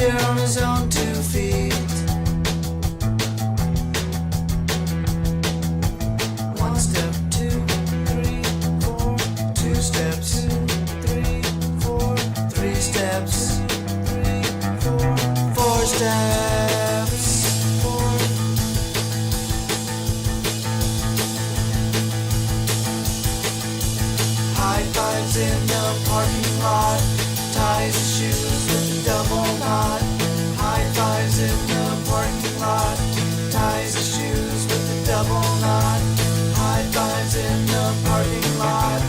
there on his own 2 feet. 1 step, 2, 3, 4. 2 steps, 3, 4. 3 steps, 3, 4. 4 steps, 4. High fives in the parking lot. Ties his shoes with a double knot. High fives in the parking lot. Ties his shoes with a double knot. High fives in the parking lot.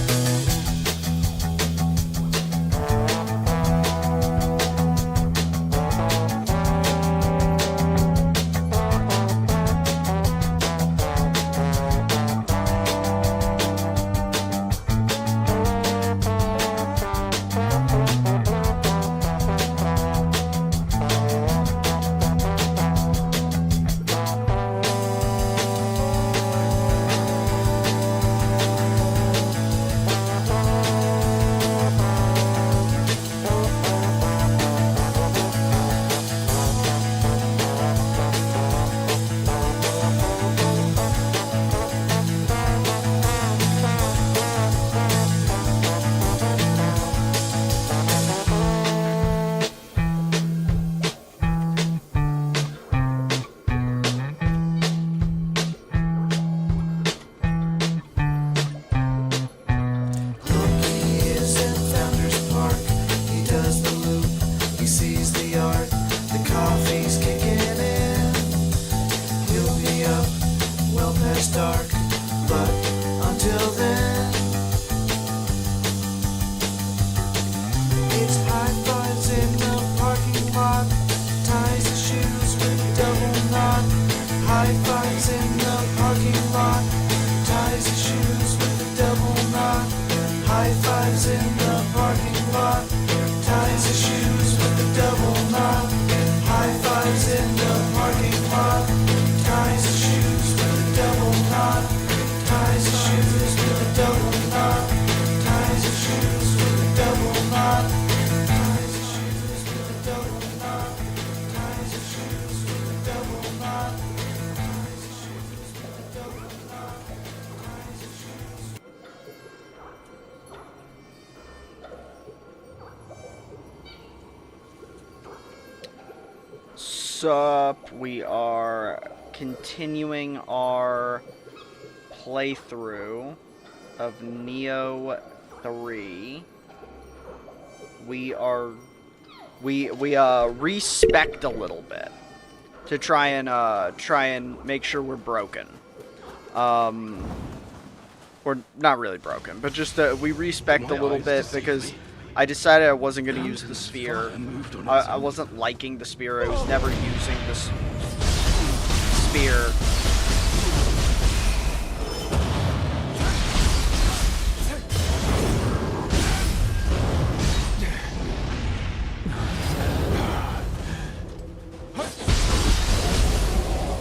Dark, but until then, it's high fives in the parking lot. Ties his shoes with a double knot. High fives in the parking lot. Ties his shoes with a double knot. High fives in the parking lot. Ties his shoes with a double knot. High fives in the parking lot. Ties his shoes with a double knot. Ties his shoes with a double knot. Ties his shoes with a double knot. Ties his shoes with a double knot. Ties his shoes with a double knot. Ties his shoes with a double knot. Ties his shoes. Sup, we are continuing our playthrough of Nioh 3. We respect a little bit to try and make sure we're broken. Or not really broken, but just we respect a little bit because I decided I wasn't going to use the sphere. I wasn't liking the sphere. I was never using this spear.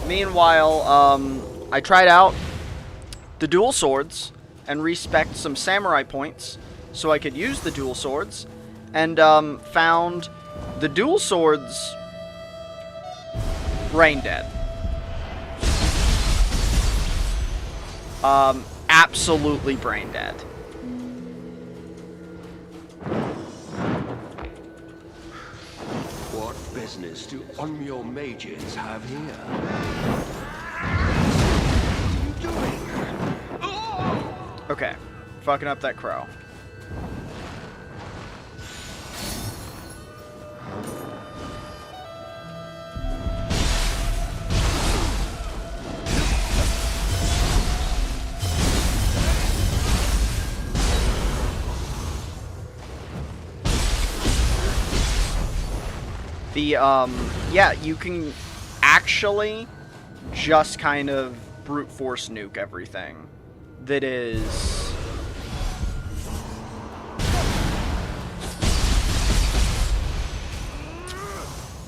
Meanwhile, I tried out the dual swords and respect some samurai points so I could use the dual swords, and found the dual swords braindead. Absolutely braindead. What business do Onmyo mages have here? What are you doing? Okay, fucking up that crow. Yeah, you can actually just kind of brute force nuke everything that is...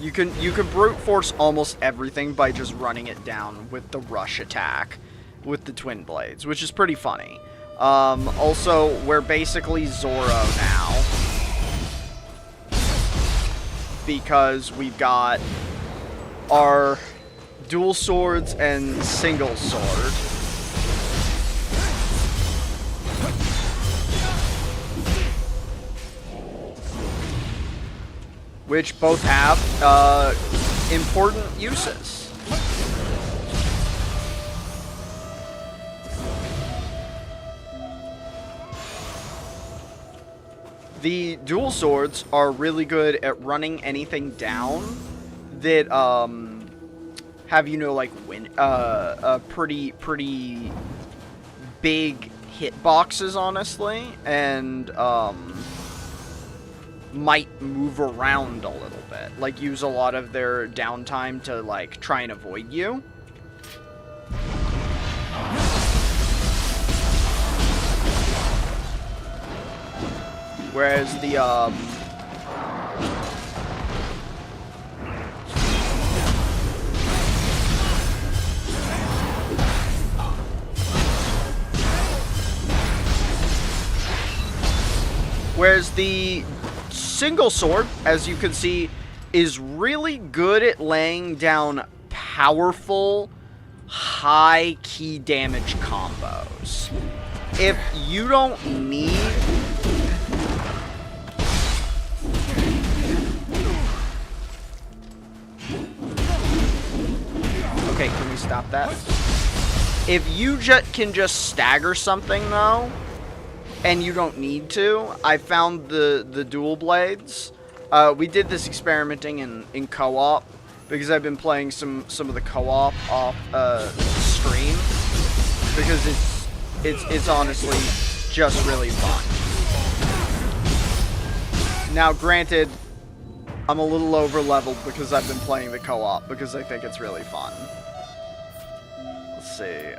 You can brute force almost everything by just running it down with the rush attack with the Twinblades, which is pretty funny. Also, we're basically Zoro now. because we've got our dual swords and single sword. Which both have important uses. The dual swords are really good at running anything down that have, you know, like pretty big hitboxes, honestly, and might move around a little bit, like use a lot of their downtime to like try and avoid you. Whereas the single sword, as you can see, is really good at laying down powerful, high key damage combos. If you don't need okay, can we stop that? If you can just stagger something though, and you don't need to, I found the dual blades. We did this experimenting in co-op because I've been playing some of the co-op off stream because it's honestly just really fun. Now, granted, I'm a little over leveled because I've been playing the co-op because I think it's really fun. Let's see.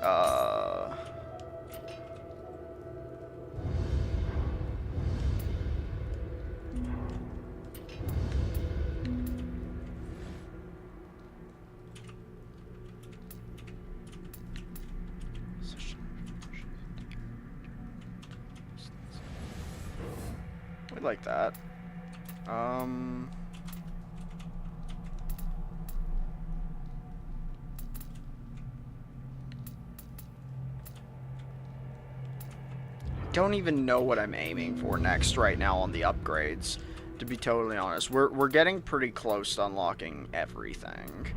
We like that. Don't even know what I'm aiming for next right now on the upgrades, to be totally honest. We're getting pretty close to unlocking everything,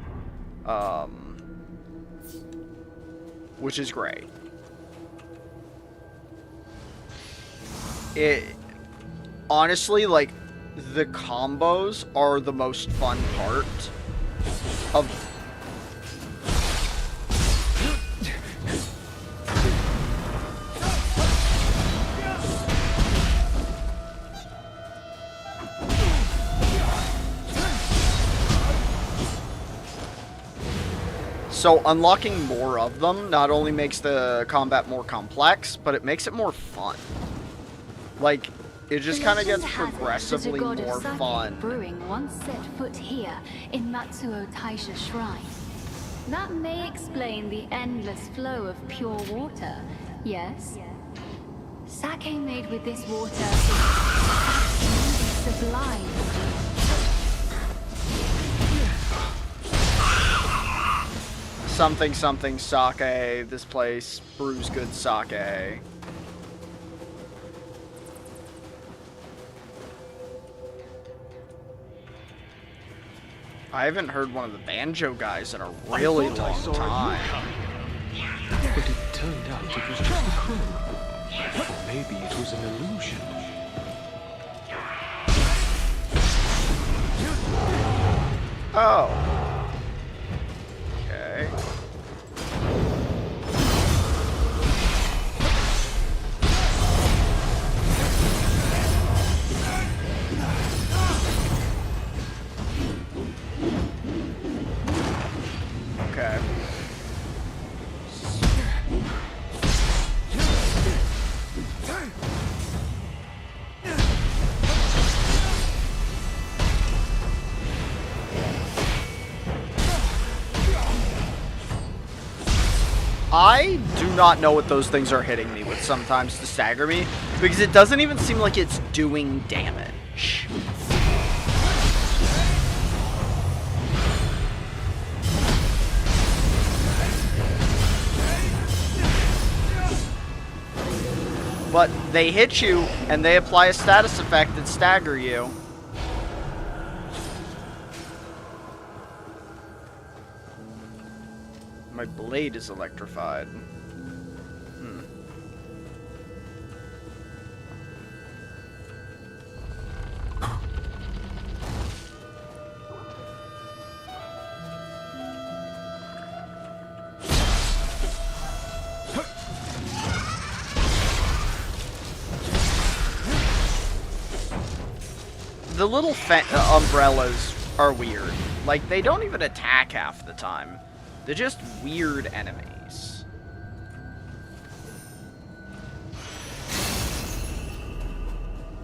which is great. Honestly, like, the combos are the most fun part of so unlocking more of them not only makes the combat more complex, but it makes it more fun. Like, it just kind of gets progressively more fun. Brewing once set foot here in Matsuo Taisha Shrine. That may explain the endless flow of pure water, yes? Sake made with this water is absolutely sublime. Something something sake. This place brews good sake. I haven't heard one of the banjo guys in a really long time. But it turned out it was just a crow. Maybe it was an illusion. Oh. Okay. Okay. I do not know what those things are hitting me with sometimes to stagger me, because it doesn't even seem like it's doing damage. but they hit you, and they apply a status effect that stagger you. My blade is electrified. The little umbrellas are weird. Like, they don't even attack half the time. They're just weird enemies.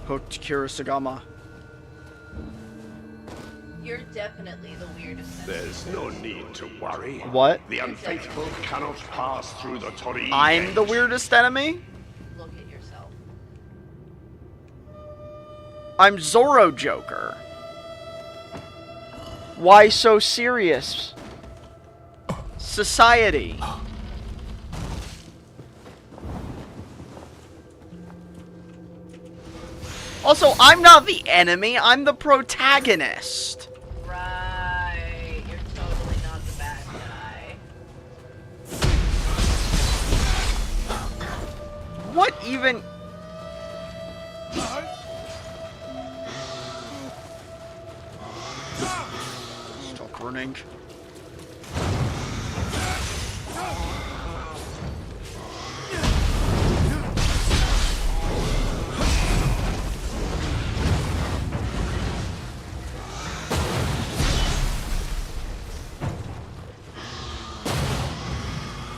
Hooked Kurosagama. You're definitely the weirdest. There's no need to worry. What? The unfaithful cannot pass through the Torii. I'm the weirdest enemy? Look at yourself. I'm Zoro Joker. Why so serious? Society. Also, I'm not the enemy, I'm the protagonist. Right. You're totally not the bad guy. What even... Stop running.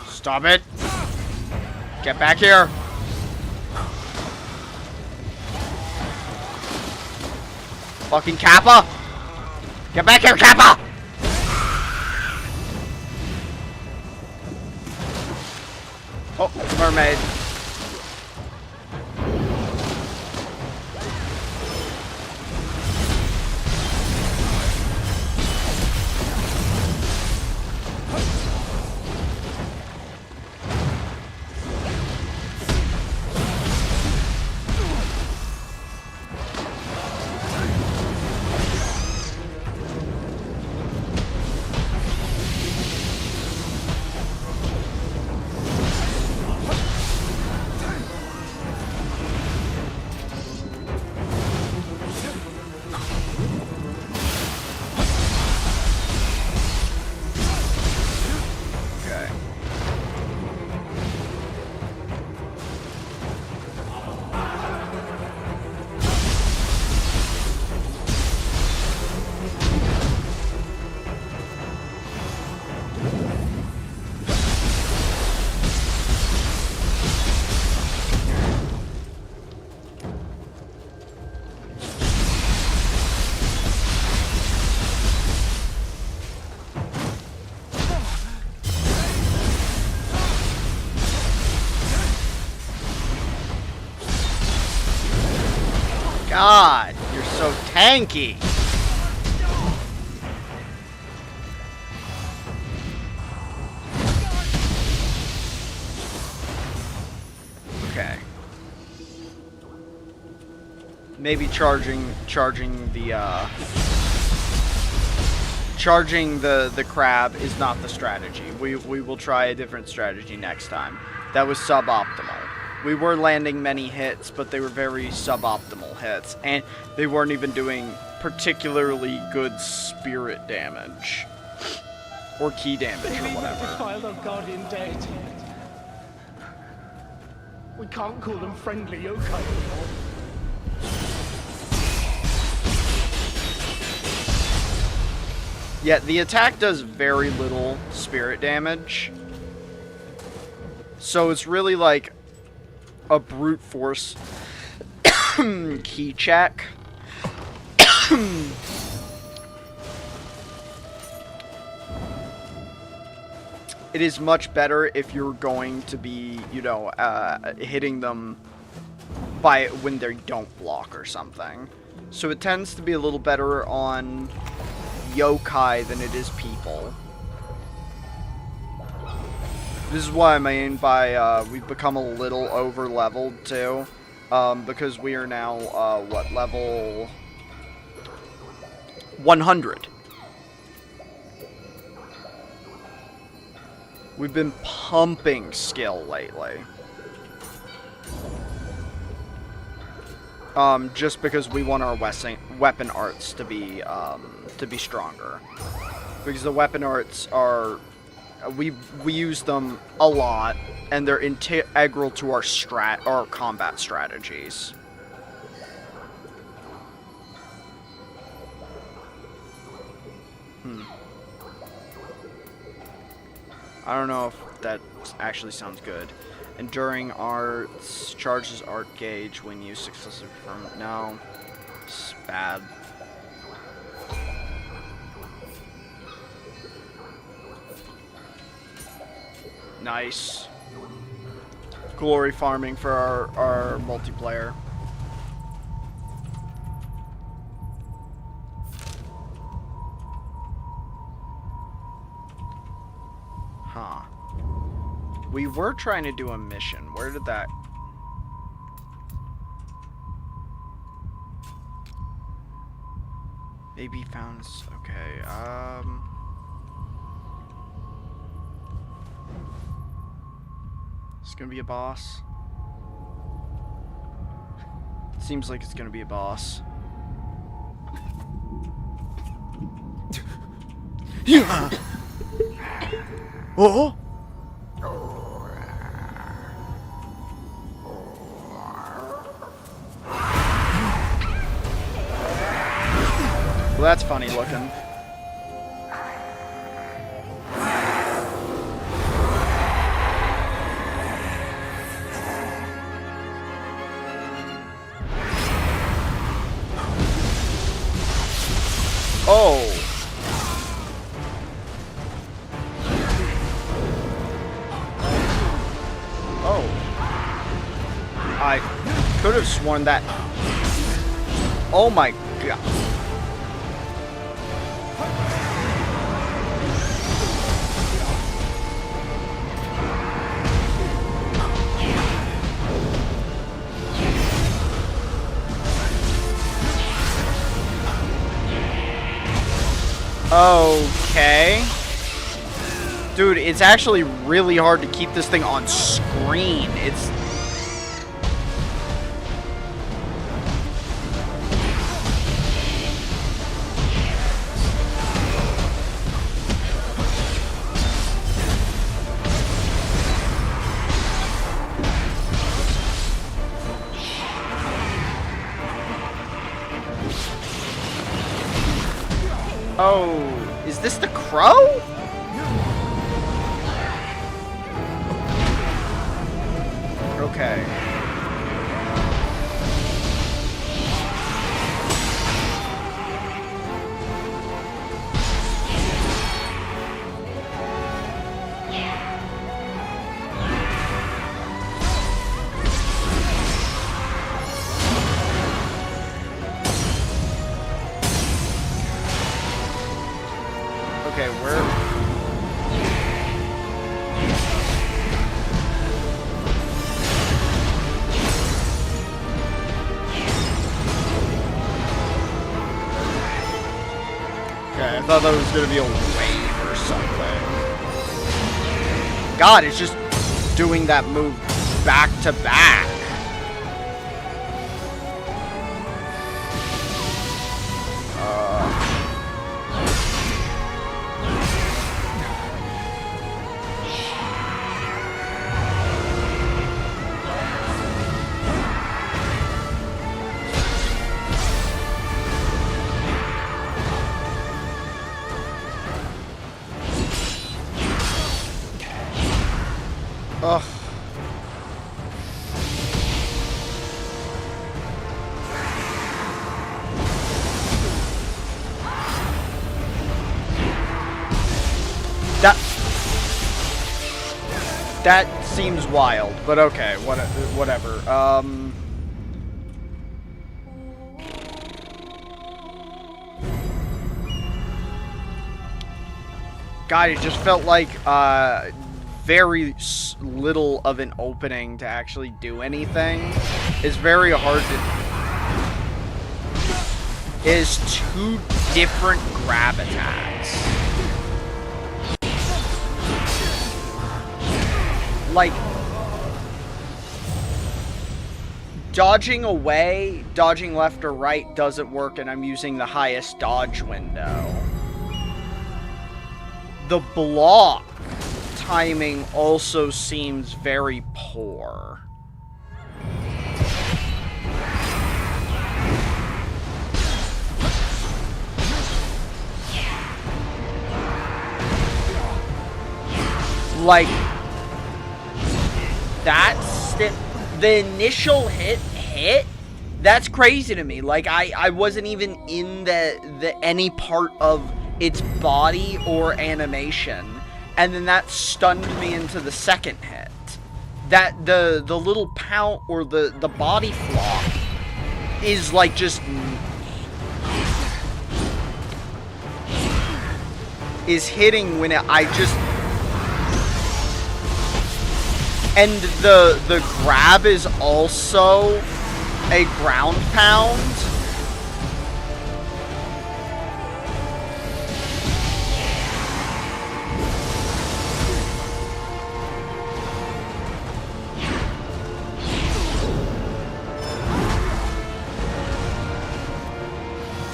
Stop it! Get back here! Fucking Kappa! Get back here, Kappa! Oh, mermaid. God, you're so tanky. Okay. Maybe charging the crab is not the strategy. We will try a different strategy next time. That was suboptimal. We were landing many hits, but they were very suboptimal hits, and they weren't even doing particularly good spirit damage. Or key damage, or whatever. Child of Guardian dead. We can't call them friendly yokai anymore. Yeah, the attack does very little spirit damage. So it's really like a brute force key check. It is much better if you're going to be, you know, hitting them by when they don't block or something. So it tends to be a little better on yokai than it is people. This is what I mean by we've become a little over leveled too, because we are now what, level 100. We've been pumping skill lately. Just because we want our weapon arts to be stronger. Because the weapon arts are, we use them a lot, and they're integral to our combat strategies. I don't know if that actually sounds good. Enduring arts charges art gauge when you successfully perform. No, it's bad. Nice. Glory farming for our multiplayer. Huh. We were trying to do a mission. Where did that... Maybe found... Okay, It's gonna be a boss. Seems like it's gonna be a boss. Yeah. Oh. Well, that's funny looking. Oh. Oh. I could have sworn that. Oh my god. Okay. Dude, it's actually really hard to keep this thing on screen. It's... Oh, is this the crow? Okay. Okay, where... Okay, I thought that was gonna be a wave or something. God, it's just doing that move back to back. Ugh. That seems wild, but okay, whatever. God, it just felt like very little of an opening to actually do anything. It's very hard to... It is 2 different grab attacks. Like, dodging away, dodging left or right doesn't work, and I'm using the highest dodge window. The block timing also seems very poor. Like, that's the initial hit, that's crazy to me. Like, I wasn't even in the any part of its body or animation, and then that stunned me into the second hit. That the little pout or the body flop is like just is hitting when I just... And the grab is also a ground pound.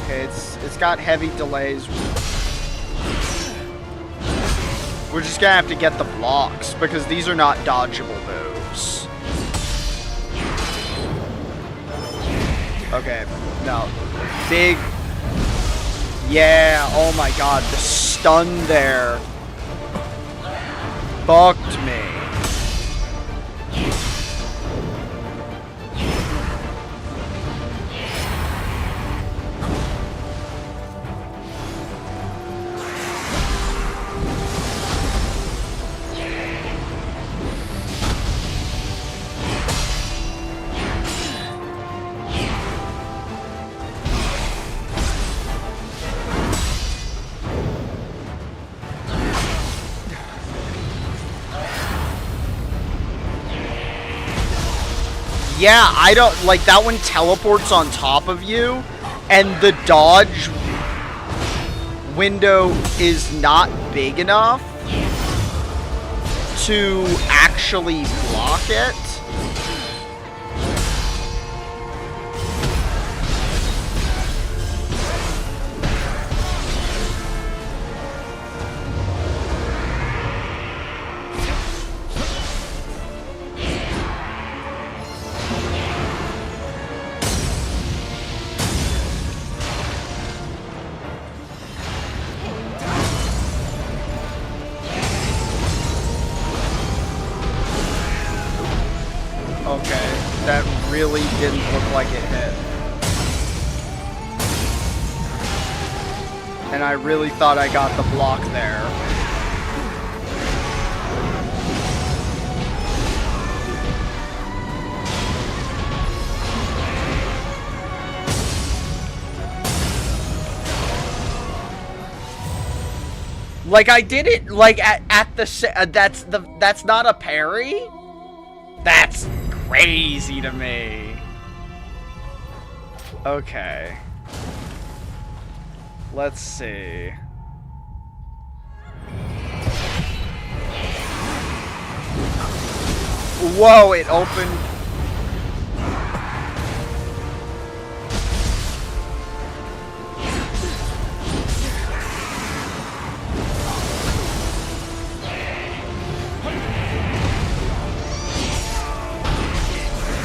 Okay, it's got heavy delays. We're just gonna have to get the blocks, because these are not dodgeable moves. Okay, no. Big... Yeah, oh my god, the stun there fucked me. Yeah, I don't... Like, that one teleports on top of you, and the dodge window is not big enough to actually block it. That really didn't look like it hit. And I really thought I got the block there. Like, I did it, like, at the, that's not a parry? That's crazy to me. Okay. Let's see. Whoa, it opened.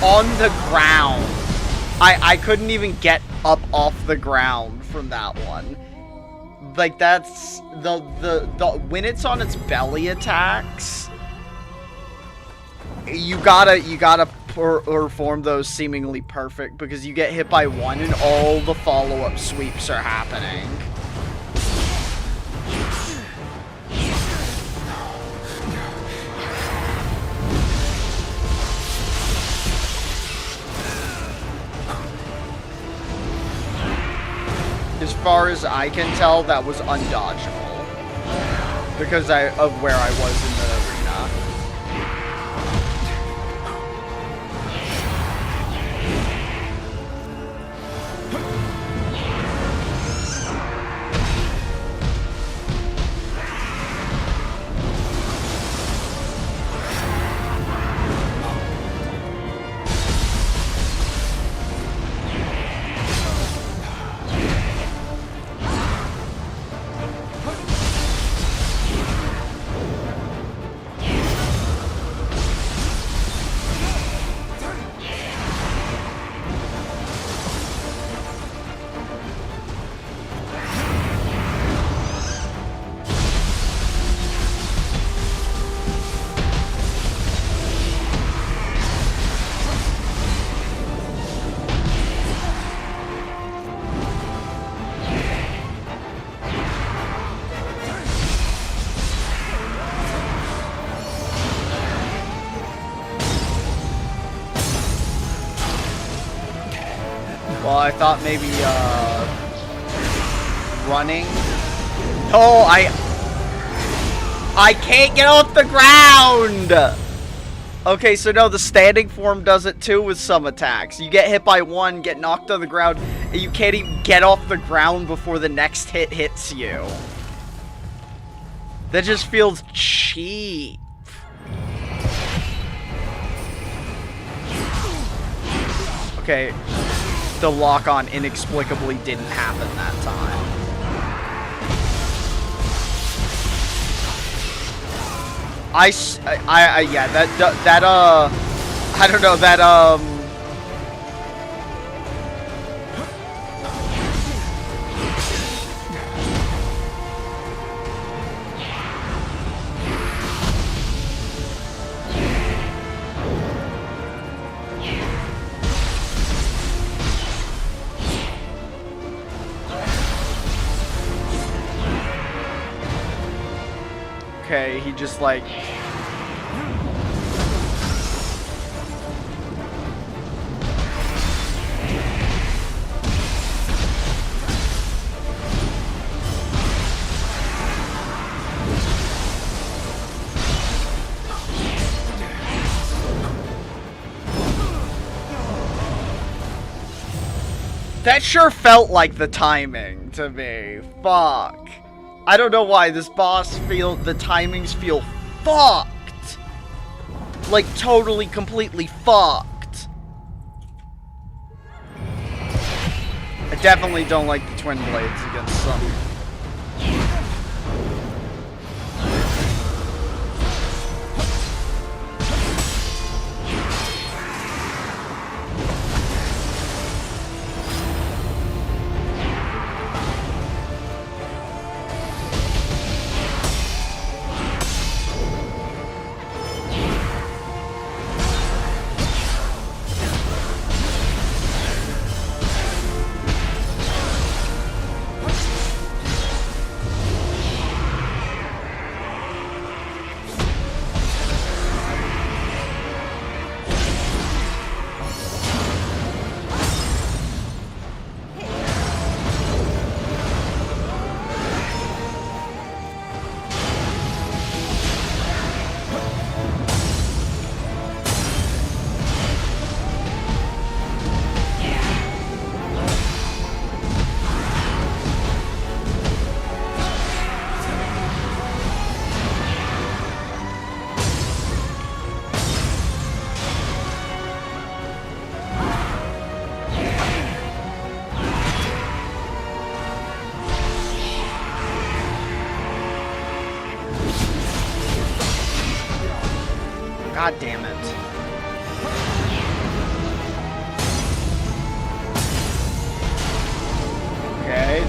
On the ground. I couldn't even get up off the ground from that one. Like, that's the when it's on its belly attacks, you gotta perform those seemingly perfect, because you get hit by one and all the follow-up sweeps are happening. As far as I can tell, that was undodgeable because of where I was in the arena. I thought maybe, running. Oh, I can't get off the ground! Okay, so no, the standing form does it too with some attacks. You get hit by one, get knocked on the ground, and you can't even get off the ground before the next hit hits you. That just feels cheap. Okay, the lock-on inexplicably didn't happen that time. Yeah, I don't know, that, okay, he just like... That sure felt like the timing to me. Fuck. I don't know why this boss the timings feel fucked. Like totally, completely fucked. I definitely don't like the Twinblades against some. God damn it. Okay,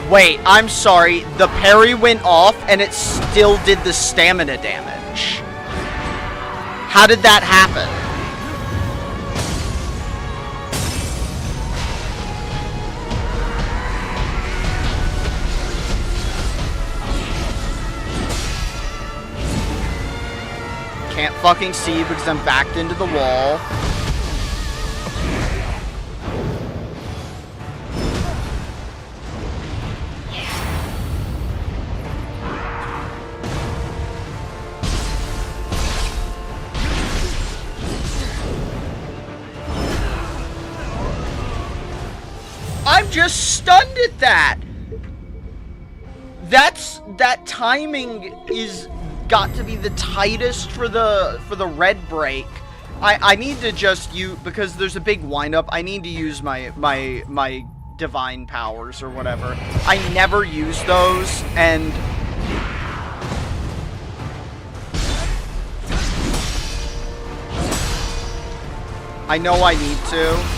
Wait, I'm sorry. The parry went off and it still did the stamina damage. How did that happen? Can't fucking see because I'm backed into the wall. I'm just stunned at that. That timing is got to be the tightest for the red break. I need to just use, because there's a big windup, I need to use my divine powers or whatever. I never use those, and I know I need to.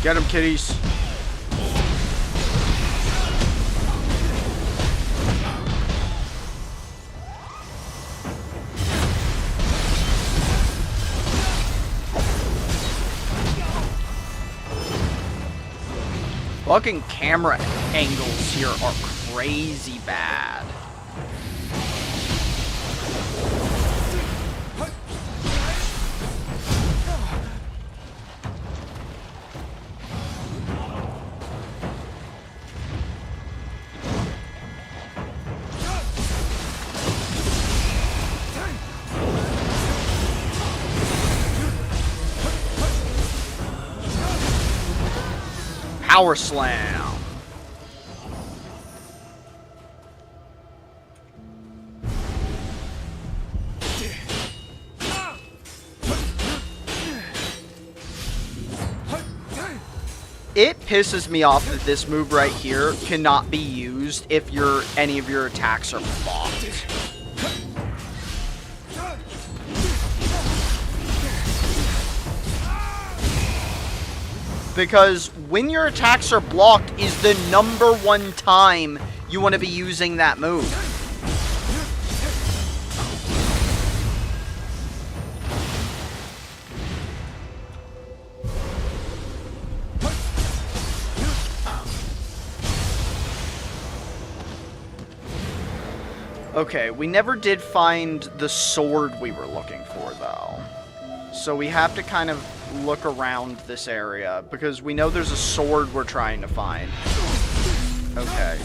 Get him, kitties. Fucking camera angles here are crazy bad. Power slam. It pisses me off that this move right here cannot be used if any of your attacks are blocked. Because when your attacks are blocked is the #1 time you want to be using that move. Okay, we never did find the sword we were looking for, though. So we have to kind of look around this area, because we know there's a sword we're trying to find. Okay.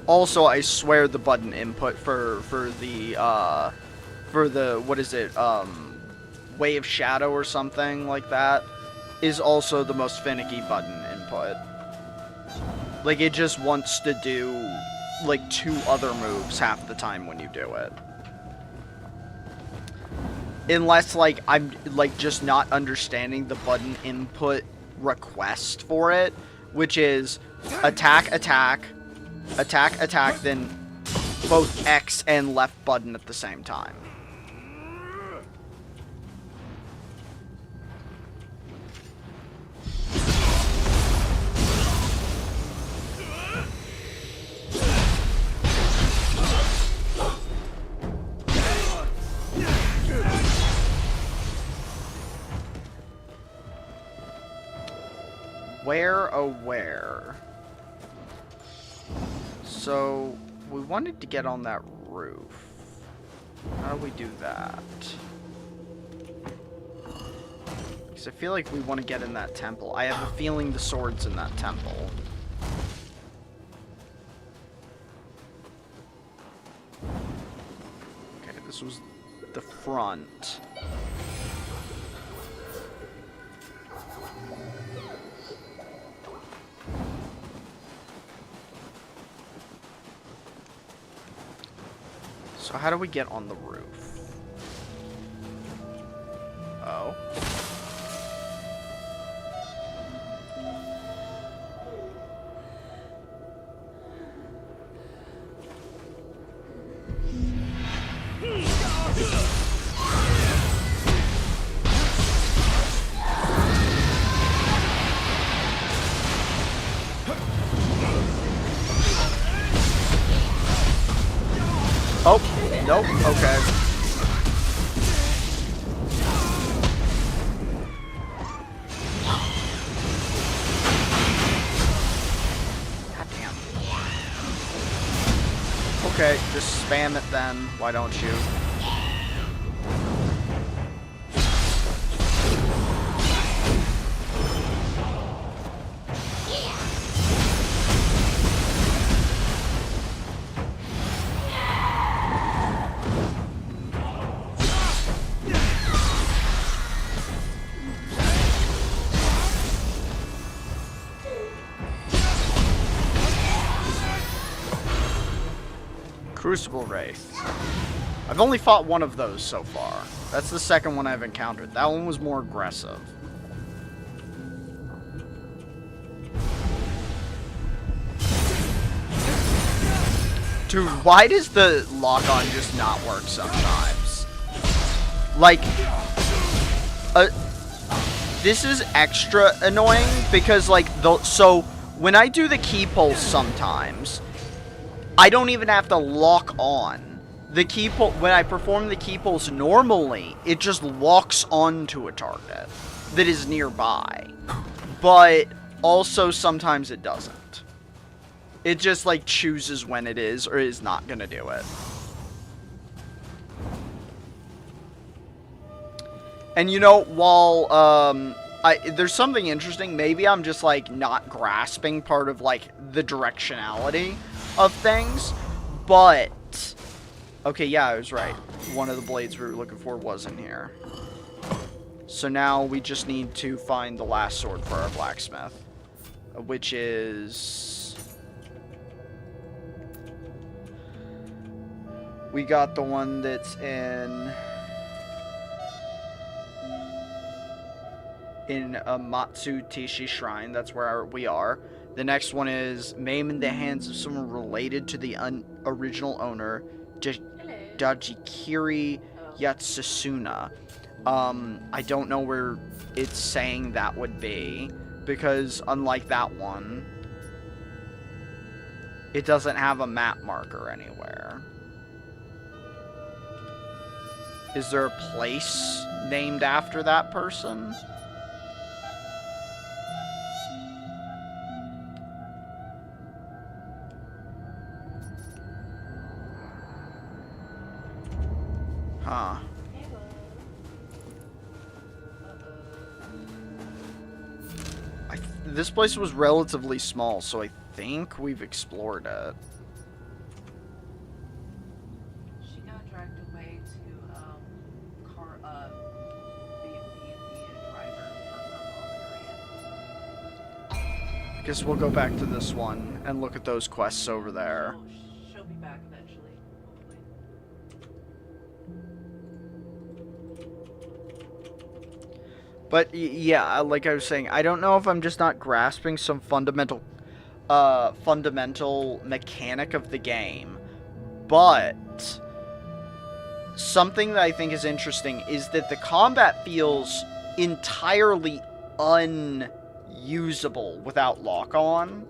Also, I swear the button input for the what is it, Wave Shadow or something like that, is also the most finicky button input. Like, it just wants to do, like, 2 other moves half the time when you do it. Unless, like, I'm, like, just not understanding the button input request for it, which is attack, attack, attack, attack, then both X and left button at the same time. Where, oh where? So, we wanted to get on that roof. How do we do that? Because I feel like we want to get in that temple. I have a feeling the sword's in that temple. Okay, this was the front. So how do we get on the roof? Oh. Oh, nope, okay. God damn. Okay, just spam it then, why don't you? Crucible Wraith. I've only fought one of those so far. That's the second one I've encountered. That one was more aggressive. Dude, why does the lock-on just not work sometimes? Like, this is extra annoying because, like, so when I do the key pulls sometimes, I don't even have to lock on. The key pull, when I perform the key pulls normally, it just locks onto a target that is nearby. But also sometimes it doesn't. It just, like, chooses when it is or is not gonna do it. And, you know, while, there's something interesting. Maybe I'm just, like, not grasping part of, like, the directionality of things. But, okay, yeah, I was right. One of the blades we were looking for was in here. So now we just need to find the last sword for our blacksmith. Which is... We got the one that's in Matsu Tishi Shrine. That's where we are. The next one is maim in the hands of someone related to the original owner, Dajikiri Yatsusuna. I don't know where it's saying that would be, because unlike that one, it doesn't have a map marker anywhere. Is there a place named after that person? Huh. This place was relatively small, so I think we've explored it. She got dragged away to B&B driver for her mom. Guess we'll go back to this one and look at those quests over there. She'll be back eventually, hopefully. But yeah, like I was saying, I don't know if I'm just not grasping some fundamental mechanic of the game, but something that I think is interesting is that the combat feels entirely unusable without lock-on,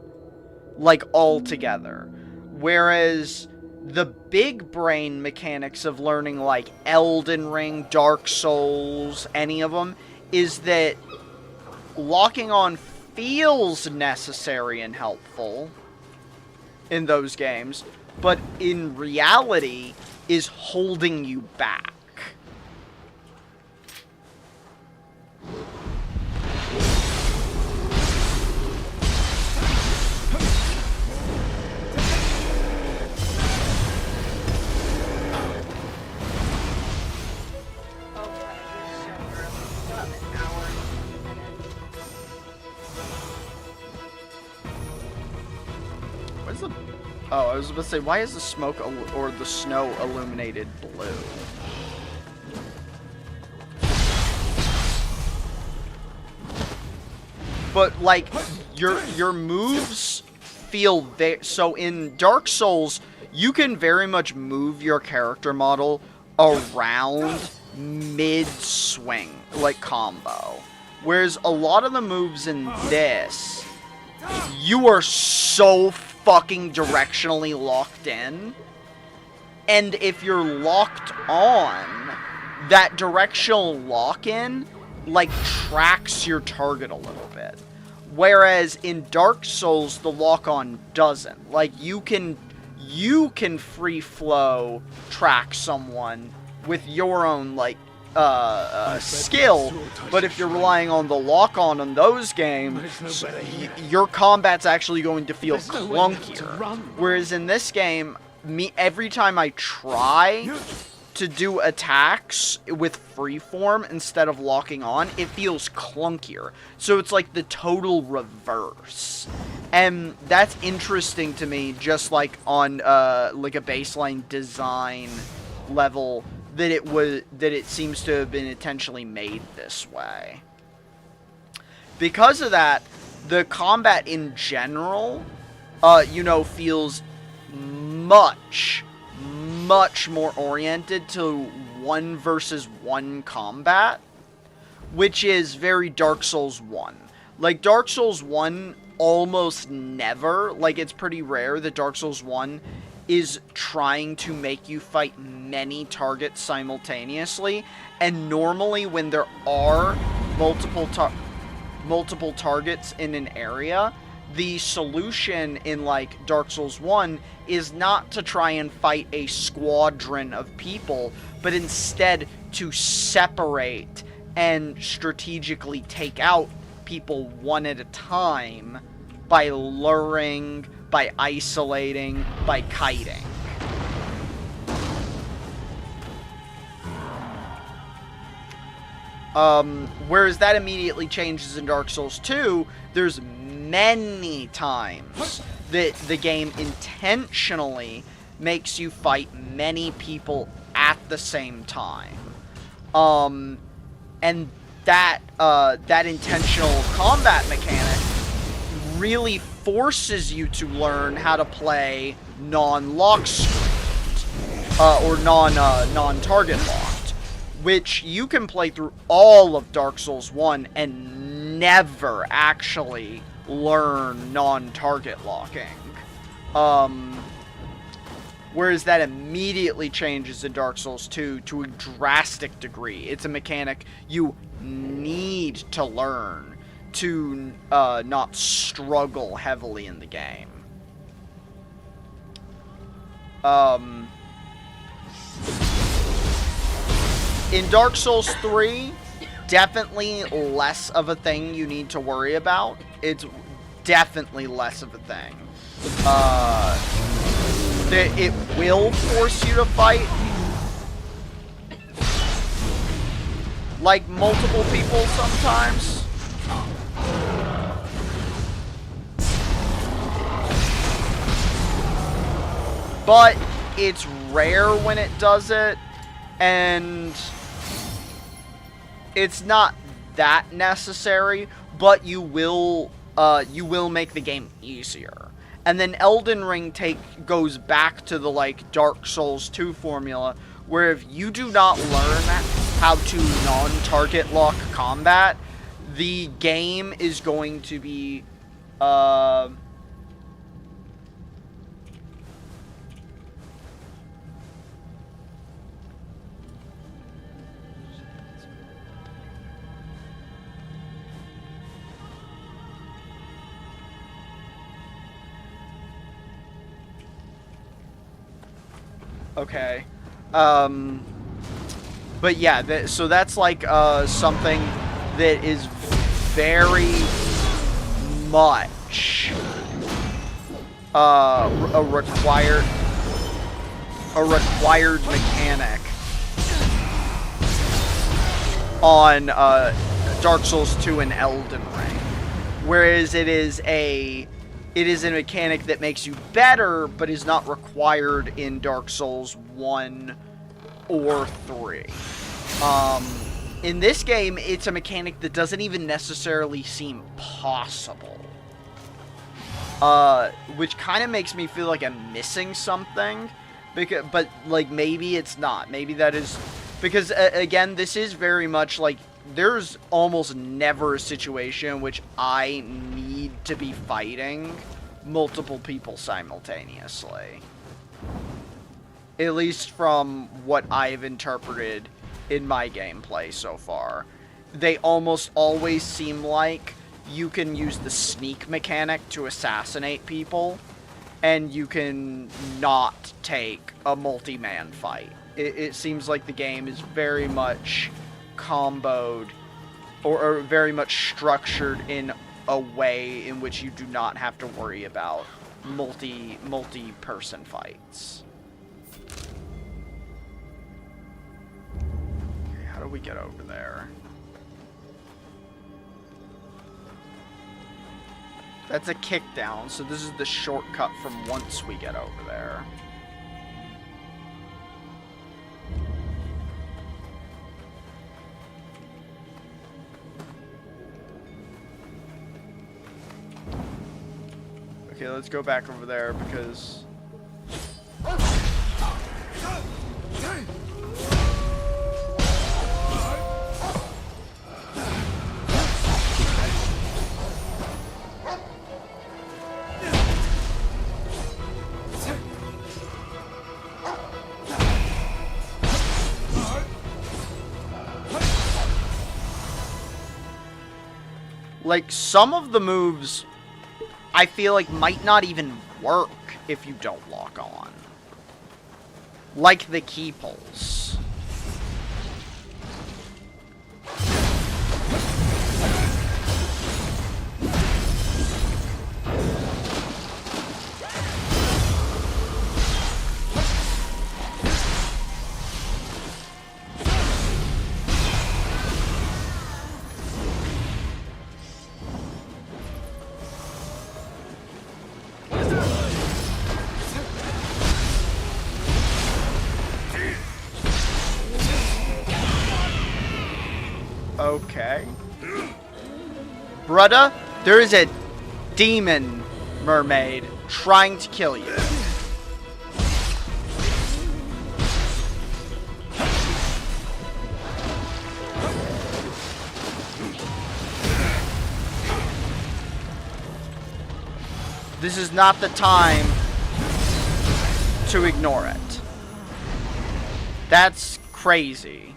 like altogether. Whereas the big brain mechanics of learning like Elden Ring, Dark Souls, any of them, is that locking on feels necessary and helpful in those games, but in reality is holding you back. Oh, I was about to say, why is the smoke or the snow illuminated blue? But like your moves feel so in Dark Souls, you can very much move your character model around mid-swing, like combo. Whereas a lot of the moves in this, you are so fucking directionally locked in, and if you're locked on, that directional lock-in like tracks your target a little bit, whereas in Dark Souls the lock-on doesn't. Like you can free flow track someone with your own like skill, but if you're relying on the lock-on on those games, your combat's actually going to feel clunkier. Whereas in this game, every time I try to do attacks with freeform instead of locking on, it feels clunkier. So it's like the total reverse. And that's interesting to me, just like on like a baseline design level, that it seems to have been intentionally made this way. Because of that, the combat in general, you know, feels much more oriented to 1 versus 1 combat, which is very Dark Souls 1. Like, Dark Souls 1 almost never, like, it's pretty rare that Dark Souls 1 is trying to make you fight many targets simultaneously, and normally when there are multiple targets in an area, the solution in, like, Dark Souls 1 is not to try and fight a squadron of people, but instead to separate and strategically take out people one at a time by luring, by isolating, by kiting. Whereas that immediately changes in Dark Souls 2, there's many times that the game intentionally makes you fight many people at the same time. And that intentional combat mechanic really forces you to learn how to play non-lock screened, or non-target locked, which you can play through all of Dark Souls 1 and never actually learn non-target locking. Whereas that immediately changes in Dark Souls 2 to a drastic degree. It's a mechanic you need to learn to not struggle heavily in the game. In Dark Souls 3, definitely less of a thing you need to worry about. It's definitely less of a thing. It will force you to fight, like, multiple people sometimes. But it's rare when it does it, and it's not that necessary, but you will make the game easier. And then Elden Ring goes back to the, like, Dark Souls 2 formula, where if you do not learn how to non-target lock combat, the game is going to be, okay. But yeah, so that's like something that is very much a required mechanic on Dark Souls 2 and Elden Ring. Whereas it is a mechanic that makes you better, but is not required in Dark Souls 1 or 3. In this game, it's a mechanic that doesn't even necessarily seem possible. Which kind of makes me feel like I'm missing something. But, like, maybe it's not. Maybe that is... Because, again, this is very much, like, there's almost never a situation in which I need to be fighting multiple people simultaneously. At least from what I've interpreted in my gameplay so far. They almost always seem like you can use the sneak mechanic to assassinate people, and you can not take a multi-man fight. It seems like the game is very much comboed, or very much structured in a way in which you do not have to worry about multi-person fights. Okay, how do we get over there? That's a kickdown, so this is the shortcut from once we get over there. Okay, let's go back over there because Like, some of the moves, I feel like, might not even work if you don't lock on. Like the key pulls. Okay. Brudda, there is a demon mermaid trying to kill you. This is not the time to ignore it. That's crazy.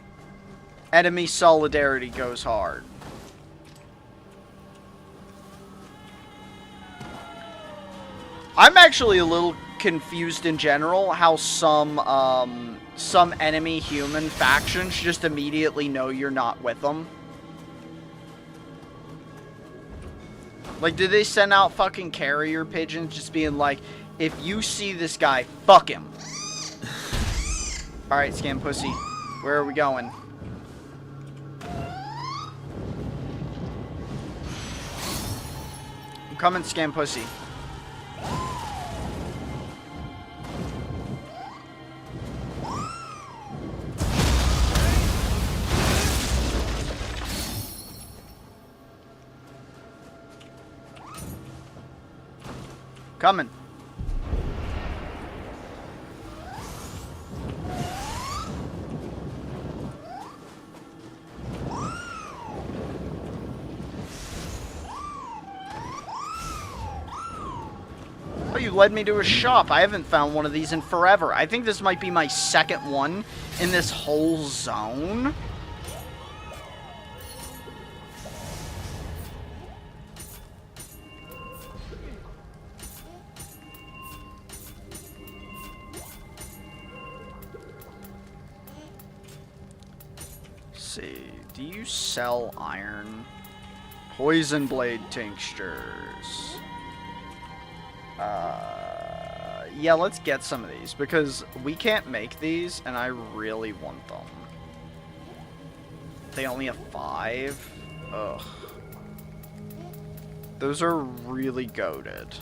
Enemy solidarity goes hard. I'm actually a little confused in general how some enemy human factions just immediately know you're not with them. Like, did they send out fucking carrier pigeons just being like, if you see this guy, fuck him. Alright, Scam Pussy. Where are we going? I'm coming, Scam Pussy. Coming. Oh, you led me to a shop. I haven't found one of these in forever. I think this might be my second one in this whole zone. See, do you sell iron? Poison blade tinctures. Yeah, let's get some of these because we can't make these and I really want them. They only have 5? Ugh. Those are really goated.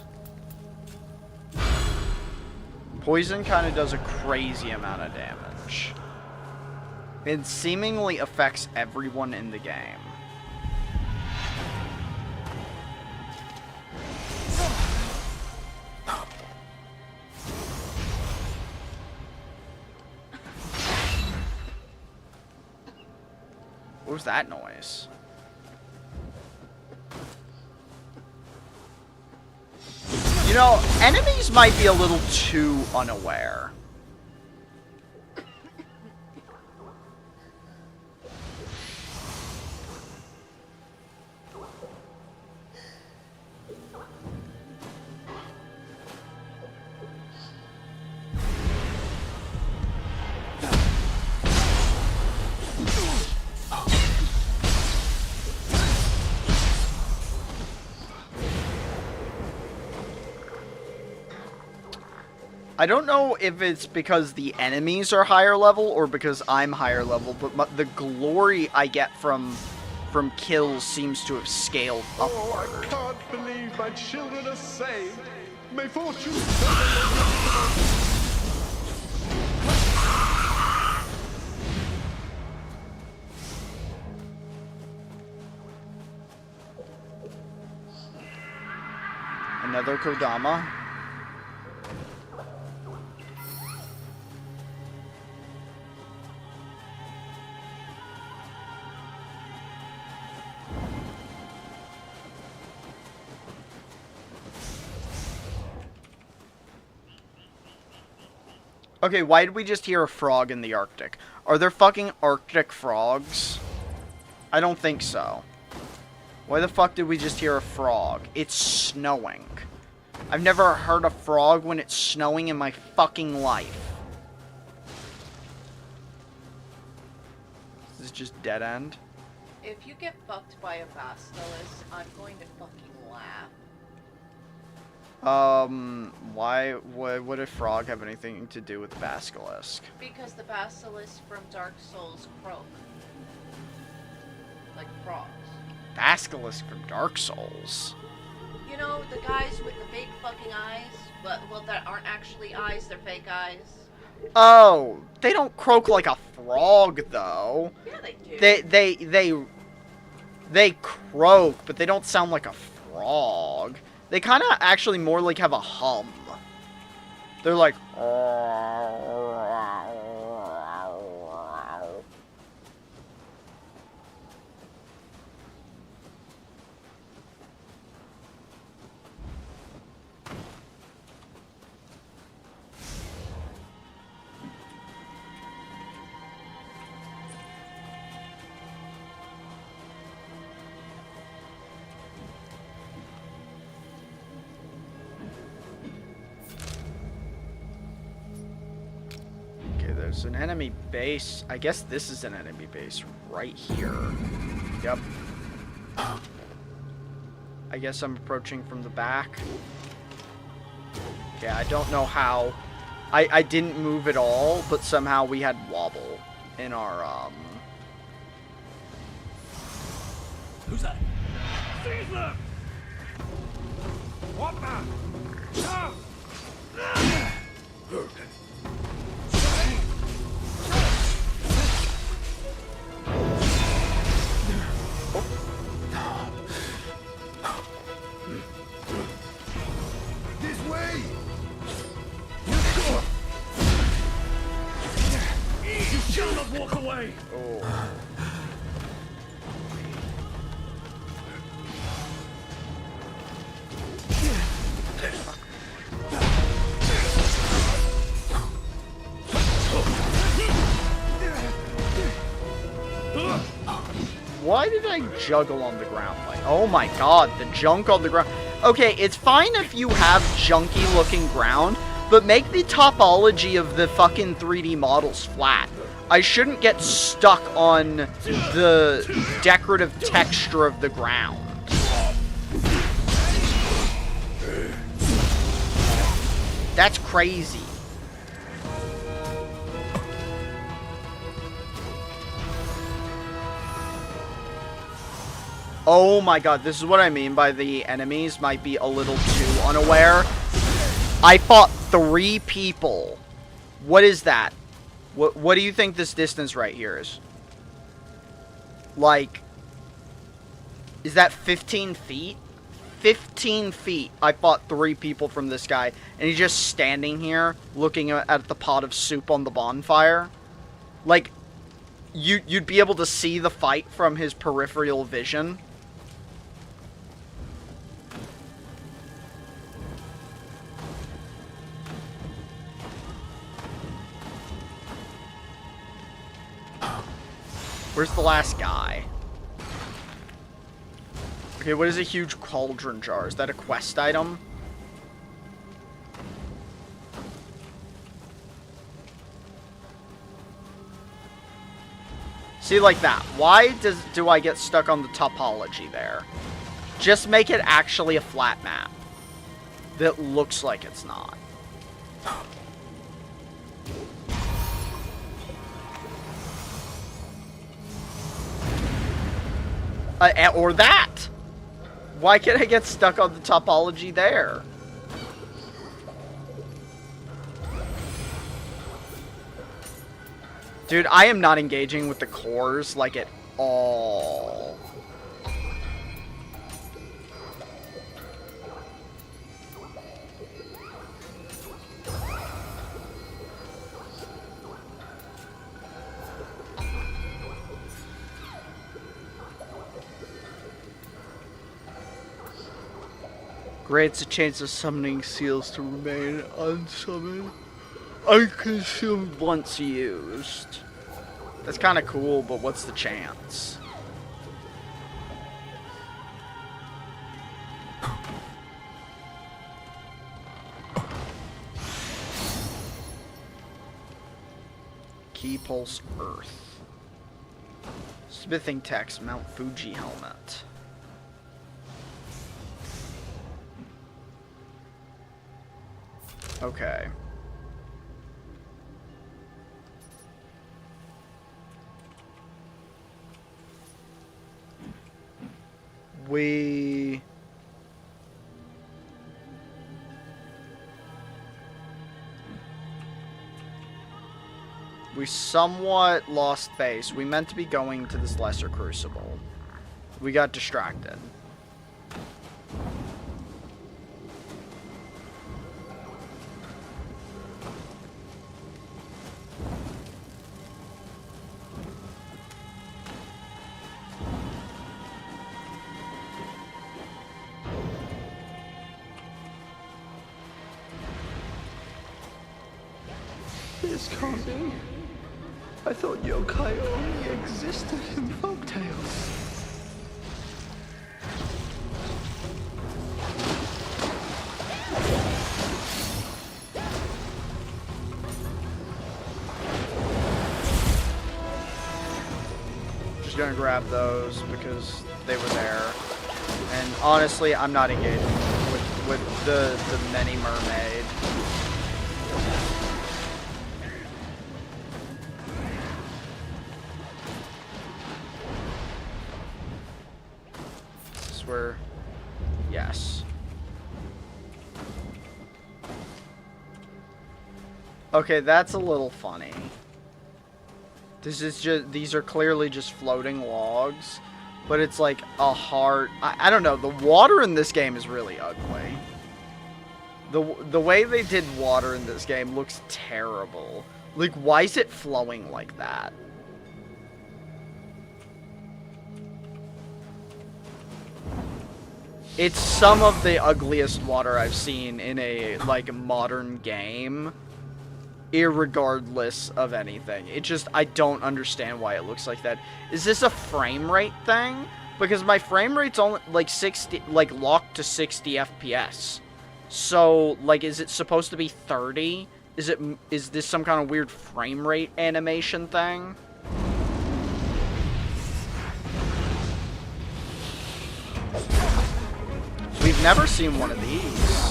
Poison kind of does a crazy amount of damage. It seemingly affects everyone in the game. What was that noise? You know, enemies might be a little too unaware. I don't know if it's because the enemies are higher level or because I'm higher level, but the glory I get from kills seems to have scaled upward. Oh, I can't believe my children are saved. May fortune... Another Kodama. Okay, why did we just hear a frog in the Arctic? Are there fucking Arctic frogs? I don't think so. Why the fuck did we just hear a frog? It's snowing. I've never heard a frog when it's snowing in my fucking life. This is just dead end. If you get fucked by a basilisk, I'm going to fucking laugh. Why would a frog have anything to do with the basilisk? Because the basilisk from Dark Souls croak. Like frogs. Basilisk from Dark Souls? You know, the guys with the fake fucking eyes? But, well, that aren't actually eyes, they're fake eyes. Oh, they don't croak like a frog, though. Yeah, they do. They croak, but they don't sound like a frog. They kind of actually more like have a hum. They're like... There's an enemy base. I guess this is an enemy base right here. Yep. I guess I'm approaching from the back. Okay, I don't know how. I didn't move at all, but somehow we had wobble in our, Who's that? Caesar! What the? This way! You shall not walk away! oh. Why did I juggle on the ground? Like, oh my god, the junk on the ground. Okay, it's fine if you have junky looking ground, but make the topology of the fucking 3D models flat. I shouldn't get stuck on the decorative texture of the ground. That's crazy. Oh my god, this is what I mean by the enemies might be a little too unaware. I fought 3 people. What is that? What do you think this distance right here is? Like, is that 15 feet? 15 feet. I fought 3 people from this guy, and he's just standing here looking at the pot of soup on the bonfire. Like, you'd be able to see the fight from his peripheral vision. Where's the last guy? Okay, what is a huge cauldron jar? Is that a quest item? See, like that. Why do I get stuck on the topology there? Just make it actually a flat map that looks like it's not. Or that. Why can't I get stuck on the topology there? Dude, I am not engaging with the cores, like, at all. Grants a chance of summoning seals to remain unsummoned. Unconsumed once used. That's kind of cool, but what's the chance? Key pulse earth. Smithing text Mount Fuji helmet. Okay. We somewhat lost base. We meant to be going to this lesser crucible. We got distracted. This can't be. I thought yokai only existed in folktales. Just gonna grab those because they were there. And honestly, I'm not engaged with the many mermaid. Where, yes. Okay, that's a little funny. This is just, these are clearly just floating logs, but it's like a hard, I don't know, the water in this game is really ugly. The way they did water in this game looks terrible. Like, why is it flowing like that? It's some of the ugliest water I've seen in a, like, modern game, irregardless of anything. It just, I don't understand why it looks like that. Is this a frame rate thing? Because my frame rate's only, like, 60, like, locked to 60 FPS. So, like, is it supposed to be 30? Is this some kind of weird frame rate animation thing? We've never seen one of these.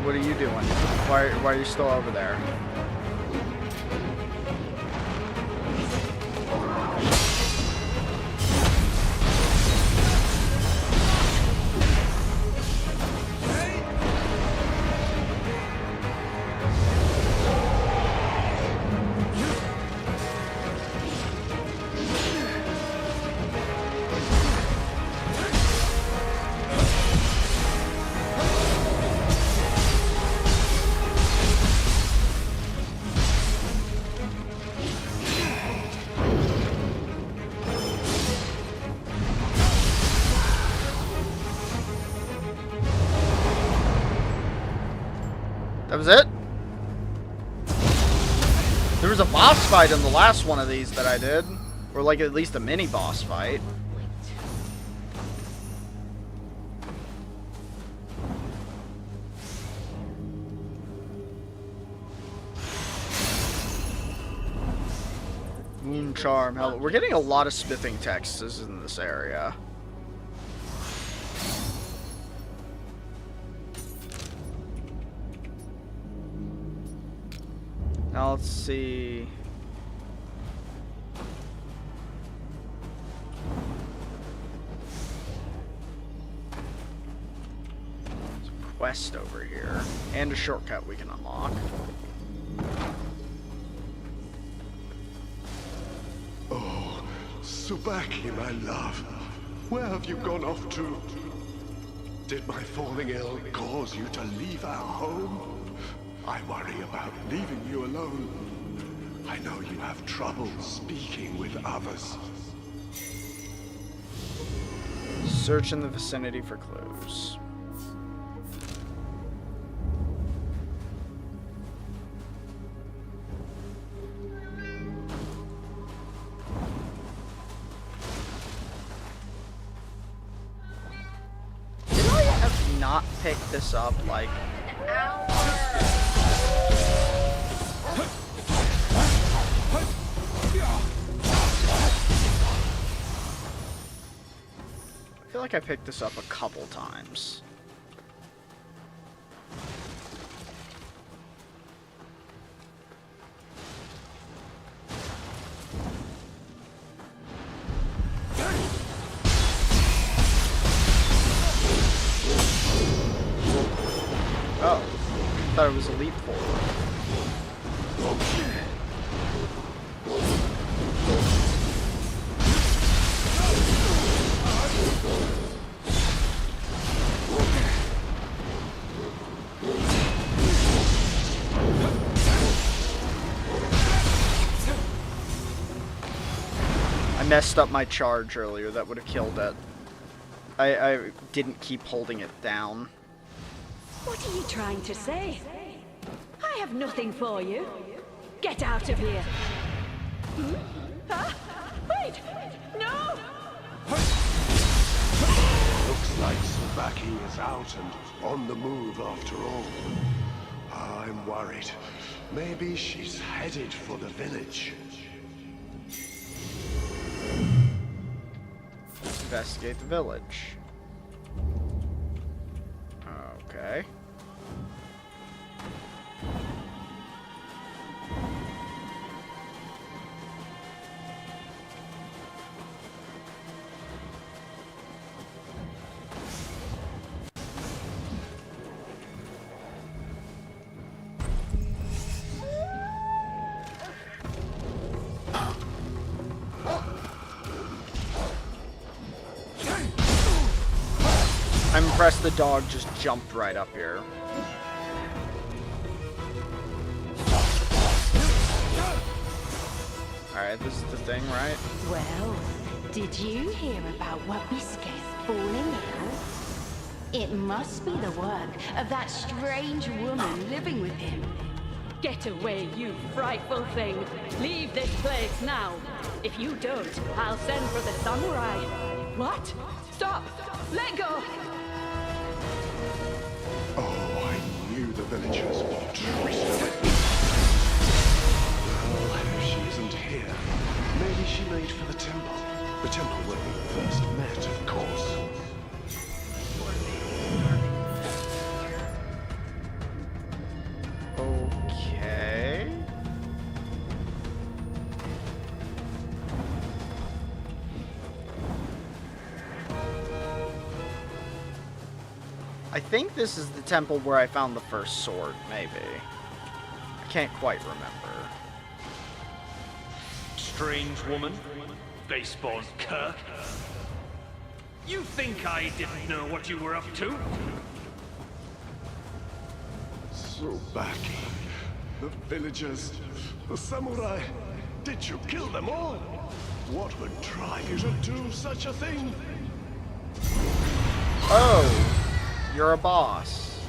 What are you doing? Why are you still over there? That was it? There was a boss fight in the last one of these that I did. Or like at least a mini boss fight. Moon Charm. Hell, we're getting a lot of smithing texts in this area. Now let's see. There's a quest over here. And a shortcut we can unlock. Oh, Tsubaki, my love. Where have you gone off to? Did my falling ill cause you to leave our home? I worry about leaving you alone. I know you have trouble speaking with others. Search in the vicinity for clues. Did I have not picked this up like... I feel like I picked this up a couple times. Oh, I thought it was a leap forward. I messed up my charge earlier. That would have killed it. I didn't keep holding it down. What are you trying to say? I have nothing for you. Get out of here. Hmm? Huh? Wait! No! Looks like Tsubaki is out and on the move after all. I'm worried. Maybe she's headed for the village. Investigate the village. Okay. I'm impressed the dog just jumped right up here. Alright, this is the thing, right? Well, did you hear about Wabiske's falling ill? It must be the work of that strange woman living with him. Get away, you frightful thing! Leave this place now! If you don't, I'll send for the samurai. What? Stop! Let go! Oh, I knew the villagers would treat her. Well, if she isn't here, maybe she made for the temple. The temple where we first met, of course. Okay. I think this is the temple where I found the first sword, maybe. I can't quite remember. Strange woman. Baseborn cur. You think I didn't know what you were up to? Tsubaki, the villagers, the samurai. Did you kill them all? What would drive you to do such a thing? Oh! You're a boss.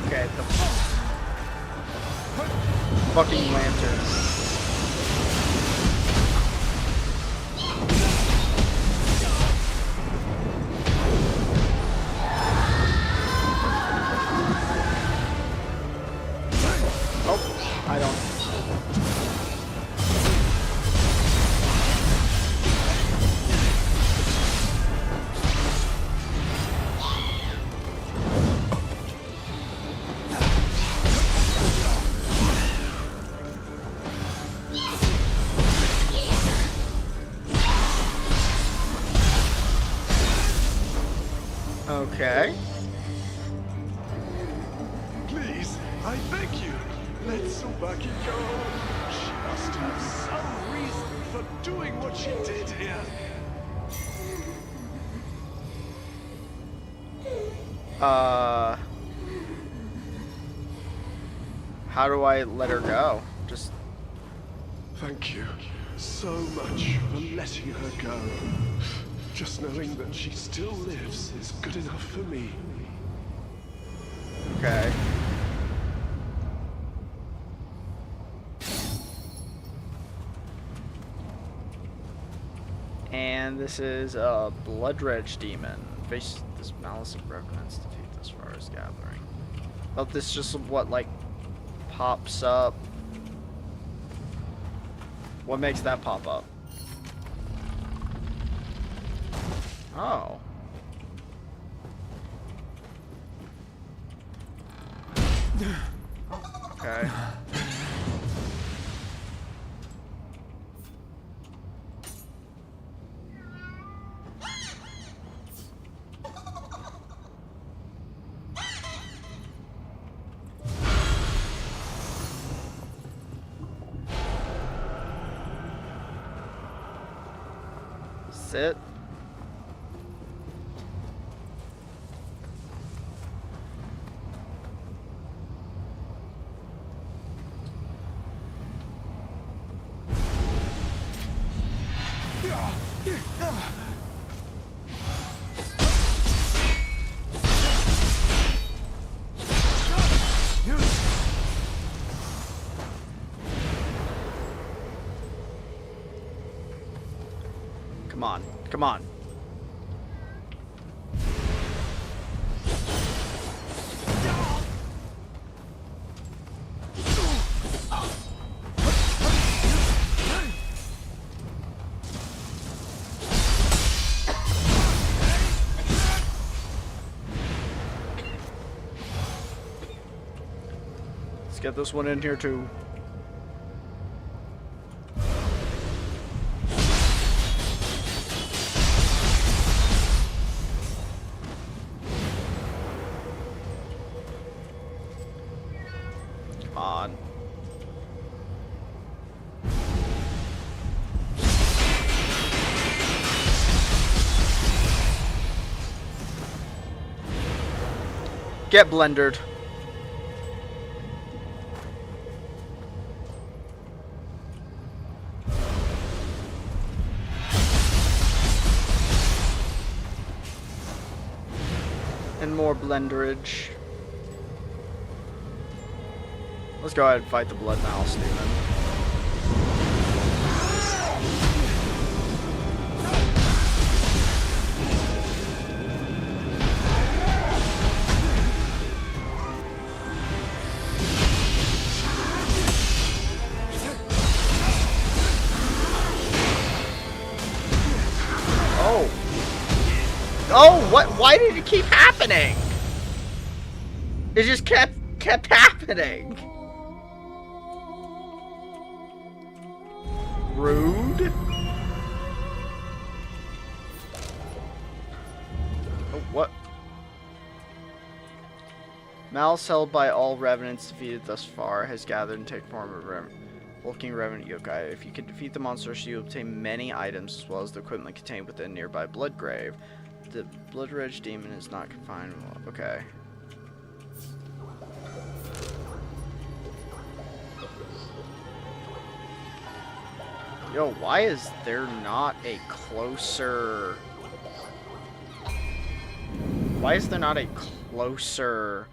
Okay, the fucking lantern. Oh, I don't. Okay. Please, I beg you, let Tsubaki go. She must have some reason for doing what she did here. How do I let her go? Just... Thank you so much for letting her go. Just knowing that she still lives is good enough for me. Okay. And this is a blood-reg demon. Face this malice of revenants, defeat this forest gathering. Oh, this just what, like, pops up? What makes that pop up? Oh. Okay. Sit. Come on, come on. Let's get this one in here too. On. Get blendered. And more blenderage. Let's go ahead and fight the Blood Mouse demon. Oh. Oh, what? Why did it keep happening? It just kept happening. Rude. Oh, what? Malice held by all revenants defeated thus far has gathered and taken form of bulking revenant yokai. If you can defeat the monsters, you obtain many items as well as the equipment contained within nearby Bloodgrave. The blood-reg demon is not confined. Okay. Yo, why is there not a closer... Why is there not a closer...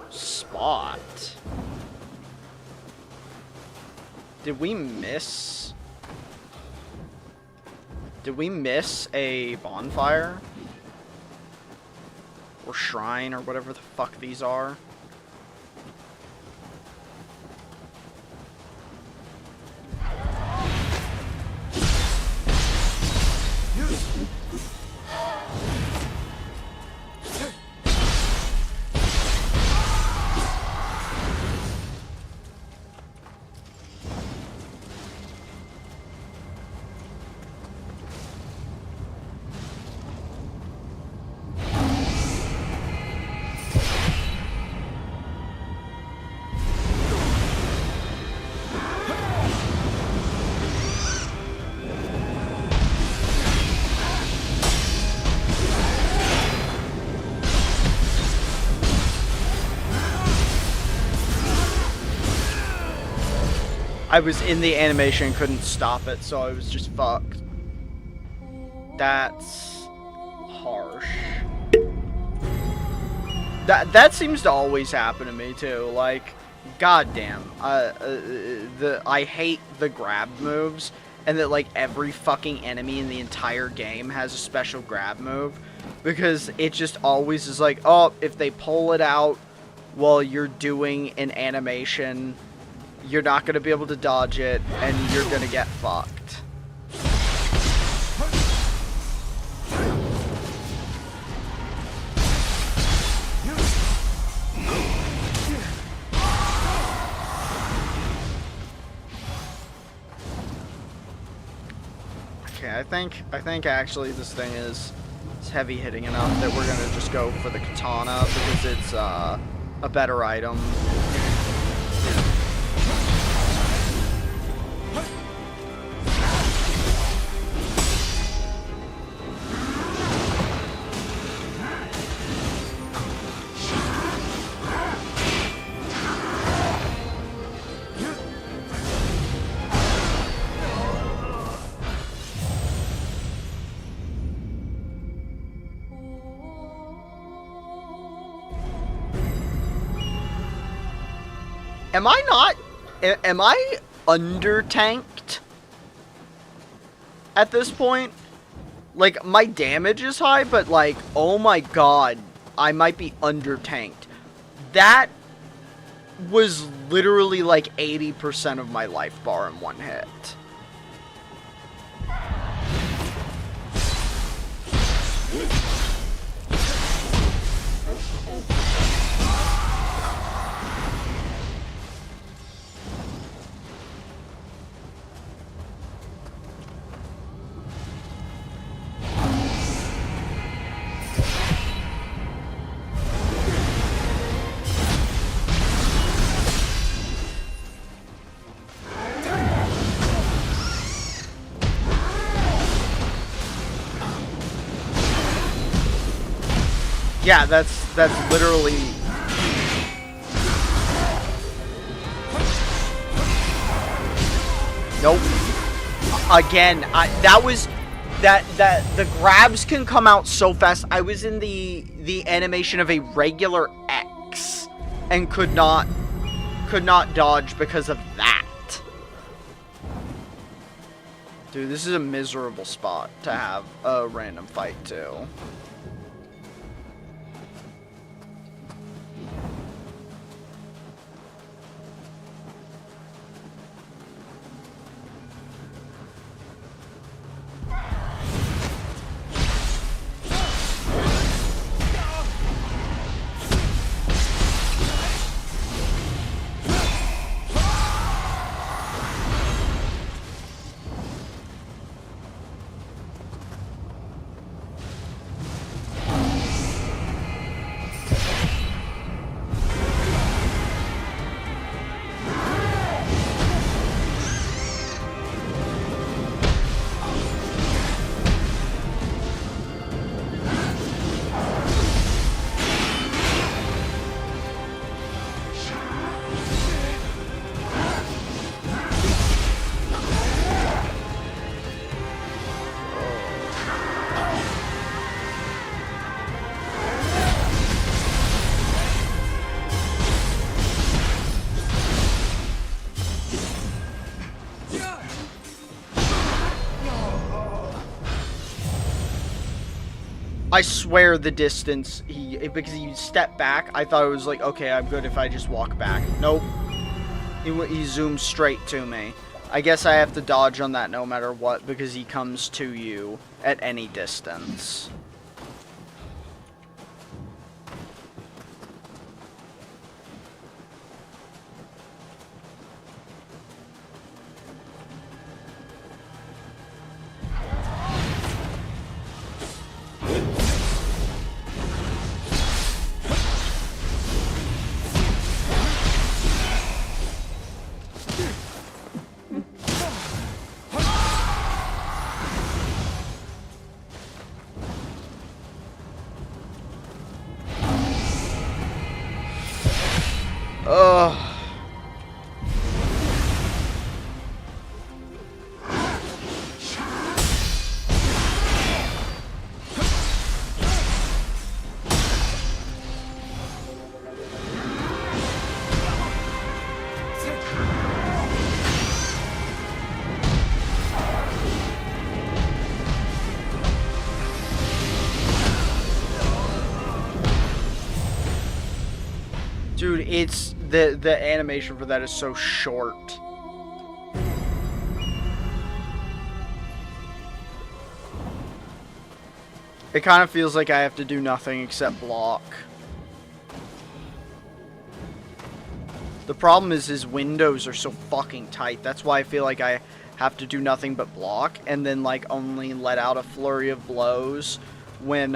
spot? Did we miss... Did we miss a bonfire? or shrine, or whatever the fuck these are. I was in the animation, couldn't stop it, so I was just fucked. That's harsh. That seems to always happen to me too. Like, goddamn, I hate the grab moves, and that like every fucking enemy in the entire game has a special grab move, because it just always is like, oh, if they pull it out while you're doing an animation, you're not going to be able to dodge it, and you're going to get fucked. Okay, I think actually this thing is heavy hitting enough that we're going to just go for the katana, because it's a better item. Am I under-tanked at this point? Like, my damage is high, but like, oh my god, I might be under-tanked. That was literally like 80% of my life bar in one hit. Yeah, that's literally... Nope. Again, the grabs can come out so fast. I was in the animation of a regular X and could not dodge because of that. Dude, this is a miserable spot to have a random fight too. I swear the distance, because he stepped back, I thought it was like, okay, I'm good if I just walk back. Nope. He zoomed straight to me. I guess I have to dodge on that no matter what, because he comes to you at any distance. Ugh. Dude, it's the animation for that is so short. It kind of feels like I have to do nothing except block. The problem is his windows are so fucking tight. That's why I feel like I have to do nothing but block and then like only let out a flurry of blows when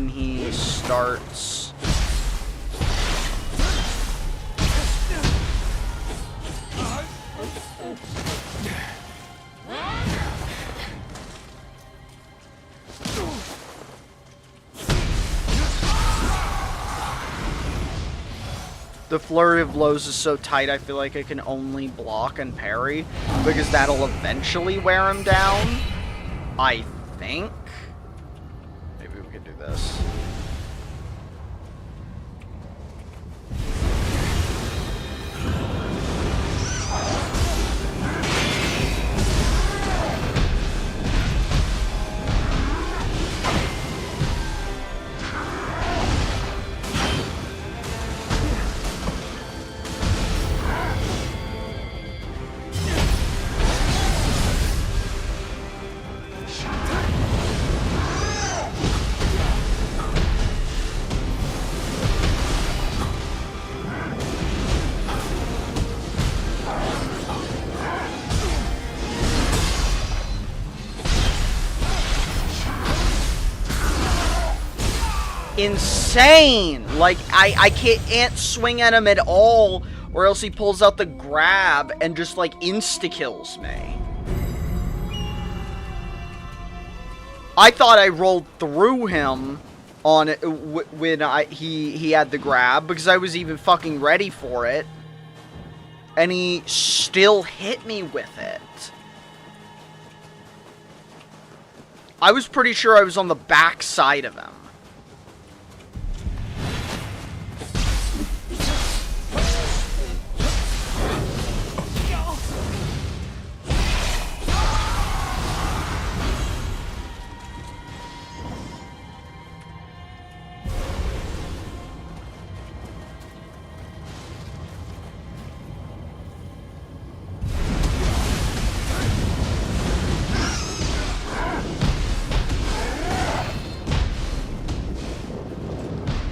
he starts. The flurry of blows is so tight, I feel like I can only block and parry, because that'll eventually wear him down, I think. Maybe we could do this. Insane! Like, I can't swing at him at all, or else he pulls out the grab and just, like, insta-kills me. I thought I rolled through him on it when he had the grab, because I was even fucking ready for it. And he still hit me with it. I was pretty sure I was on the back side of him.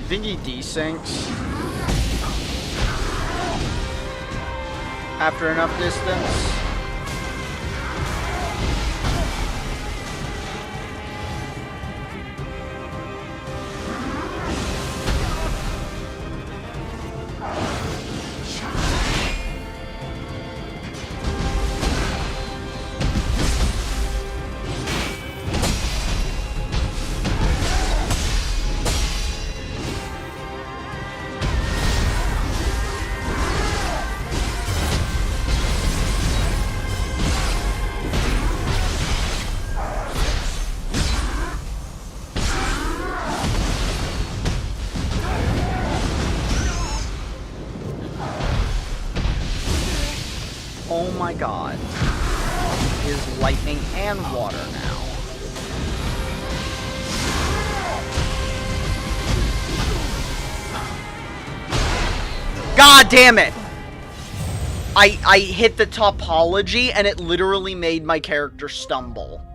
I think he desyncs after enough distance. Oh my god. Is lightning and water now. God damn it! I hit the topology and it literally made my character stumble.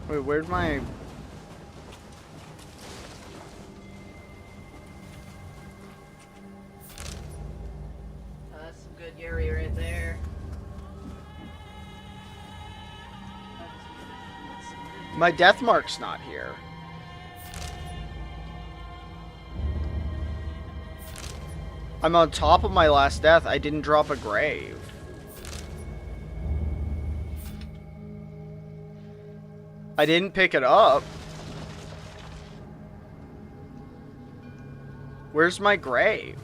Wait, where'd my... That's some good Yuri right there. My death mark's not here. I'm on top of my last death. I didn't drop a grave. I didn't pick it up. Where's my grave?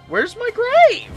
Where's my grave?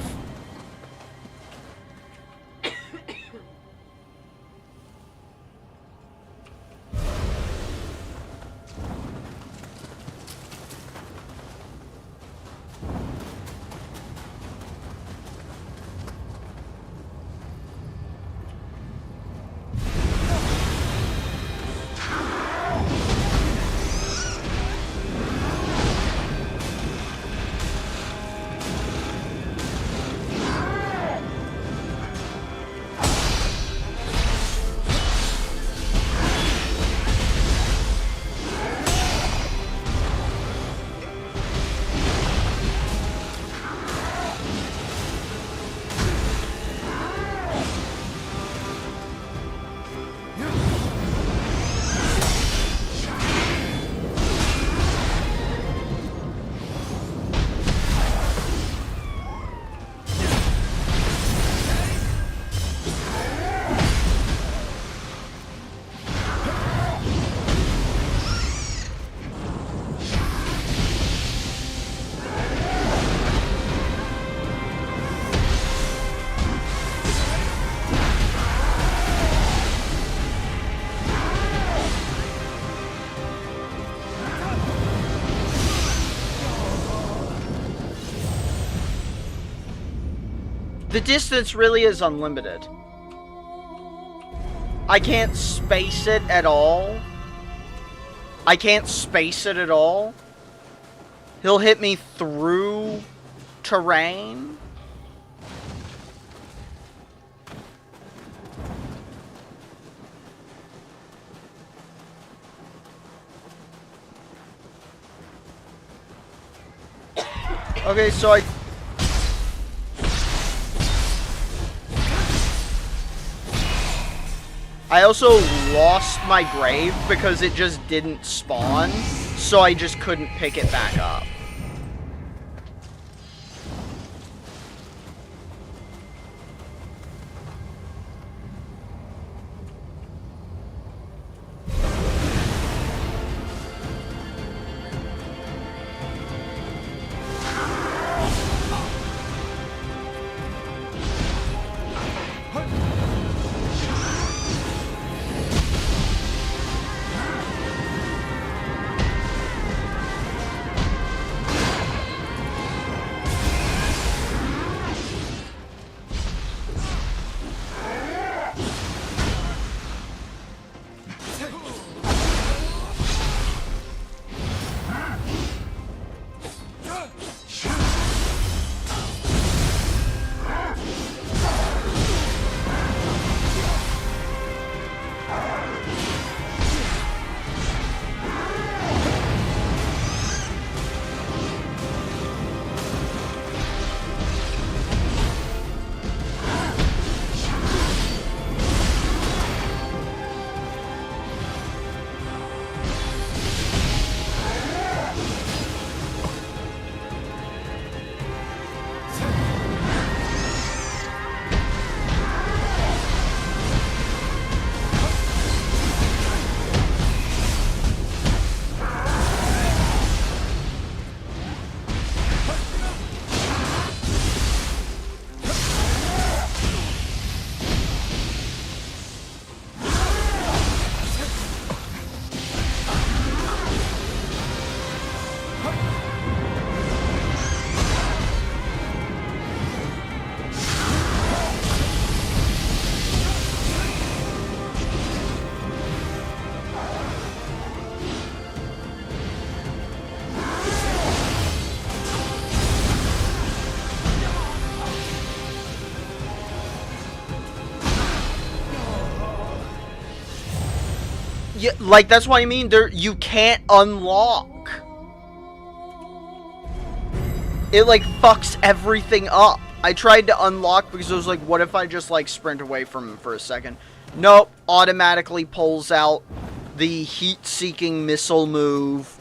The distance really is unlimited. I can't space it at all. I can't space it at all. He'll hit me through terrain. Okay, so I also lost my grave because it just didn't spawn, so I just couldn't pick it back up. Yeah, like, that's what I mean. You can't unlock. It, like, fucks everything up. I tried to unlock because I was like, what if I just, like, sprint away from him for a second? Nope. Automatically pulls out the heat-seeking missile move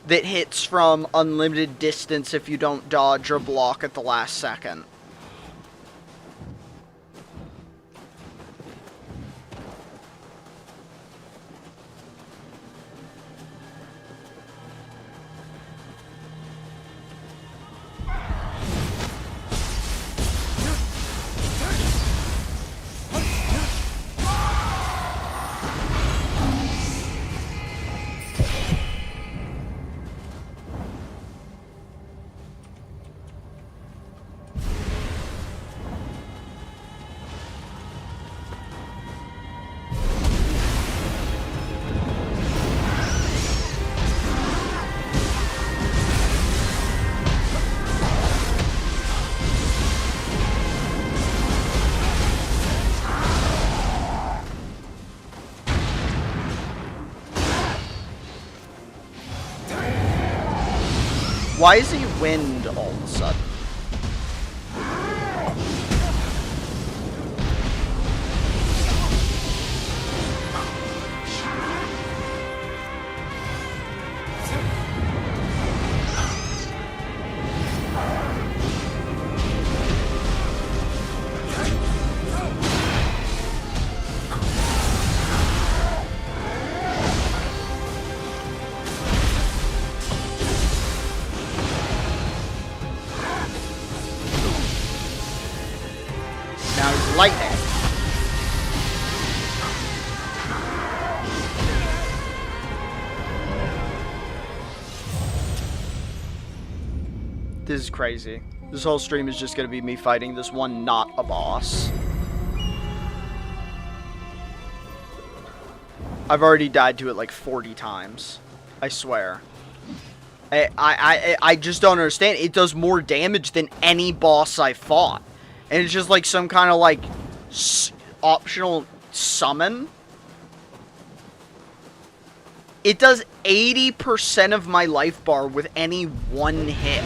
that hits from unlimited distance if you don't dodge or block at the last second. Why is he wind all of a sudden? Lightning. This is crazy. This whole stream is just gonna be me fighting this one not a boss. I've already died to it like 40 times. I swear. I just don't understand. It does more damage than any boss I fought. And it's just like some kind of like optional summon. It does 80% of my life bar with any one hit.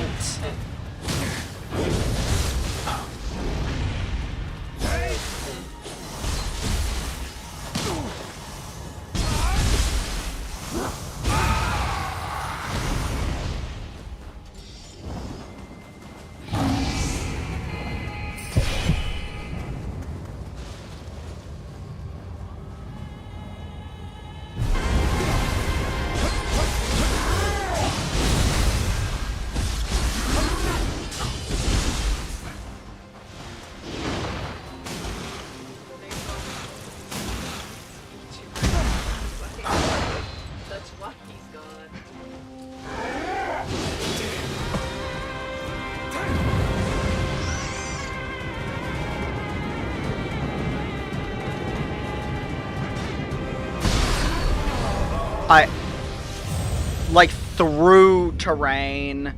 Like, through terrain.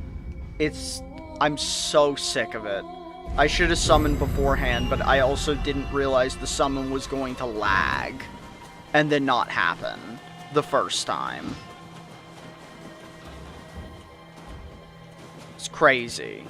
I'm so sick of it. I should have summoned beforehand, but I also didn't realize the summon was going to lag and then not happen the first time. It's crazy.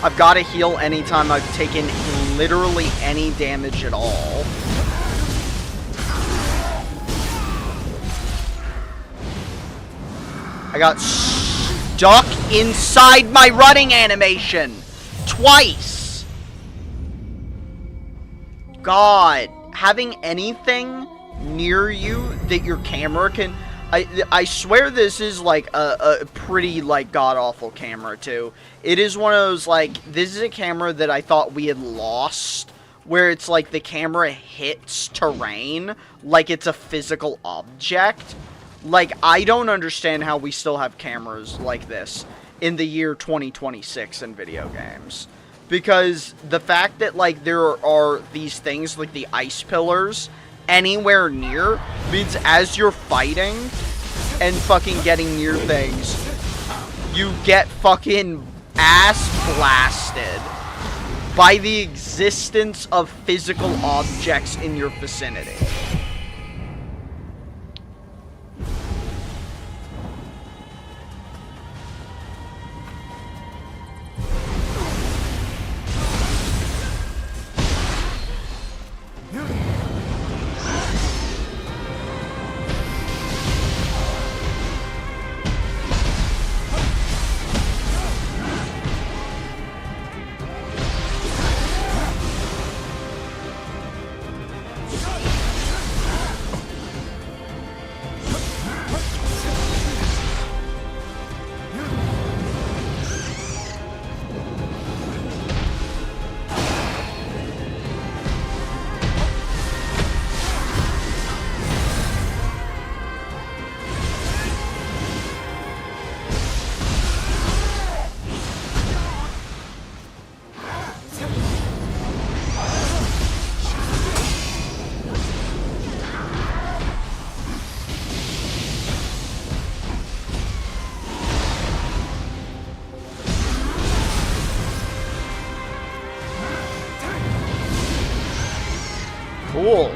I've got to heal anytime I've taken literally any damage at all. I got stuck inside my running animation twice. god, having anything near you that your camera can... I swear this is, like, a pretty, like, god-awful camera, too. It is one of those, like, this is a camera that I thought we had lost, where it's, like, the camera hits terrain like it's a physical object. Like, I don't understand how we still have cameras like this in the year 2026 in video games. Because the fact that, like, there are these things, like the ice pillars, anywhere near means as you're fighting and fucking getting near things, you get fucking ass blasted by the existence of physical objects in your vicinity. Cool.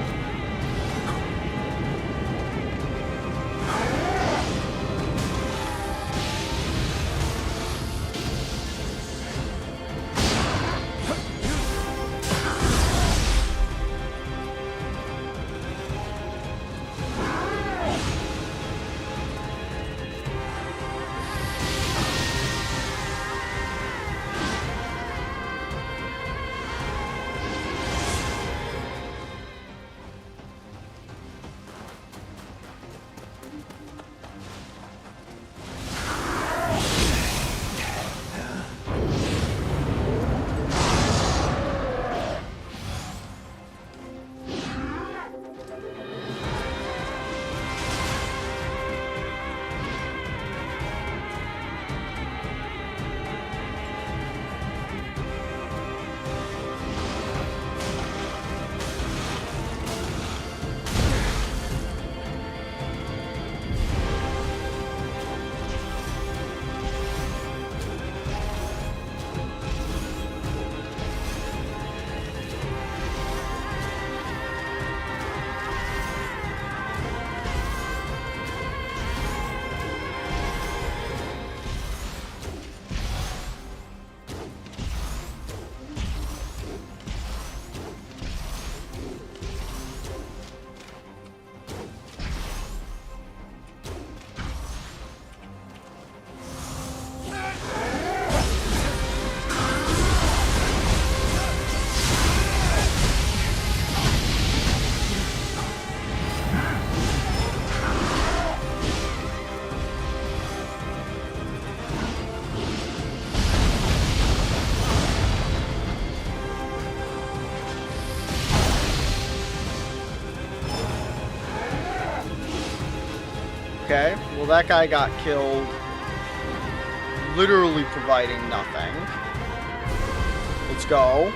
Okay, well that guy got killed, literally providing nothing. Let's go.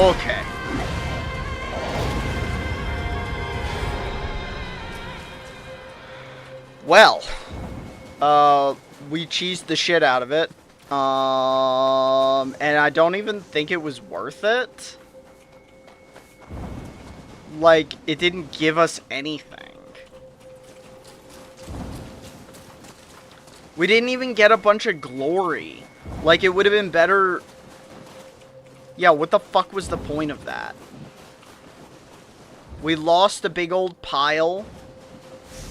Okay. Well, we cheesed the shit out of it. And I don't even think it was worth it. Like, it didn't give us anything. We didn't even get a bunch of glory. Like, it would have been better... Yeah, what the fuck was the point of that? We lost a big old pile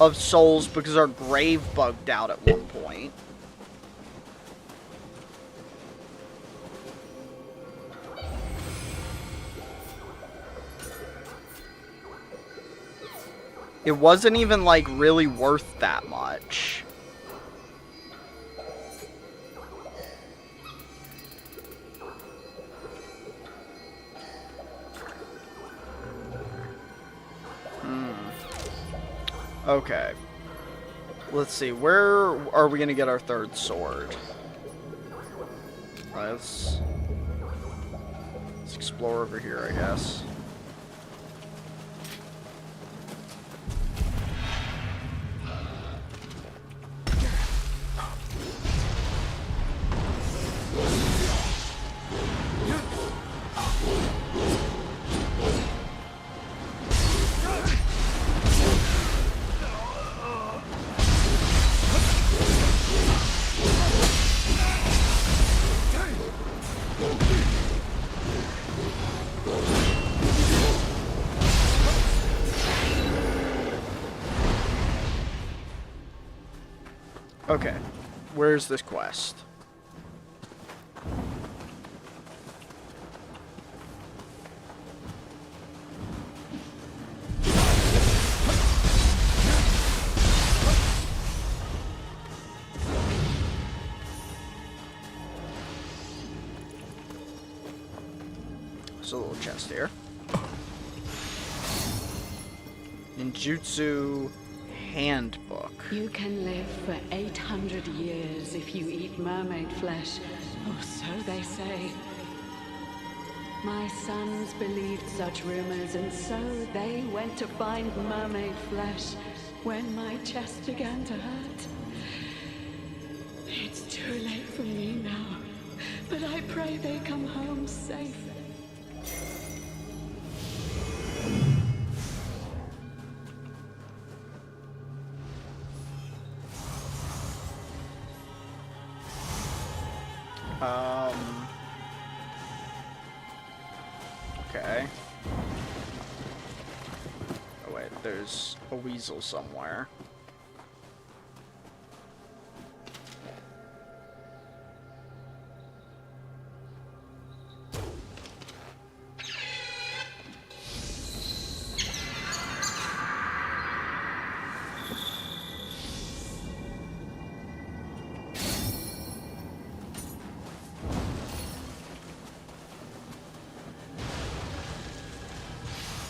of souls because our grave bugged out at one point. It wasn't even, like, really worth that much. Okay. Let's see. Where are we going to get our third sword? Alright, let's explore over here, I guess. Okay, where's this quest? There's a little chest here. Ninjutsu Handbook. You can live for 800 years if you eat mermaid flesh, or so they say. My sons believed such rumors, and so they went to find mermaid flesh when my chest began to hurt. It's too late for me now, but I pray they come home safe. Okay. Oh wait, there's a weasel somewhere.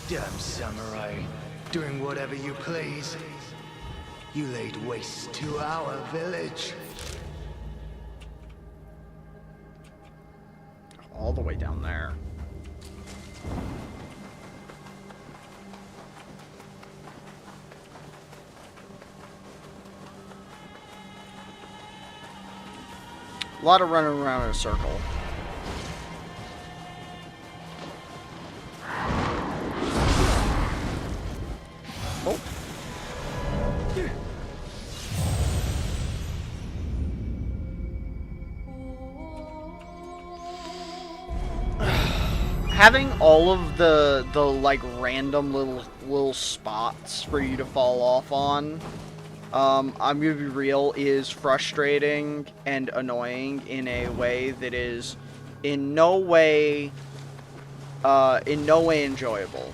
Damn samurai, doing whatever you please. You laid waste to our village. All the way down there. A lot of running around in a circle. Oh. Having all of the like random little spots for you to fall off on, I'm gonna be real, is frustrating and annoying in a way that is in no way enjoyable.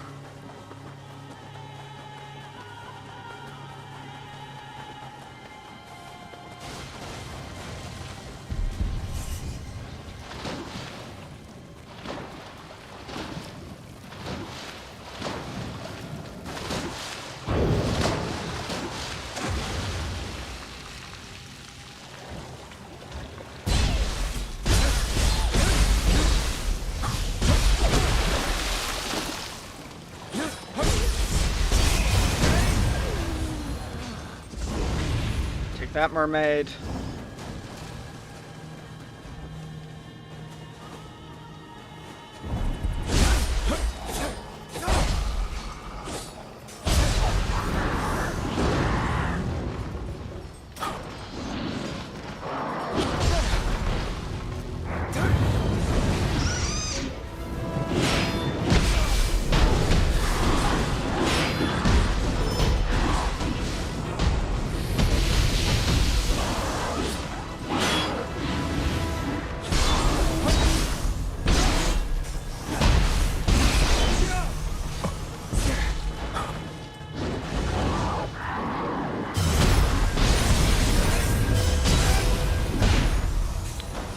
Fat mermaid.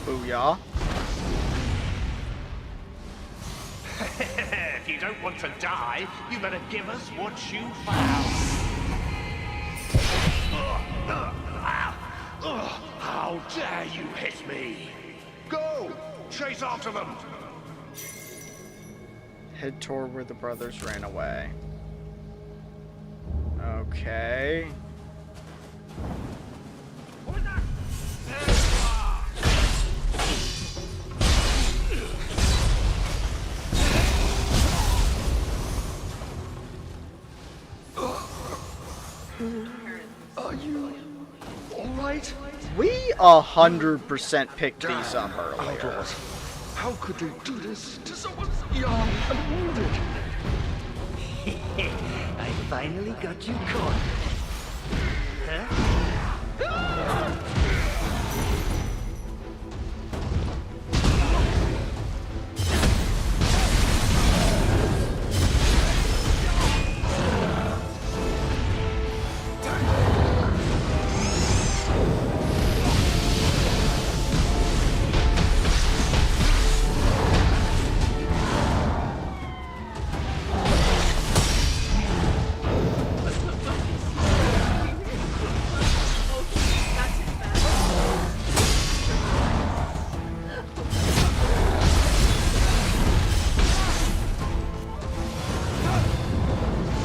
Booyah. If you don't want to die, you better give us what you found. How dare you hit me? Go! Chase after them! Head toward where the brothers ran away. Okay. Are you alright? We 100% picked these up earlier. Outlaws. How could they do this to someone young and wounded? I finally got you caught. Huh?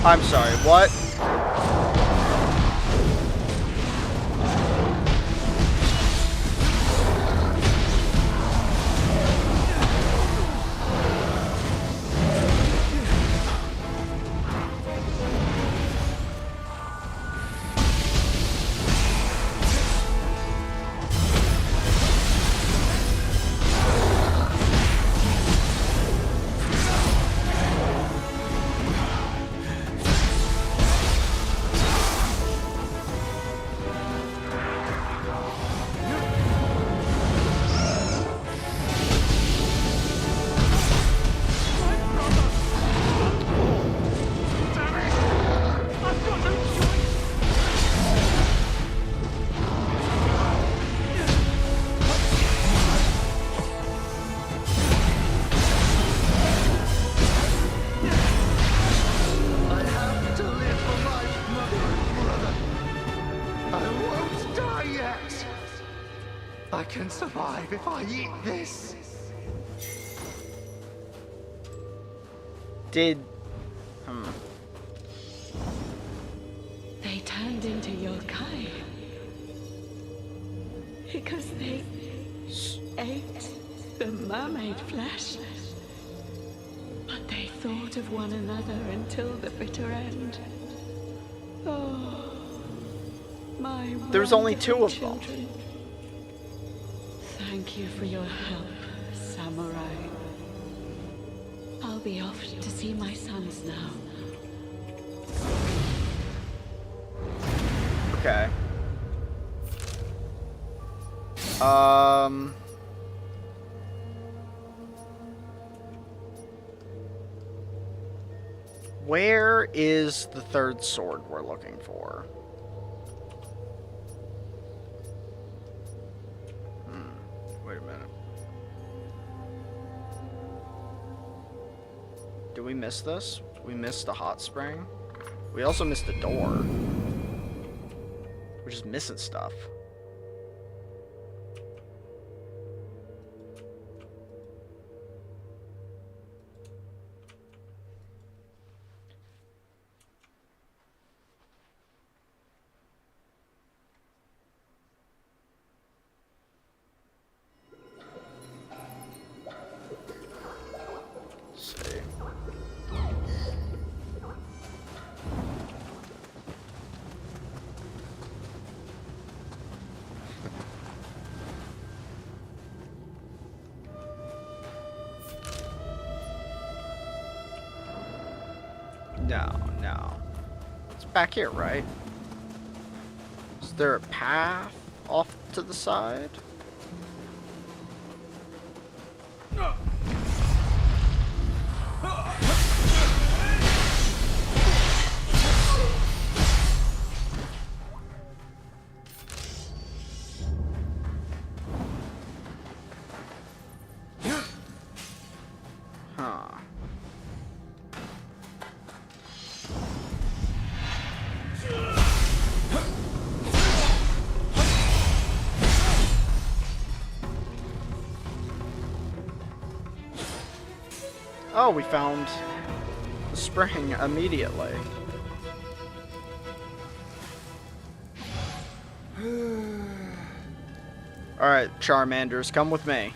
I'm sorry, what? I can survive if I eat this. Did... They turned into yokai because they ate the mermaid flesh. But they thought of one another until the bitter end. Oh, my There's only two of them. children. Thank you for your help, Samurai. I'll be off to see my sons now. Okay. Where is the third sword we're looking for? Wait a minute. Did we miss this? We missed the hot spring. We also missed the door. We're just missing stuff. No. It's back here, right? Is there a path off to the side? Huh. Oh, we found the spring immediately. Alright, Charmanders, come with me.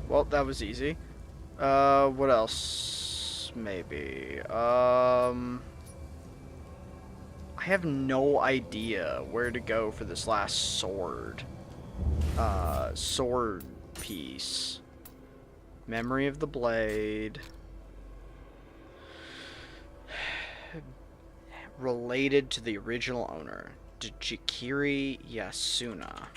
Well, that was easy. What else? Maybe. I have no idea where to go for this last sword. Sword piece. Memory of the blade. Related to the original owner, Jikiri Yasuna.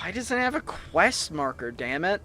Why doesn't it have a quest marker, damn it?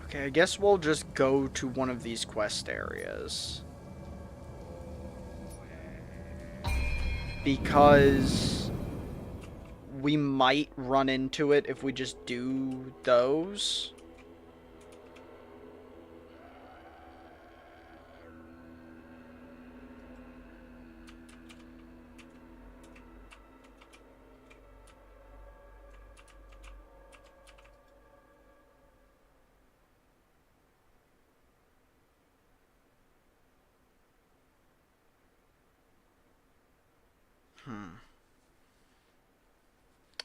Okay, I guess we'll just go to one of these quest areas. Because we might run into it if we just do those.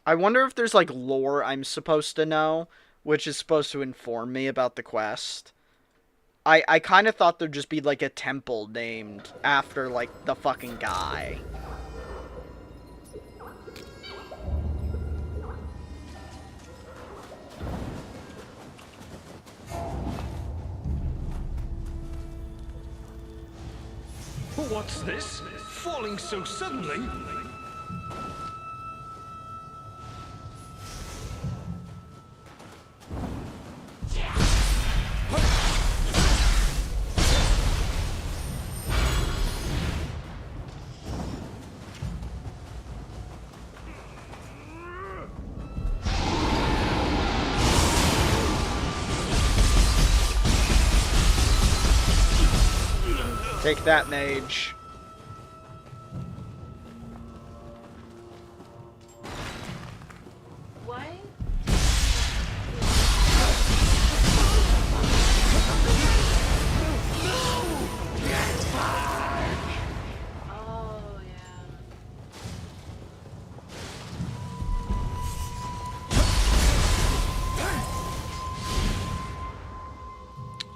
I wonder if there's, like, lore I'm supposed to know, which is supposed to inform me about the quest. I kind of thought there'd just be, like, a temple named after, like, the fucking guy. What's this? Falling so suddenly? Take that, mage. What? Oh, yeah.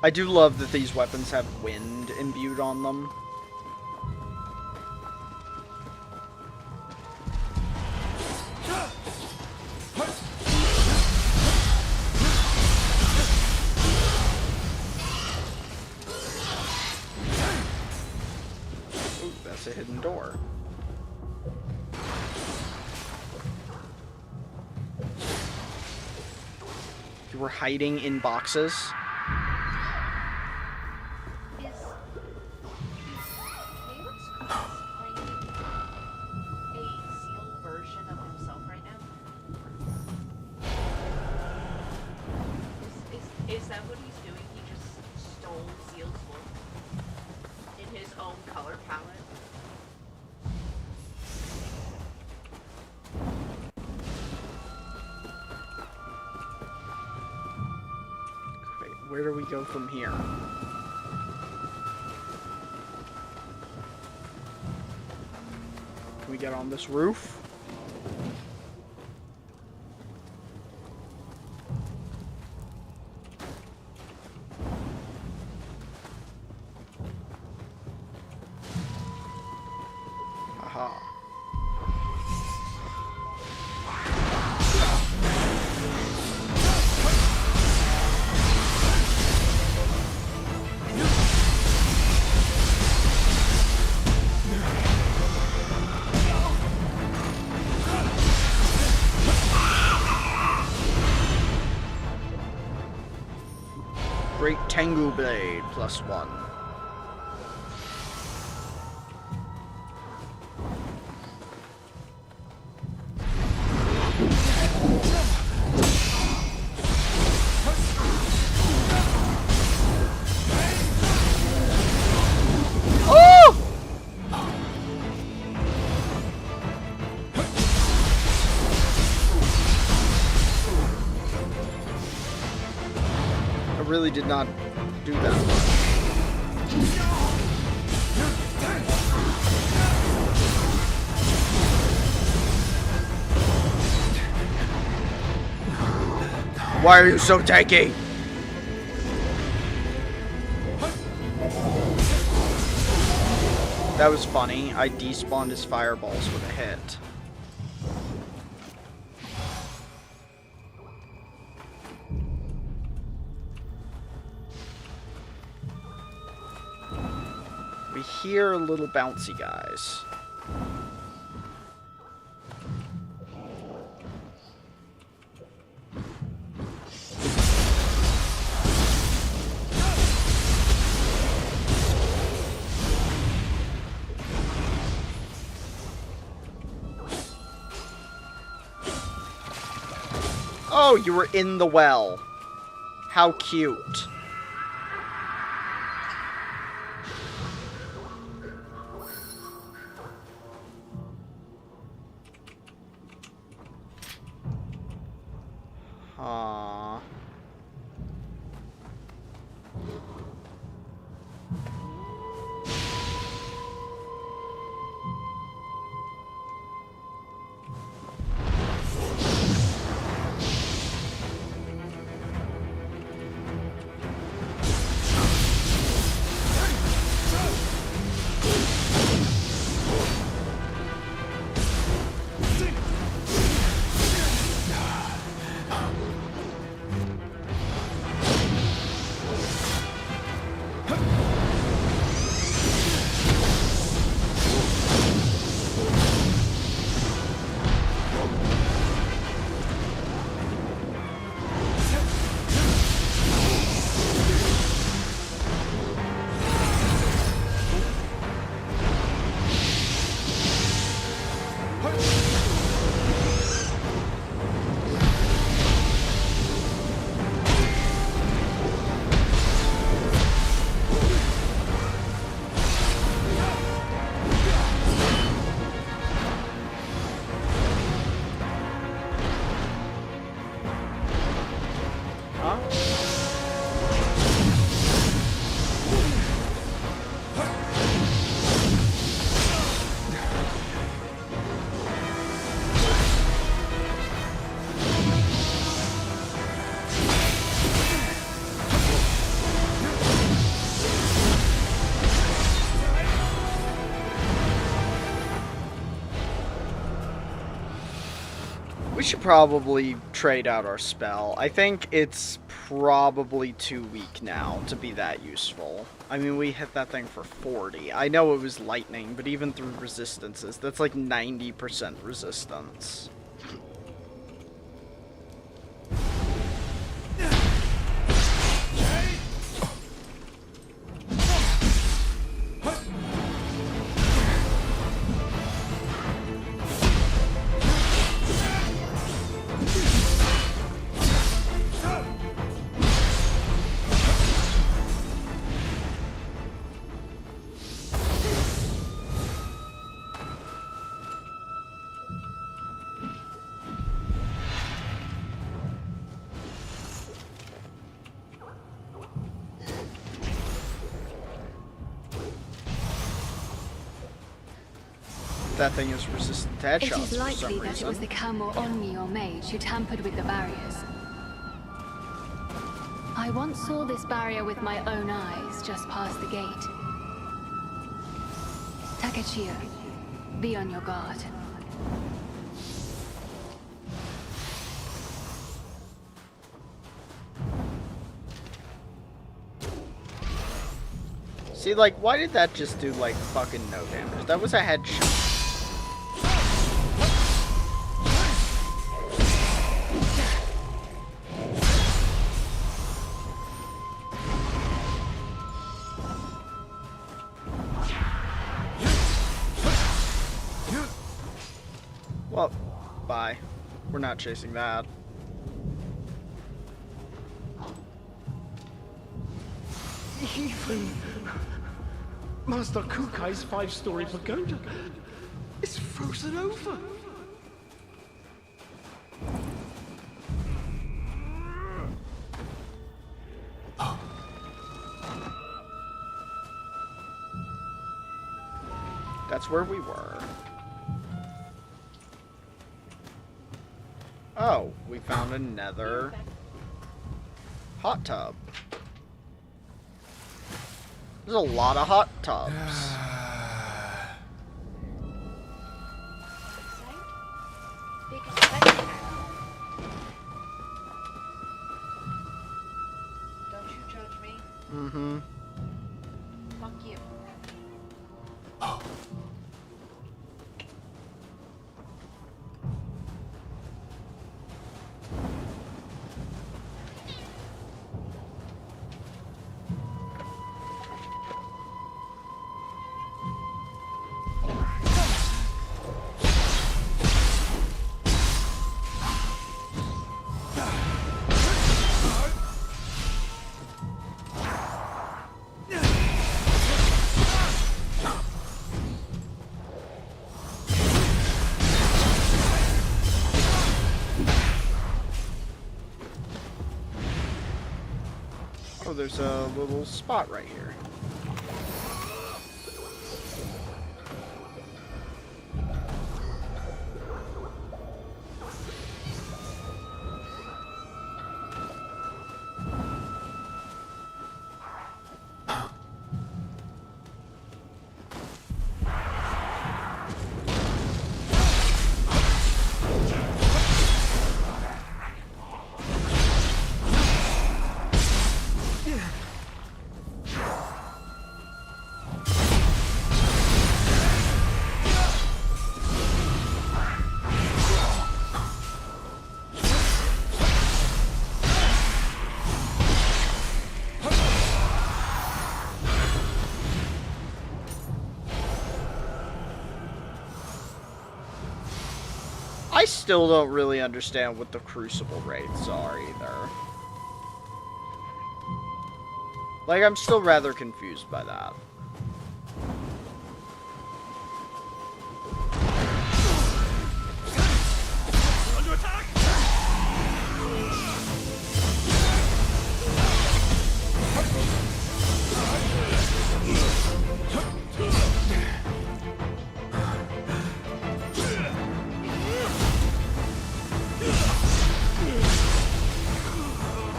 I do love that these weapons have wind imbued on them. door. You were hiding in boxes? Is Felix playing a sealed version of himself right now? Is that what he's doing? He just stole Seal's look in his own color palette? Wait, where do we go from here? Can we get on this roof? Aha. Great Tengu Blade +1. I really did not do that. Why are you so tanky? That was funny. I despawned his fireballs with a hit. We hear little bouncy guys. Oh, you were in the well. How cute. Aww. We should probably trade out our spell. I think it's probably too weak now to be that useful. I mean, we hit that thing for 40. I know it was lightning, but even through resistances, that's like 90% resistance. That thing is resistant to It headshots is for likely some that it was reason. the camel on me or mage who tampered with the barriers. I once saw this barrier with my own eyes just past the gate. Takechio, be on your guard. See, like, why did that just do, like, fucking no damage? That was a headshot. Well, bye. We're not chasing that. Even Master Kukai's 5-story pagoda is frozen over. That's where we were. Oh, we found another hot tub. There's a lot of hot tubs. Don't you judge me. Mm-hmm. Fuck you. Oh, there's a little spot right here. I still don't really understand what the crucible rates are either. Like, I'm still rather confused by that. Under attack!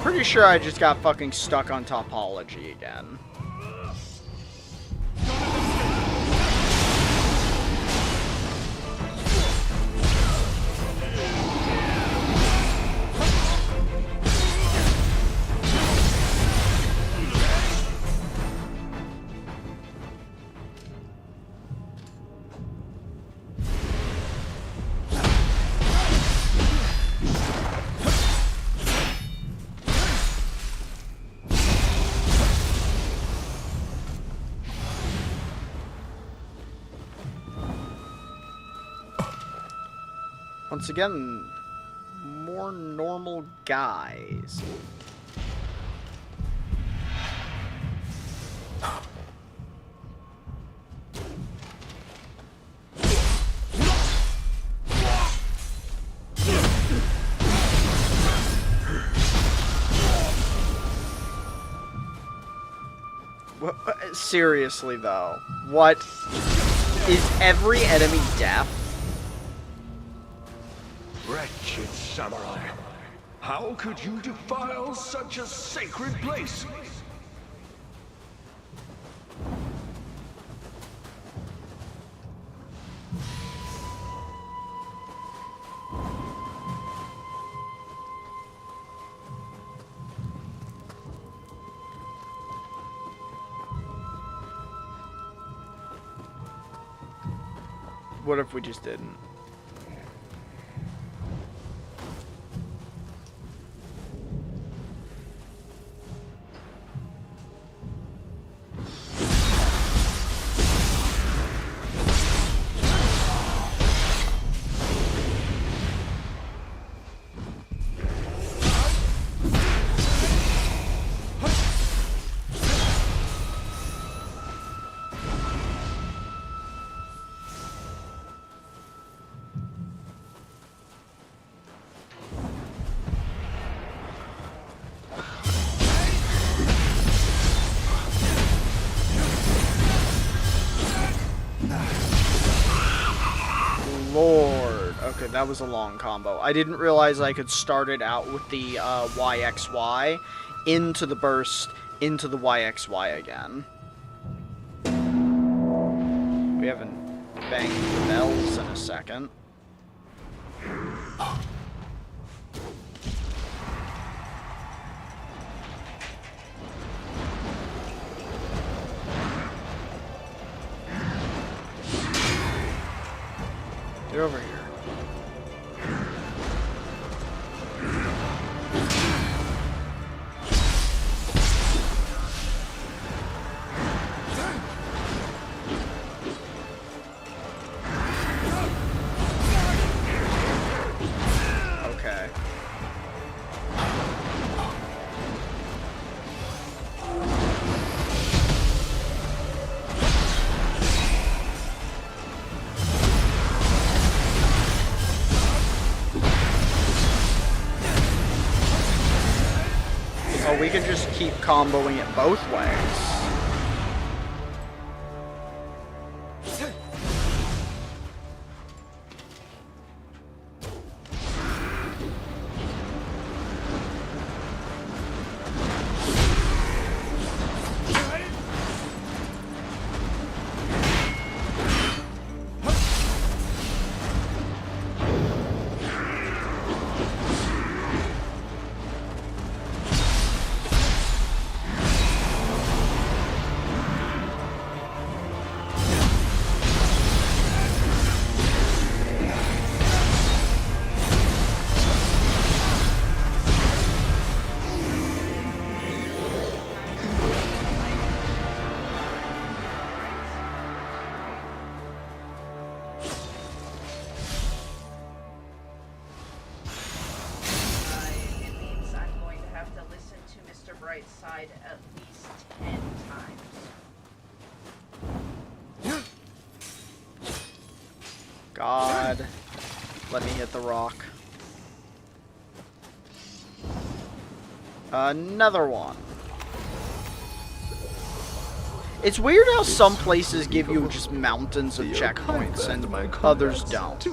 Pretty sure I just got fucking stuck on topology again. Once again, more normal guys. Seriously though, what is every enemy deaf? Wretched samurai, how could you defile such a sacred place? What if we just didn't? Lord. Okay, that was a long combo. I didn't realize I could start it out with the YXY into the burst, into the YXY again. We haven't banged the bells in a second. Get over here. Okay. Oh, we can just keep comboing it both ways. Side at least 10 times. God, let me hit the rock. Another one. It's weird how some places give you just mountains of checkpoints and others don't.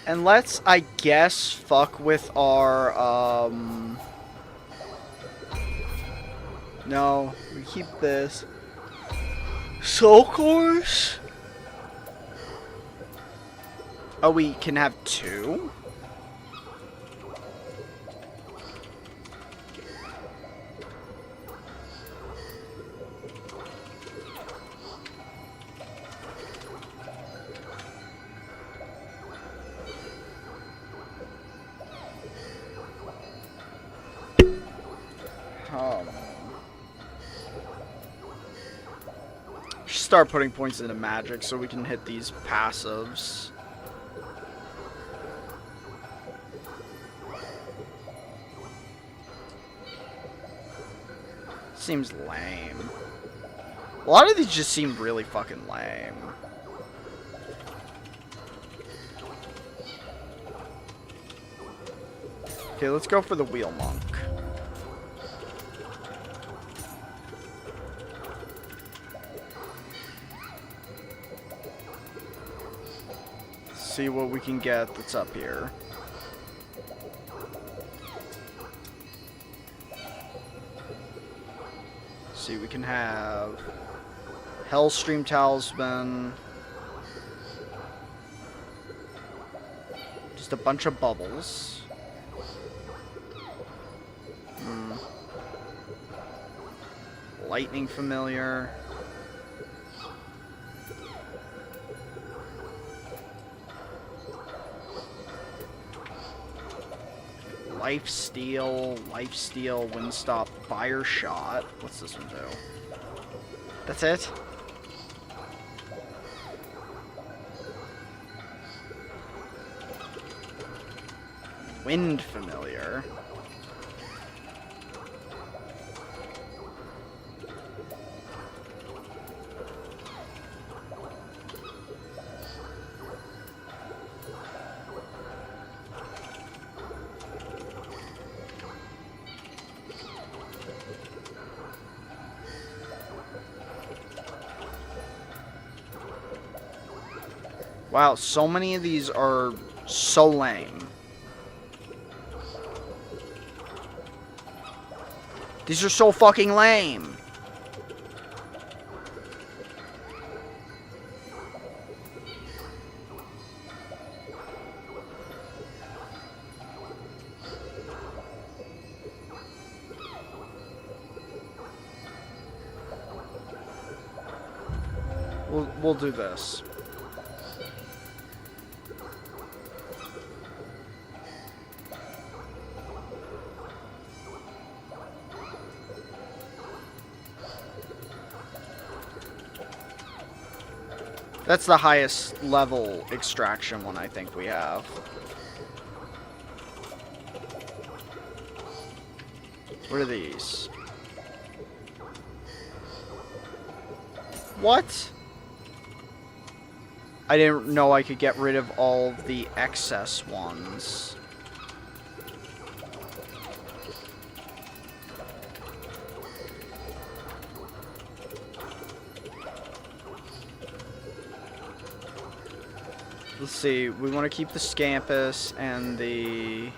And let's, I guess, fuck with our, no, we keep this. Soul Course? Oh, we can have 2? Start putting points into magic so we can hit these passives. Seems lame. A lot of these just seem really fucking lame. Okay, let's go for the wheel monk. See what we can get that's up here. See, we can have Hellstream Talisman. Just a bunch of bubbles. Lightning Familiar. Lifesteal, Windstop, Fire Shot. What's this one do? That's it? Wind Familiar. Wow, so many of these are so lame. These are so fucking lame. We'll do this. That's the highest level extraction one I think we have. What are these? What? I didn't know I could get rid of all of the excess ones. Let's see, we want to keep the Scampus and the...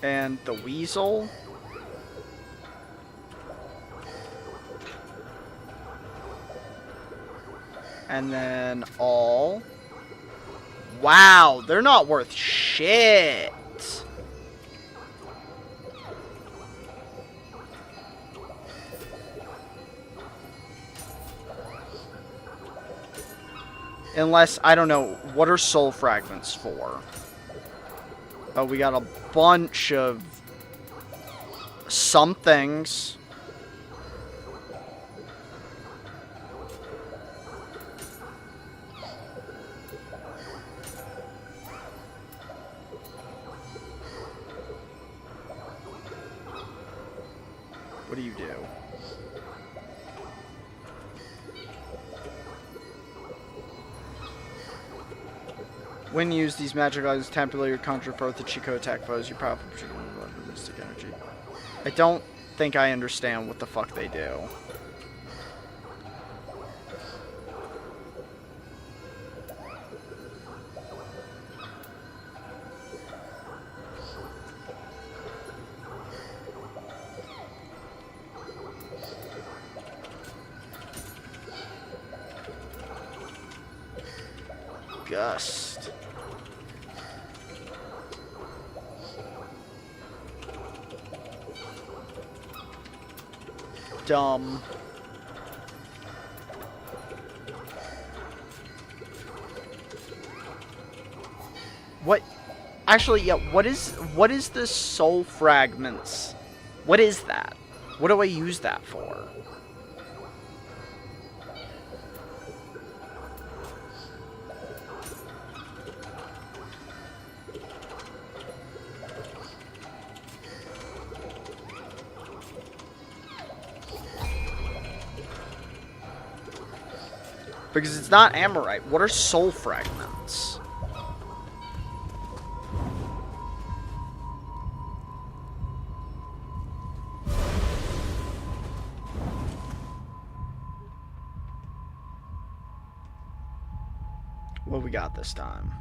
and the Weasel. And then all... Wow, they're not worth shit. Unless, I don't know, what are soul fragments for? Oh, we got a bunch of some things. What do you do? When used, these magic items temporarily conjure forth the Chico attack foes. You probably mystic energy. I don't think I understand what the fuck they do. disgust. Dumb. What? Actually, yeah, what is the soul fragments? What is that? What do I use that for? Because it's not Amorite. What are soul fragments? What we got this time?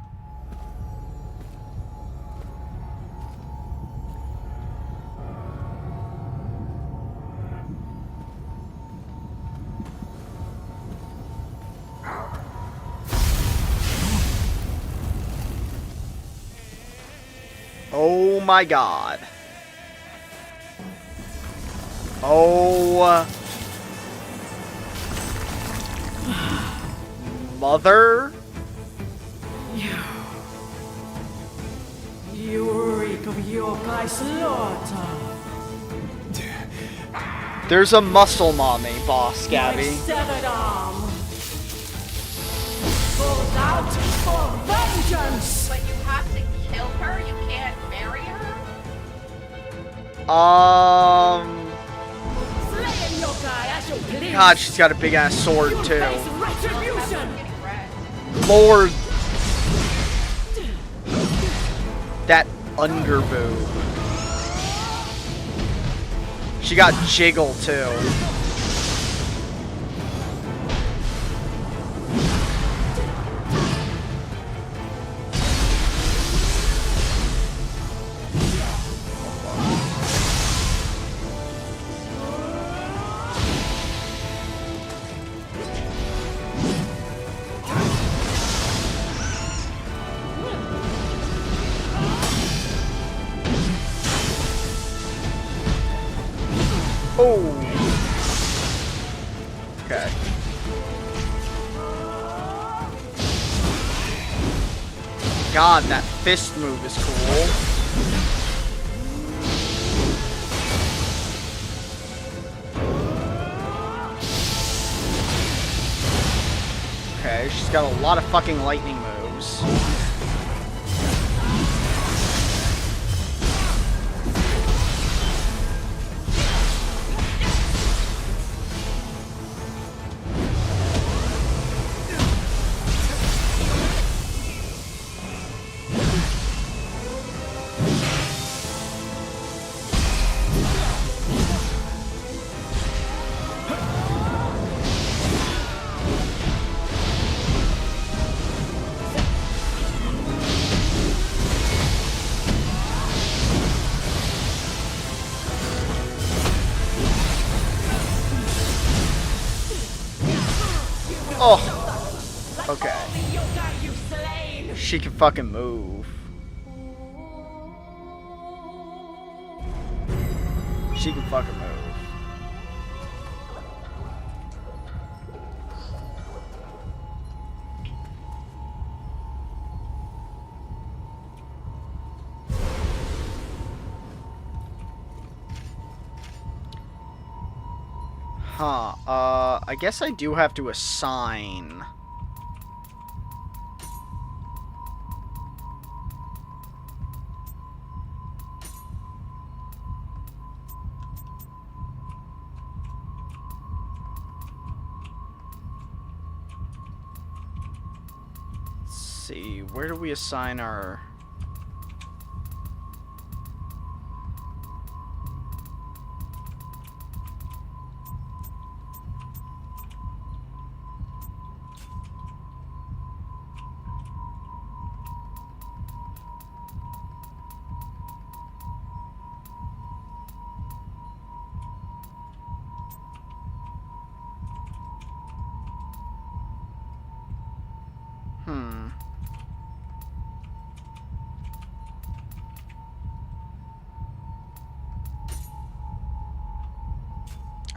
Oh my god. Oh. Mother? You reek of yokai slaughter. There's a muscle mommy, boss Gabby. My severed arm falls out for vengeance. But you have to kill her? You can't marry her? Slaying yokai as you please. God, she's got a big ass sword You too. face retribution. Lord. That underboob. She got jiggle too. Oh. Okay. God, that fist move is cool. Okay, she's got a lot of fucking lightning moves. Oh. Okay. She can fucking move. She can fucking move. Huh, I guess I do have to assign. Let's see, where do we assign our...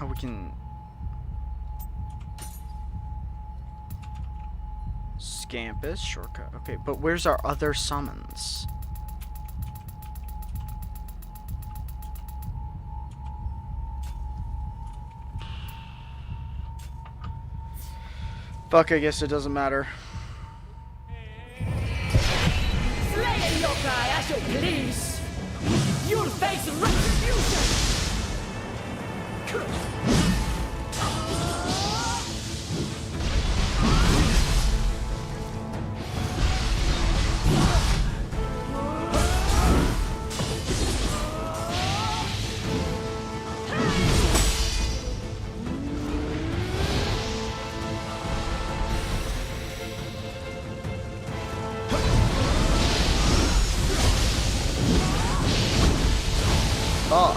Oh, we can... Scampus, shortcut. Okay, but where's our other summons? Fuck, I guess it doesn't matter. Slay a yokai as you please. You'll face retribution. Fuck.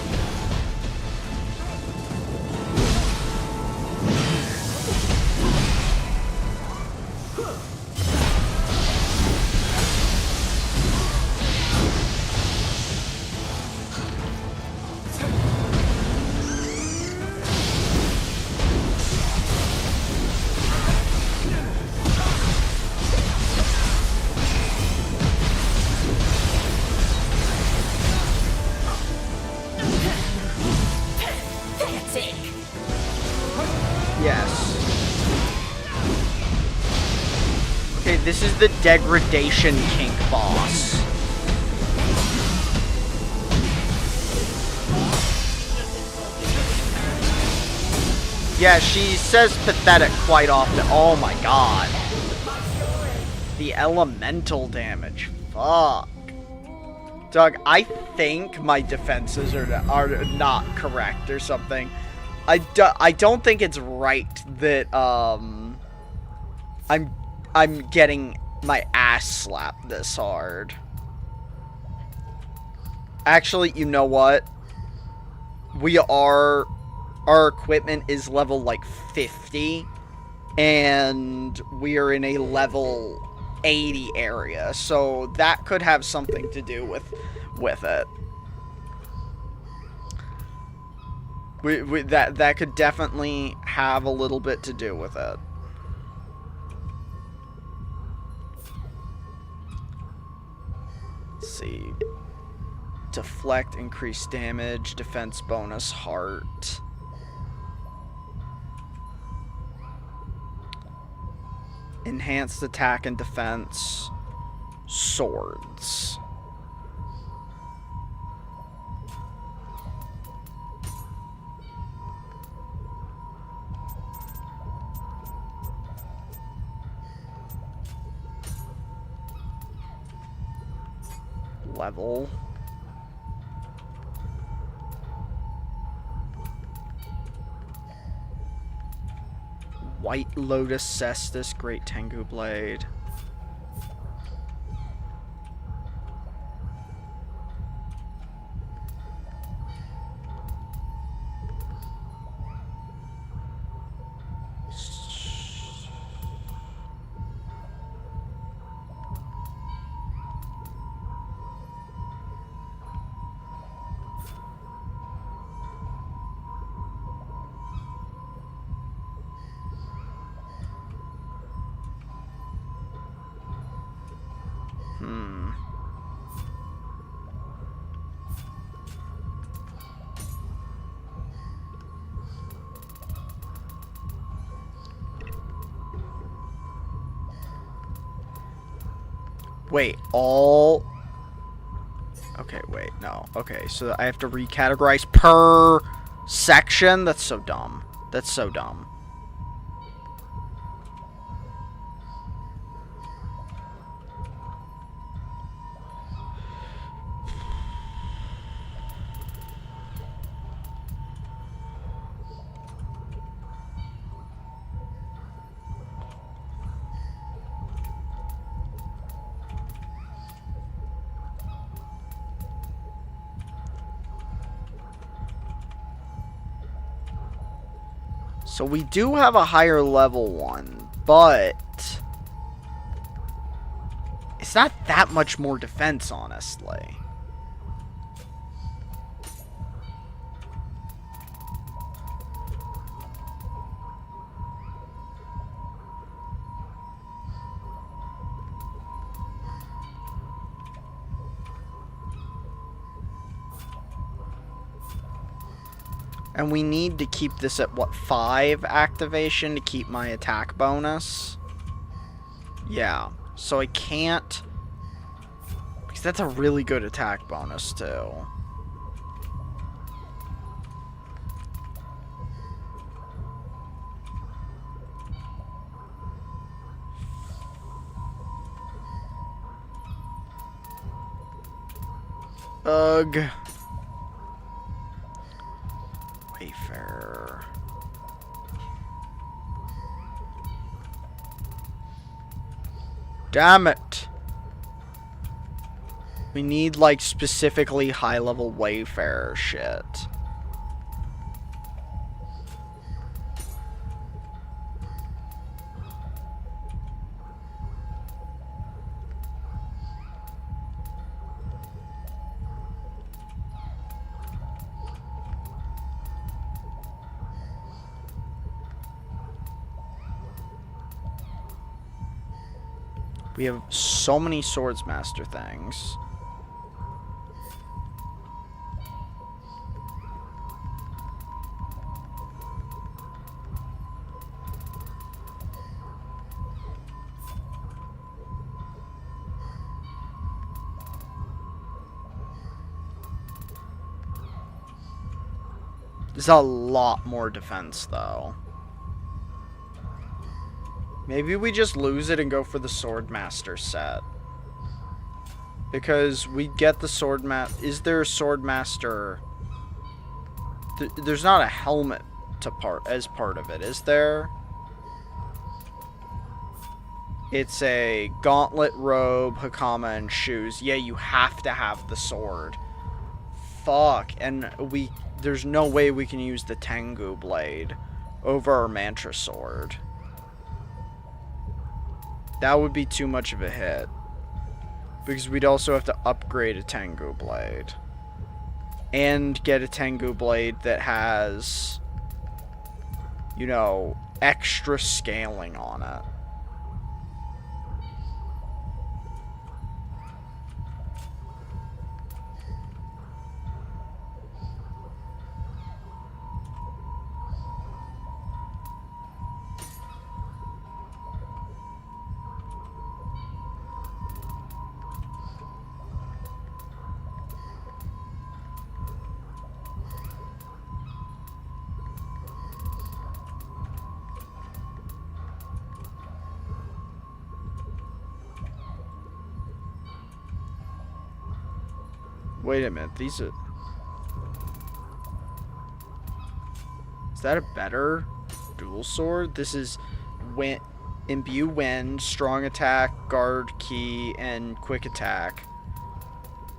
Yes. Okay, this is the degradation kink boss. Yeah, she says pathetic quite often. Oh my god. The elemental damage. Fuck. Doug, I think my defenses are not correct or something. I don't think it's right that I'm getting my ass slapped this hard. Actually, you know what? Our equipment is level like 50 and we are in a level 80 area, so that could have something to do with it. That could definitely have a little bit to do with it. Let's see. Deflect, increase damage, defense bonus, heart. Enhanced attack and defense, swords. Level. White Lotus Cestus, Great Tengu Blade. Wait, all... Okay, wait, no. Okay, so I have to recategorize per section? That's so dumb. That's so dumb. So we do have a higher level one, but it's not that much more defense, honestly. And we need to keep this at, what, 5 activation to keep my attack bonus? Yeah. So I can't... Because that's a really good attack bonus, too. Ugh. Wayfarer. Damn it. We need, like, specifically high-level Wayfarer shit. We have so many Swordsmaster things. There's a lot more defense, though. Maybe we just lose it and go for the Swordmaster set. Because we get the Swordmaster... Is there a Swordmaster... There's not a helmet to as part of it, is there? It's a gauntlet, robe, hakama, and shoes. Yeah, you have to have the sword. Fuck. And there's no way we can use the Tengu blade over our mantra sword. That would be too much of a hit. Because we'd also have to upgrade a Tengu blade. And get a Tengu blade that has, you know, extra scaling on it. Wait a minute, these are... Is that a better dual sword? This is imbue wind, strong attack, guard key, and quick attack.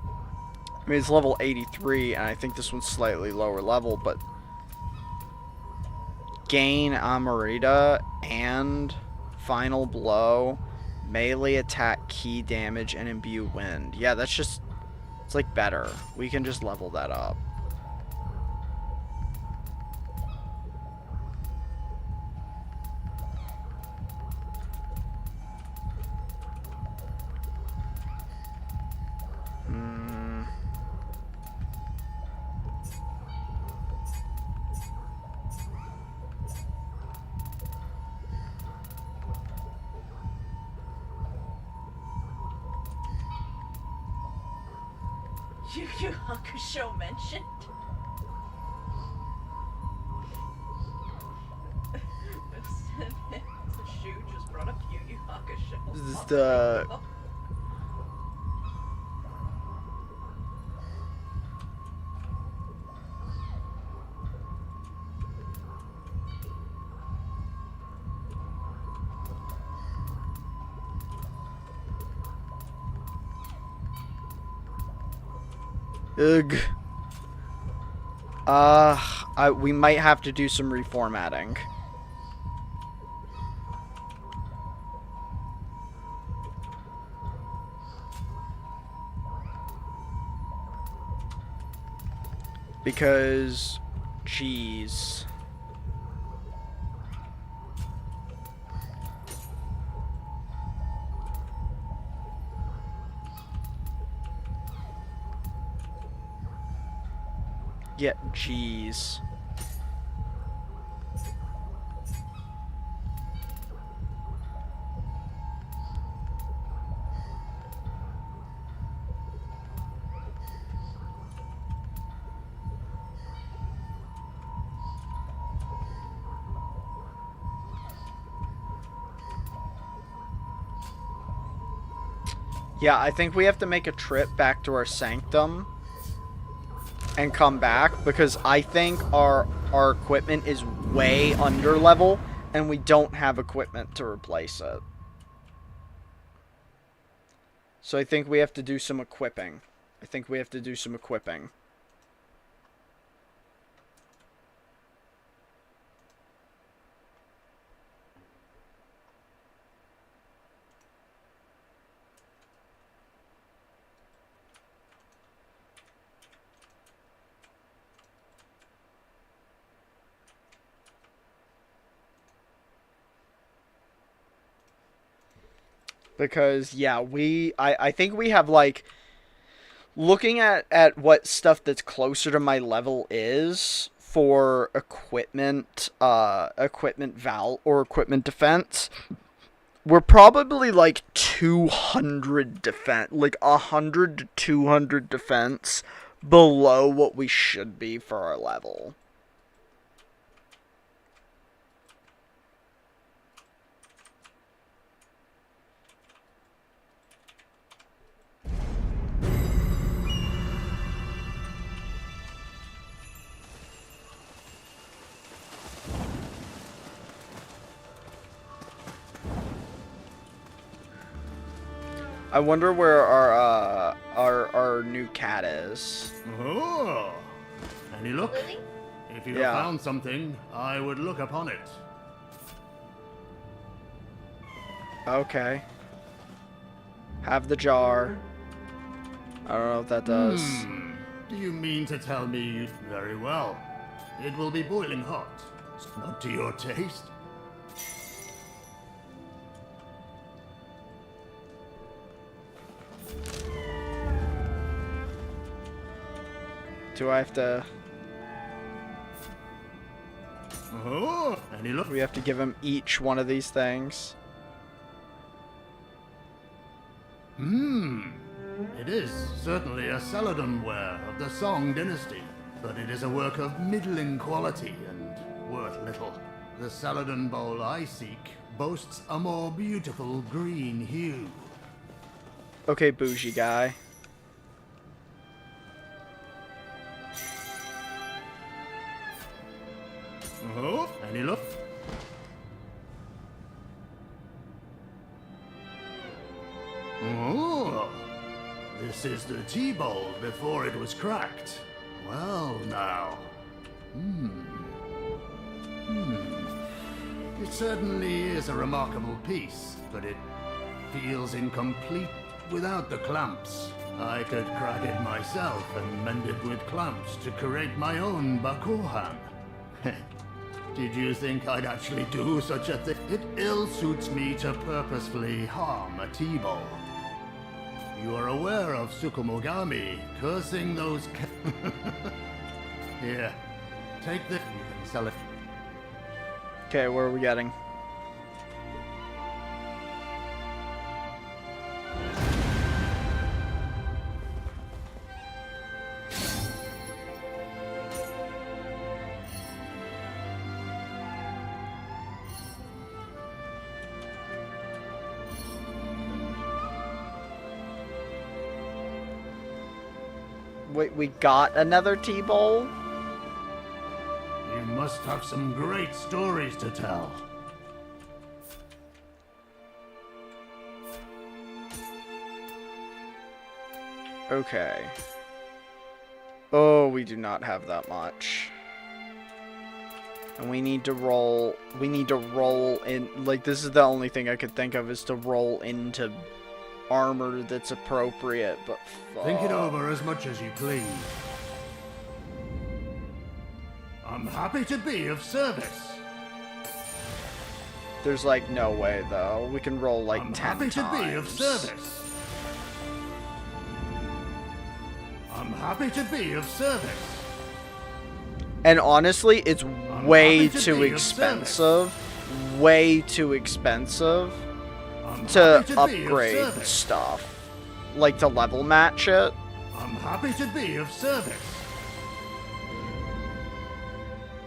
I mean, it's level 83, and I think this one's slightly lower level, but... Gain Amarita and final blow, melee attack, key damage, and imbue wind. Yeah, that's just... It's like better. We can just level that up. Yu Yu Hakusho mentioned? The shoe just brought up Yu Yu Hakusho. This is the... Ugh. We might have to do some reformatting. Because, jeez. Yeah, jeez. Yeah, I think we have to make a trip back to our sanctum and come back, because I think our equipment is way under level and we don't have equipment to replace it. So I think we have to do some equipping. Because, yeah, I think we have, like, looking at what stuff that's closer to my level is for equipment defense, we're probably, like, 200 defense, like, 100 to 200 defense below what we should be for our level. I wonder where our new cat is. Oh, any look? If you have found something, I would look upon it. Okay. Have the jar. I don't know what that does. Do you mean to tell me? Very well. It will be boiling hot. Not to your taste. Do I have to... Oh, any look? We have to give him each one of these things. It is certainly a Celadon ware of the Song dynasty, but it is a work of middling quality and worth little. The Celadon bowl I seek boasts a more beautiful green hue. Okay, bougie guy. Oh, any look? Oh, this is the tea bowl before it was cracked. Well, now. It certainly is a remarkable piece, but it feels incomplete without the clamps. I could crack it myself and mend it with clamps to create my own bakuhan. Did you think I'd actually do such a thing? It ill suits me to purposefully harm a tea bowl. You are aware of Tsukumogami cursing those Here, take this. You can sell it. Okay, where are we getting? Wait, we got another tea bowl? You must have some great stories to tell. Okay. Oh, we do not have that much. And we need to roll in, like, this is the only thing I could think of, is to roll into armor that's appropriate, but fuck. Think it over as much as you please. I'm happy to be of service. There's like no way though. We can roll like 10 times. I'm happy to be of service. I'm happy to be of service. And honestly, it's way too expensive. Way too expensive to upgrade stuff. Like to level match it. I'm happy to be of service.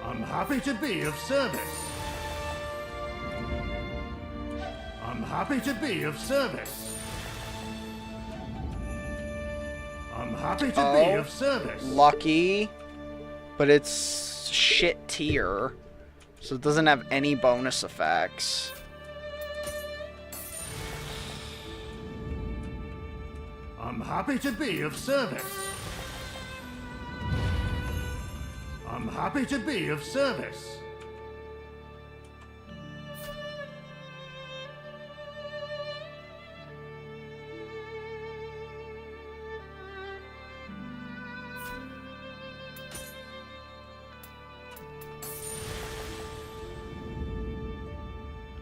I'm happy to be of service. I'm happy to be of service. happy to be of service. Lucky, but it's shit tier, so it doesn't have any bonus effects. I'm happy to be of service. I'm happy to be of service.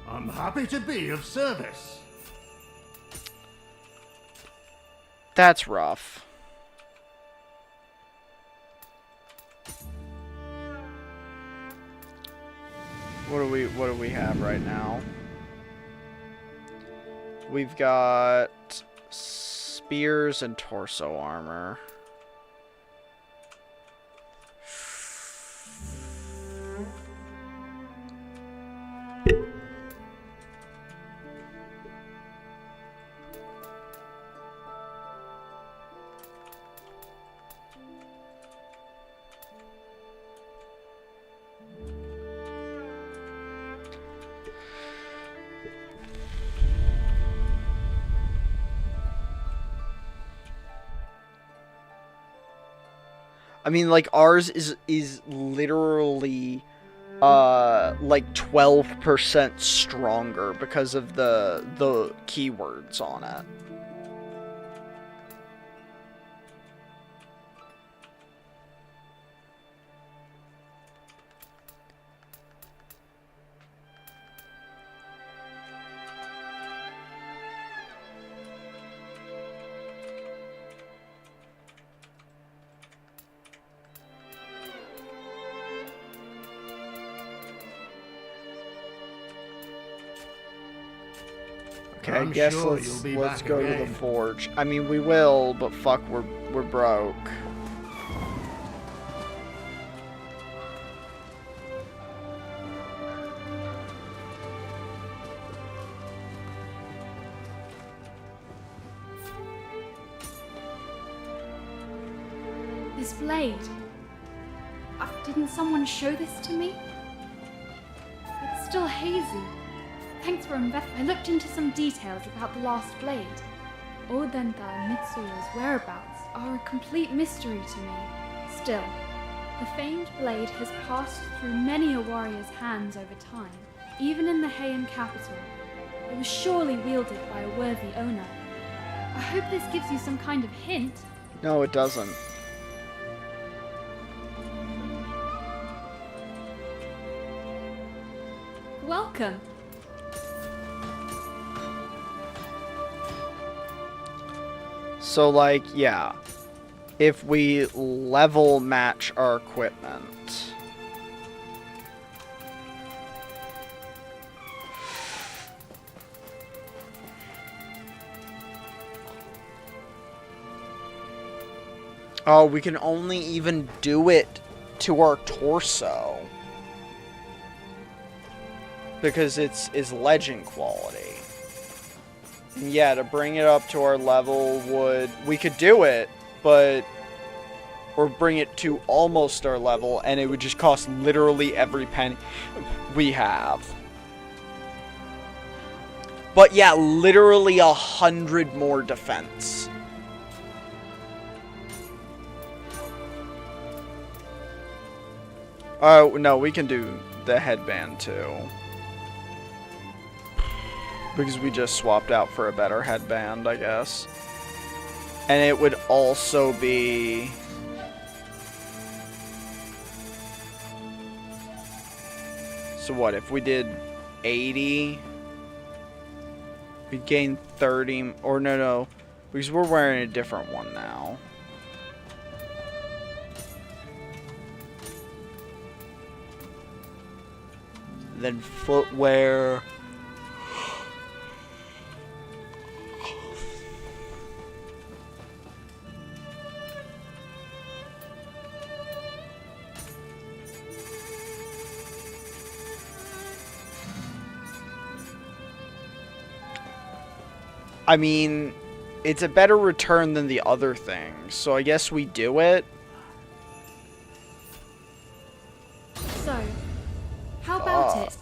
I'm happy to be of service. That's rough. What do we have right now? We've got spears and torso armor. I mean, like, ours is literally like 12% stronger because of the keywords on it. Okay, I guess let's go to the forge. I mean, we will, but fuck, we're broke. This blade. Didn't someone show this to me? It's still hazy. Thanks for investing. I looked into some details about the last blade. Odenta and Mitsuyo's whereabouts are a complete mystery to me. Still, the famed blade has passed through many a warrior's hands over time, even in the Heian capital. It was surely wielded by a worthy owner. I hope this gives you some kind of hint. No, it doesn't. Welcome. So, like, yeah, if we level match our equipment, oh, we can only even do it to our torso because it's legend quality. And yeah, to bring it up to our level we could do it, but, or bring it to almost our level, and it would just cost literally every penny we have. But yeah, literally 100 more defense. Oh, no, we can do the headband too. Because we just swapped out for a better headband, I guess. And it would also be... So what, if we did 80... we'd gain 30... Or no, because we're wearing a different one now. Then footwear... I mean, it's a better return than the other things. So I guess we do it. So, how about it?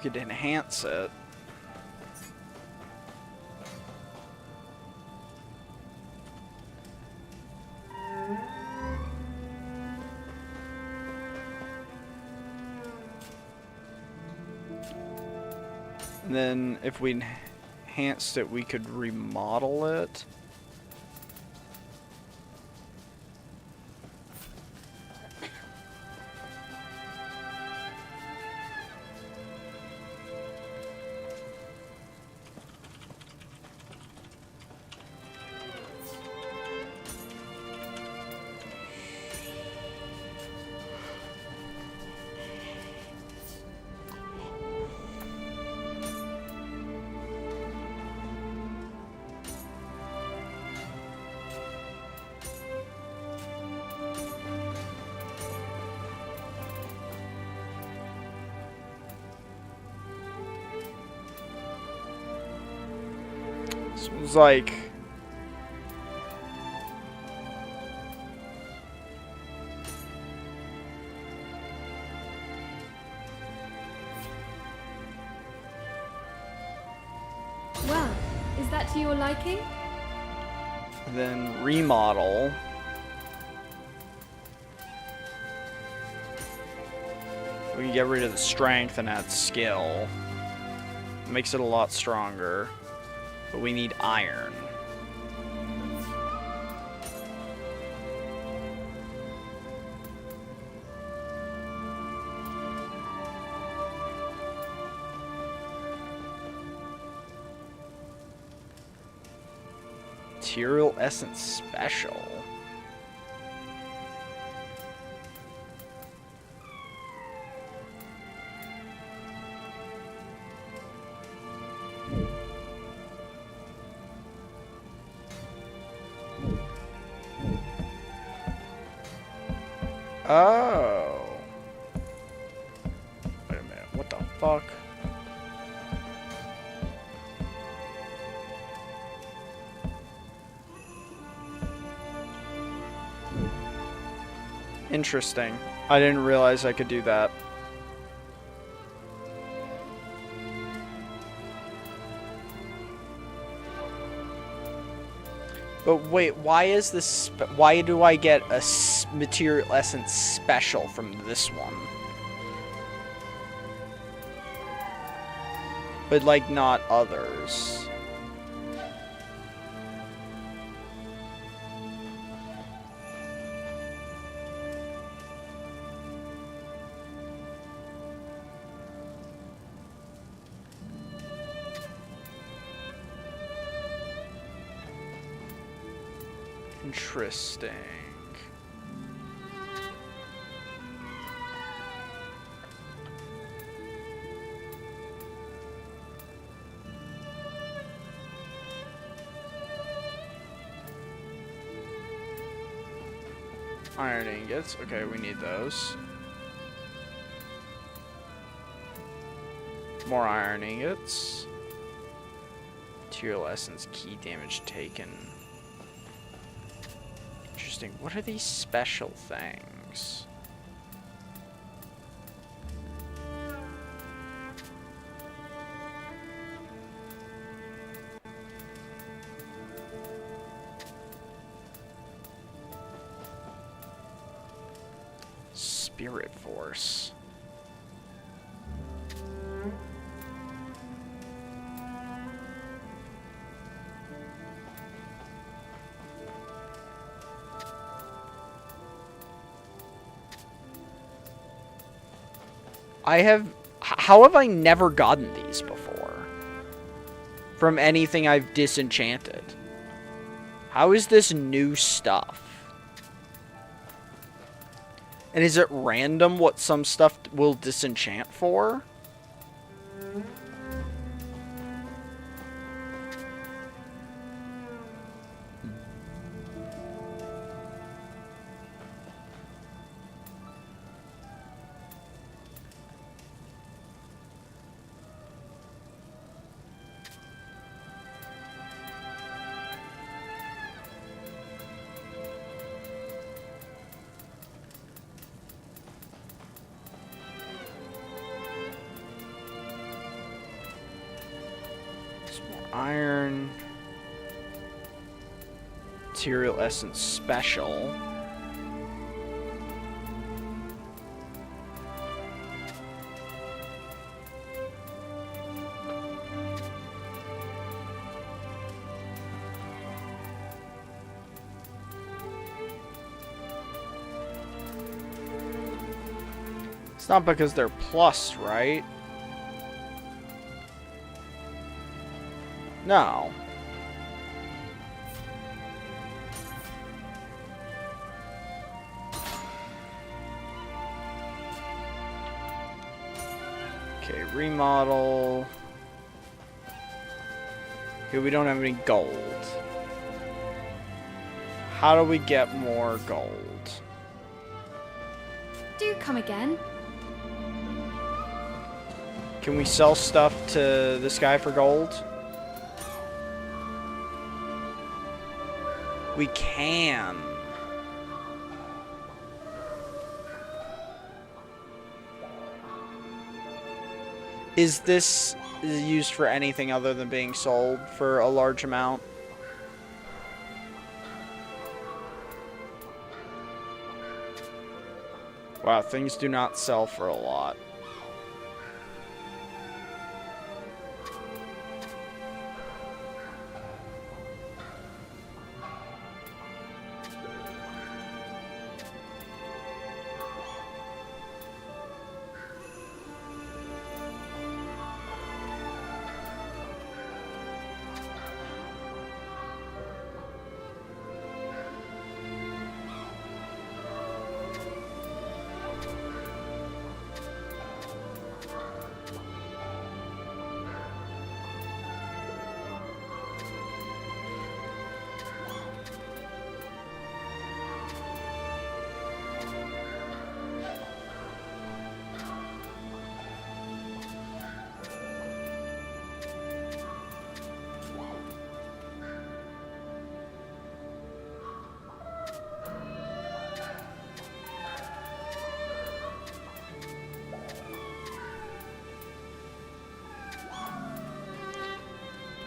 We could enhance it. And then if we enhanced it, we could remodel it. This was like... Well, is that to your liking? Then remodel. We can get rid of the strength and add skill. Makes it a lot stronger. But we need iron. Material Essence Special. Oh. Wait a minute, what the fuck? Interesting. I didn't realize I could do that. But wait, why is this? Why do I get a material essence special from this one? But like not others. Interesting. Iron ingots. Okay, we need those. More iron ingots. Material essence, key damage taken. Interesting. What are these special things? Spirit Force. How have I never gotten these before? From anything I've disenchanted. How is this new stuff? And is it random what some stuff will disenchant for? Iron material essence special. It's not because they're plus, right? No. Okay, remodel. Okay, we don't have any gold. How do we get more gold? Do come again. Can we sell stuff to this guy for gold? We can. Is this used for anything other than being sold for a large amount? Wow, things do not sell for a lot.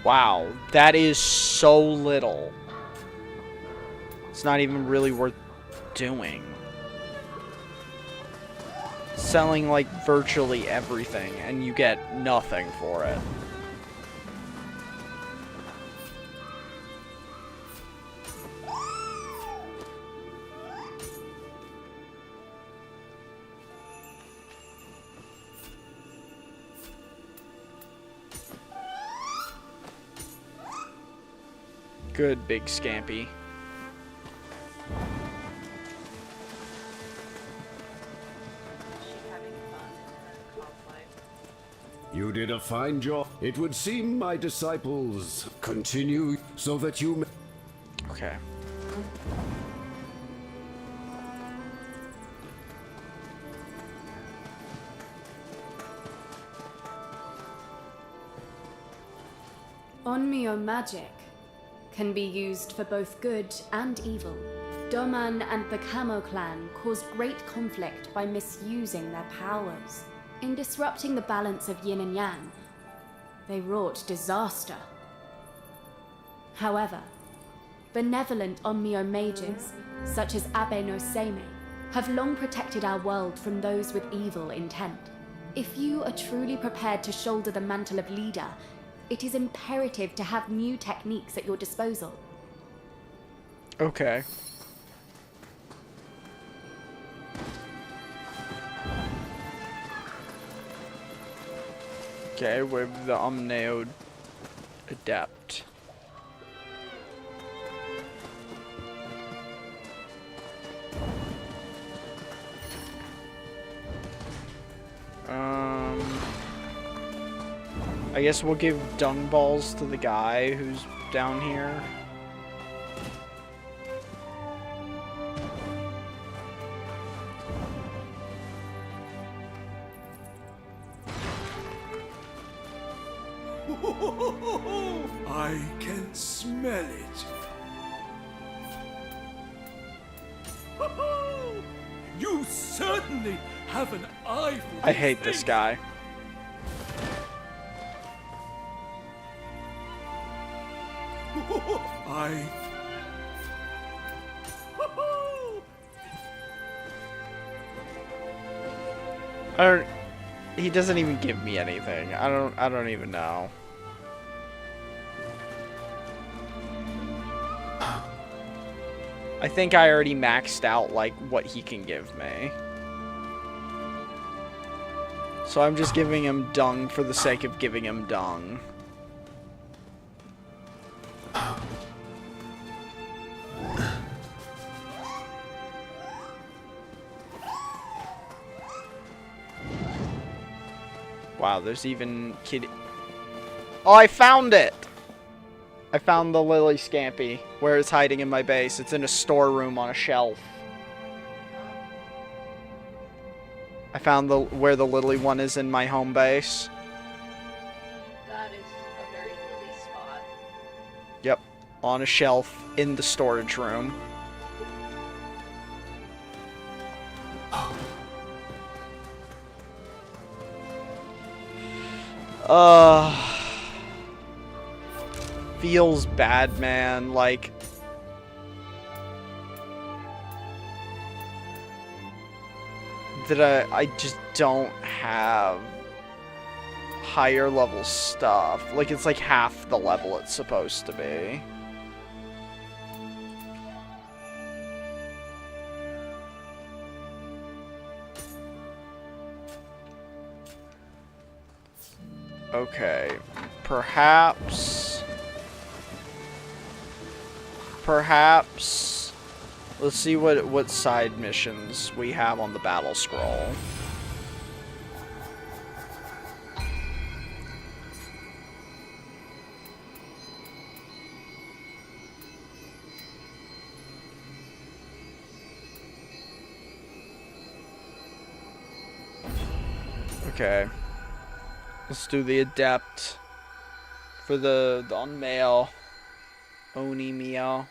Wow, that is so little. It's not even really worth doing. Selling like virtually everything and you get nothing for it. Good, big Scampy. You did a fine job. It would seem my disciples continue so that you may... Okay. Onmyo magic can be used for both good and evil. Doman and the Camo clan caused great conflict by misusing their powers. In disrupting the balance of yin and yang, they wrought disaster. However, benevolent Onmyo mages, such as Abe no Seimei, have long protected our world from those with evil intent. If you are truly prepared to shoulder the mantle of leader, it is imperative to have new techniques at your disposal. Okay. Okay, we're the Nioh adept. I guess we'll give dung balls to the guy who's down here. I can smell it. You certainly have an eye for I hate this guy. He doesn't even give me anything. I don't even know. I think I already maxed out like what he can give me. So I'm just giving him dung for the sake of giving him dung. Wow, there's even kitty. Oh, I found it! I found the lily scampi, where it's hiding in my base. It's in a storeroom on a shelf. I found where the lily one is in my home base. That is a very lily spot. Yep, on a shelf in the storage room. Feels bad, man. Like, that I just don't have higher level stuff. Like, it's like half the level it's supposed to be. Okay, perhaps, let's see what side missions we have on the battle scroll. Okay. Let's do the adept for the male Oni Mio.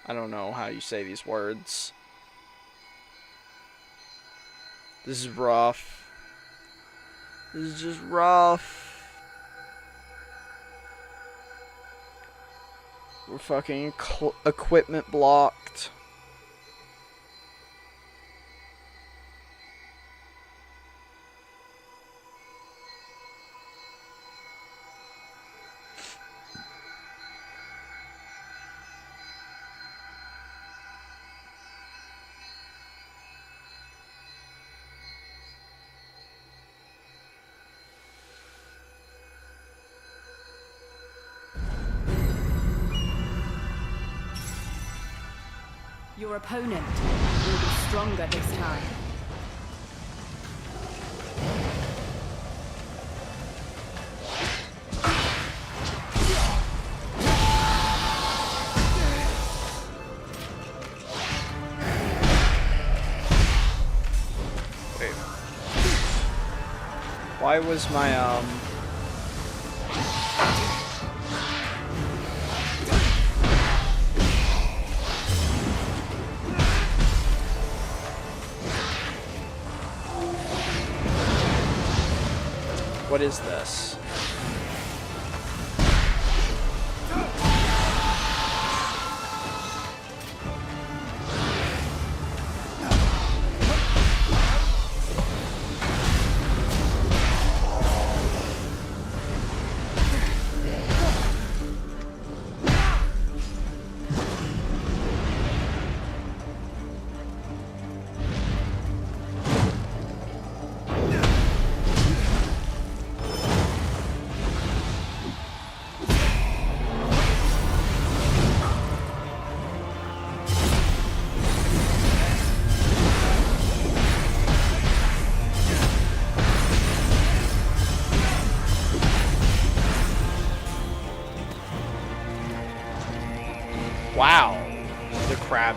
I don't know how you say these words. This is rough. This is just rough. We're fucking equipment blocked. Your opponent will be stronger this time. Wait. Why was my what is this?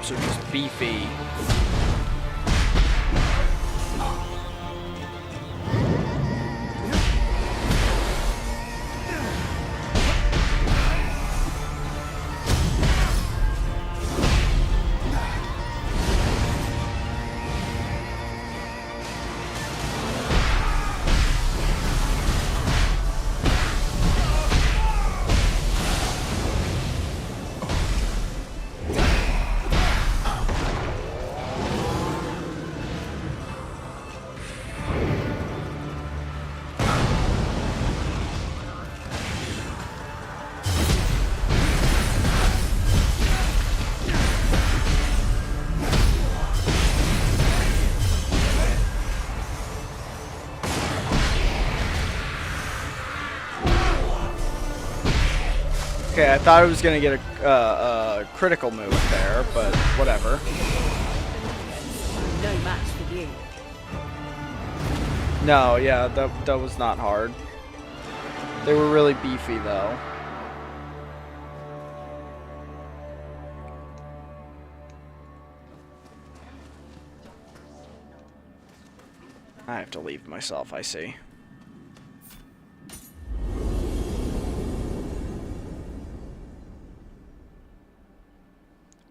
Cyclops are just beefy. Okay, I thought I was gonna get a critical move there, but whatever. No match for you. No, yeah, that was not hard. They were really beefy though. I have to leave myself, I see.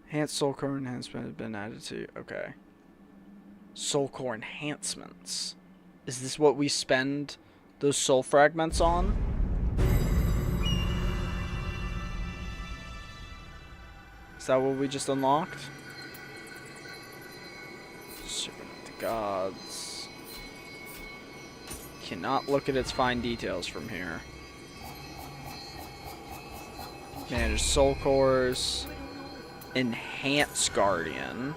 Enhanced soul core enhancement has been added to. Okay. Soul core enhancements. Is this what we spend those soul fragments on? Is that what we just unlocked? Servant of the gods. Cannot look at its fine details from here. Manage soul cores. Enhance Guardian.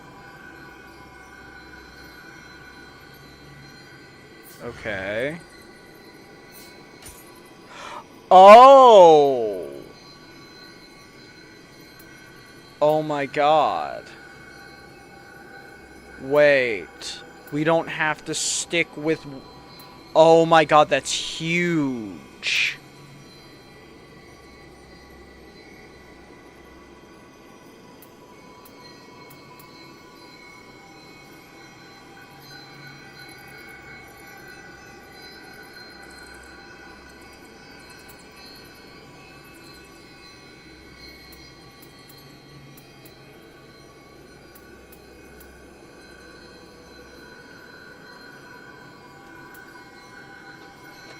Okay. Oh! Oh my god. Wait. We don't have to stick with... Oh my god, that's huge.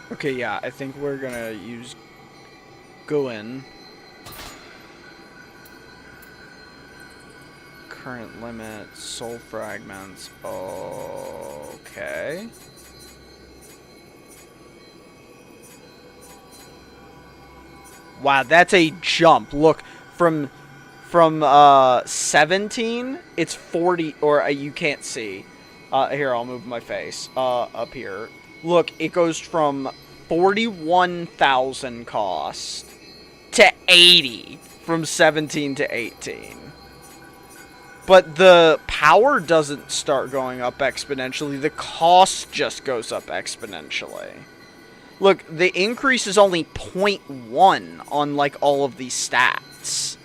Okay, yeah, I think we're gonna use Goen. Current limit, soul fragments. Okay. Wow, that's a jump. Look, from 17, it's 40, or you can't see. Here, I'll move my face up here. Look, it goes from 41,000 cost to 80 from 17 to 18. But the power doesn't start going up exponentially. The cost just goes up exponentially. Look, the increase is only 0.1 on, like, all of these stats.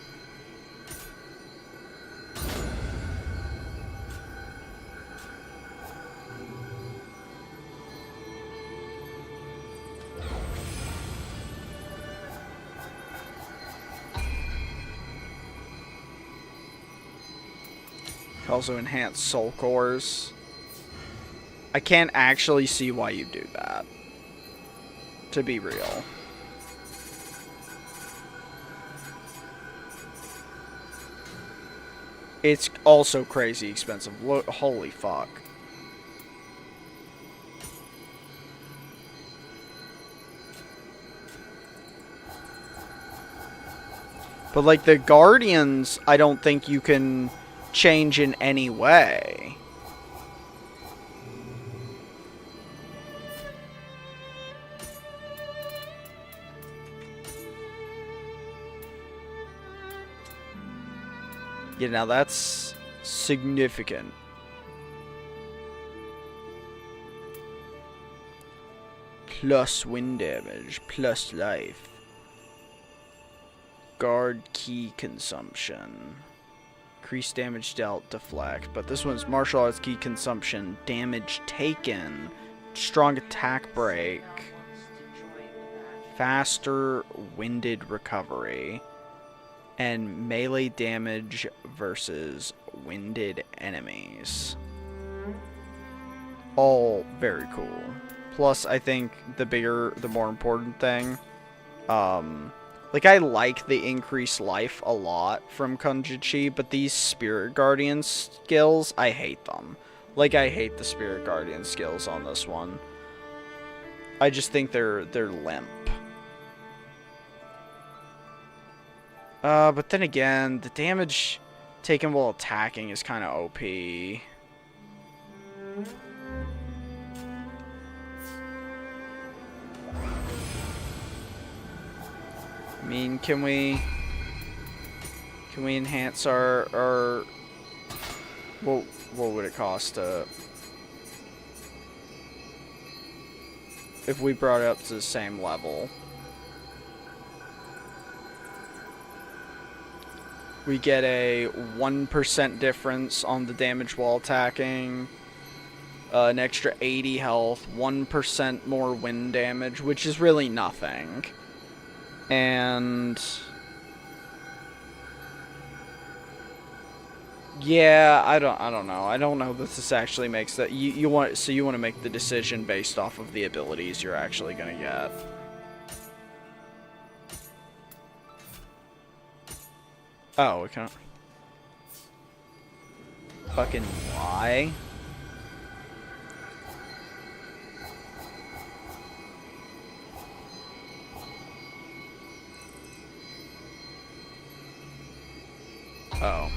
Also enhance soul cores. I can't actually see why you do that, to be real. It's also crazy expensive. Holy fuck. But like the Guardians, I don't think you can change in any way. Yeah, now that's significant. Plus wind damage, plus life. Guard key consumption. increased damage dealt, deflect. But this one's martial arts key consumption, damage taken, strong attack break, faster winded recovery, and melee damage versus winded enemies. All very cool. Plus, I think the more important thing, like, I like the increased life a lot from Kunjichi, but these Spirit Guardian skills, I hate them. Like, I hate the Spirit Guardian skills on this one. I just think they're limp. But then again, the damage taken while attacking is kind of OP. I mean, can we enhance our what would it cost if we brought it up to the same level? We get a 1% difference on the damage while attacking, an extra 80 health, 1% more wind damage, which is really nothing. And yeah, I don't know. I don't know that this actually makes that you want to make the decision based off of the abilities you're actually gonna get. Oh, we can't. Fucking why? Oh.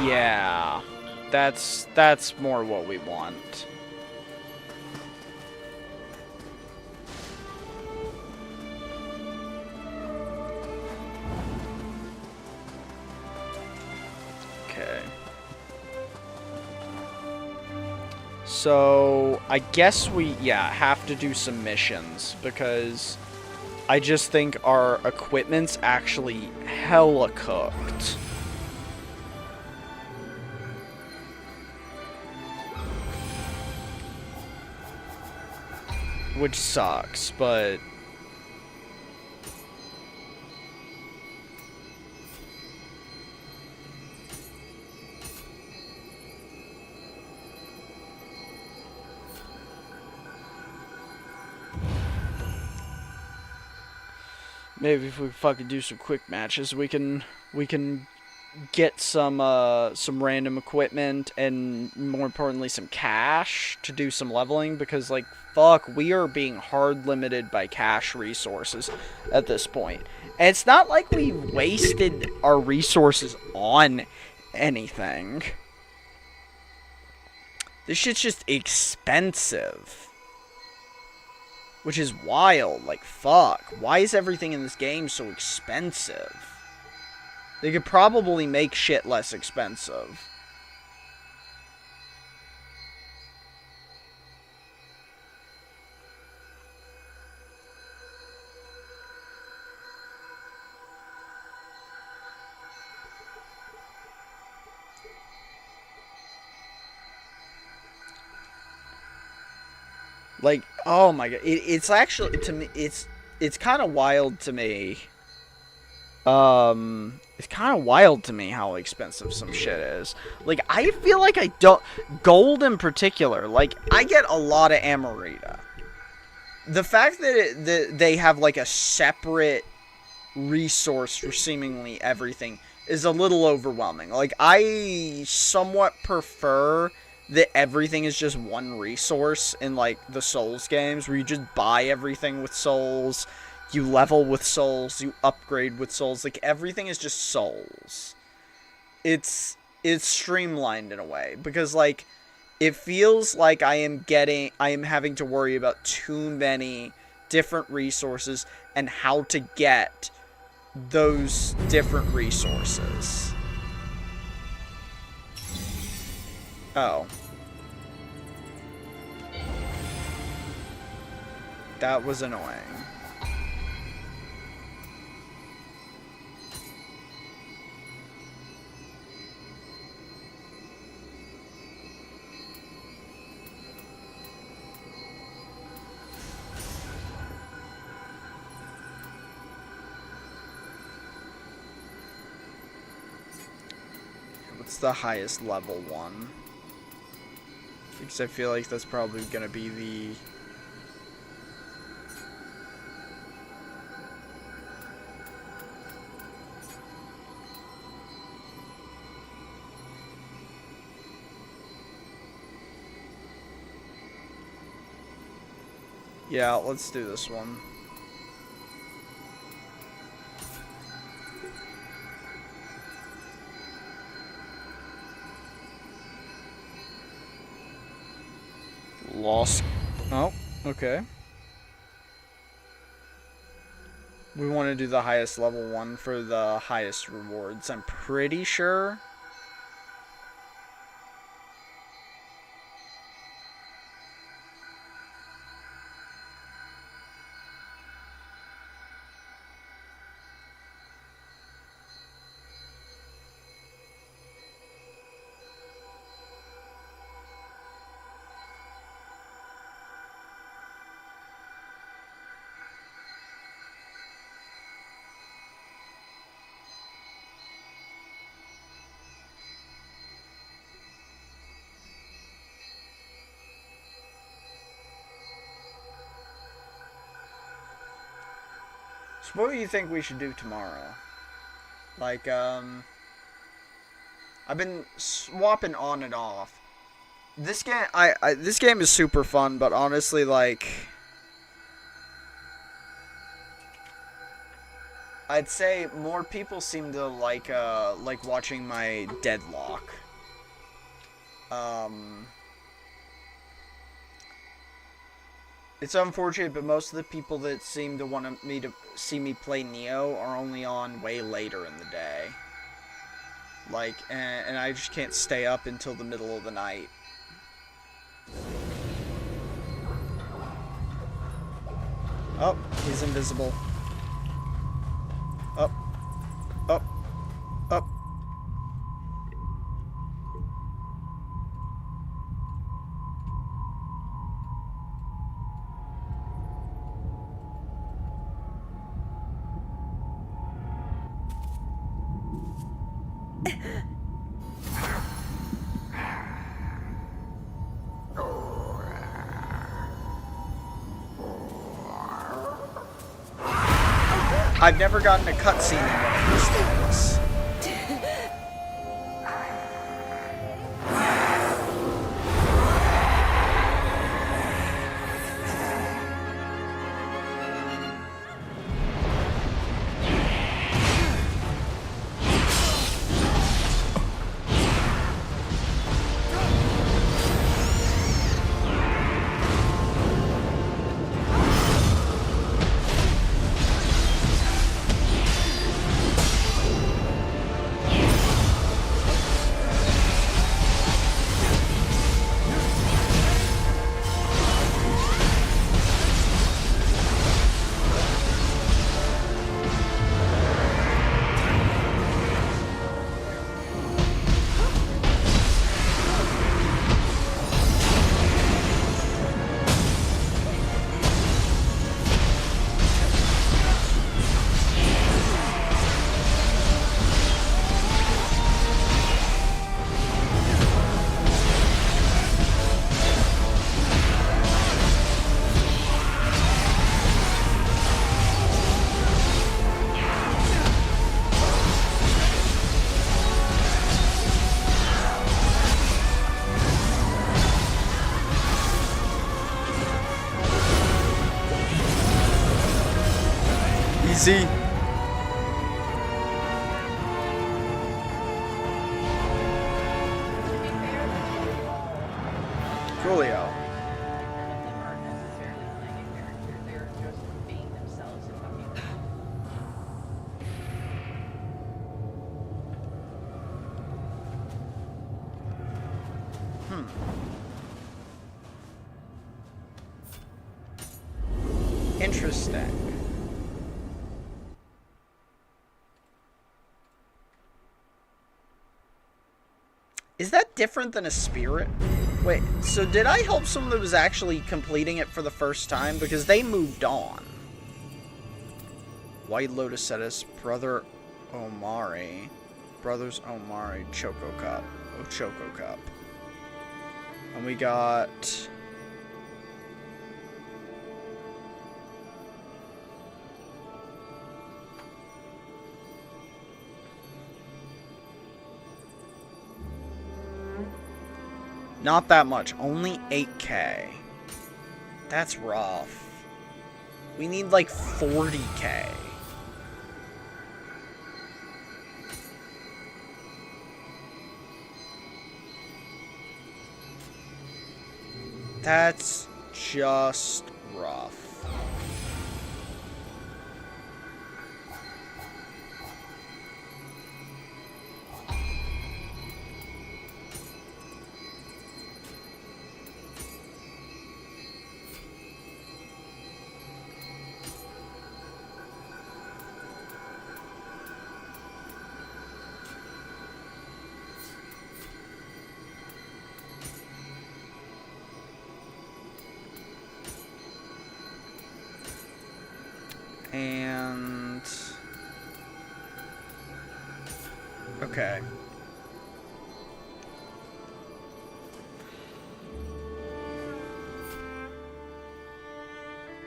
Yeah, that's more what we want. Okay. So, I guess we, have to do some missions, because I just think our equipment's actually hella cooked. Which sucks, but... maybe if we fucking do some quick matches, we can get some random equipment and, more importantly, some cash to do some leveling, because, like, fuck, we are being hard limited by cash resources at this point. And it's not like we wasted our resources on anything. This shit's just expensive. Which is wild. Like, fuck. Why is everything in this game so expensive? They could probably make shit less expensive. Like, oh my god, it's actually, to me, it's kind of wild to me. It's kind of wild to me how expensive some shit is. Like, I feel like I don't, gold in particular, like, I get a lot of Amarita. The fact that they have, like, a separate resource for seemingly everything is a little overwhelming. Like, I somewhat prefer that everything is just one resource in, like, the Souls games, where you just buy everything with souls, You level with souls, you upgrade with souls. Like, everything is just souls. It's streamlined in a way, because, like, it feels like I am having to worry about too many different resources and how to get those different resources. Oh. That was annoying. What's the highest level one? Because I feel like that's probably gonna be the... Yeah, let's do this one. Lost. Oh, okay. We want to do the highest level one for the highest rewards, I'm pretty sure. So what do you think we should do tomorrow? Like, I've been swapping on and off. This game, this game is super fun, but honestly, like, I'd say more people seem to like watching my Deadlock. It's unfortunate, but most of the people that seem to want me to see me play Nioh are only on way later in the day. Like, and I just can't stay up until the middle of the night. Oh, he's invisible. Up. Up. Up. I've never gotten a cutscene in one of these things. easy. Coolio. Interesting. Is that different than a spirit? Wait, so did I help someone that was actually completing it for the first time? Because they moved on. White Lotus Cetus, Brother Omari. Brothers Omari, Choco Cup. Oh, Choco Cup. And we got... Not that much. Only 8K. That's rough. We need like 40K. That's just rough. And... okay.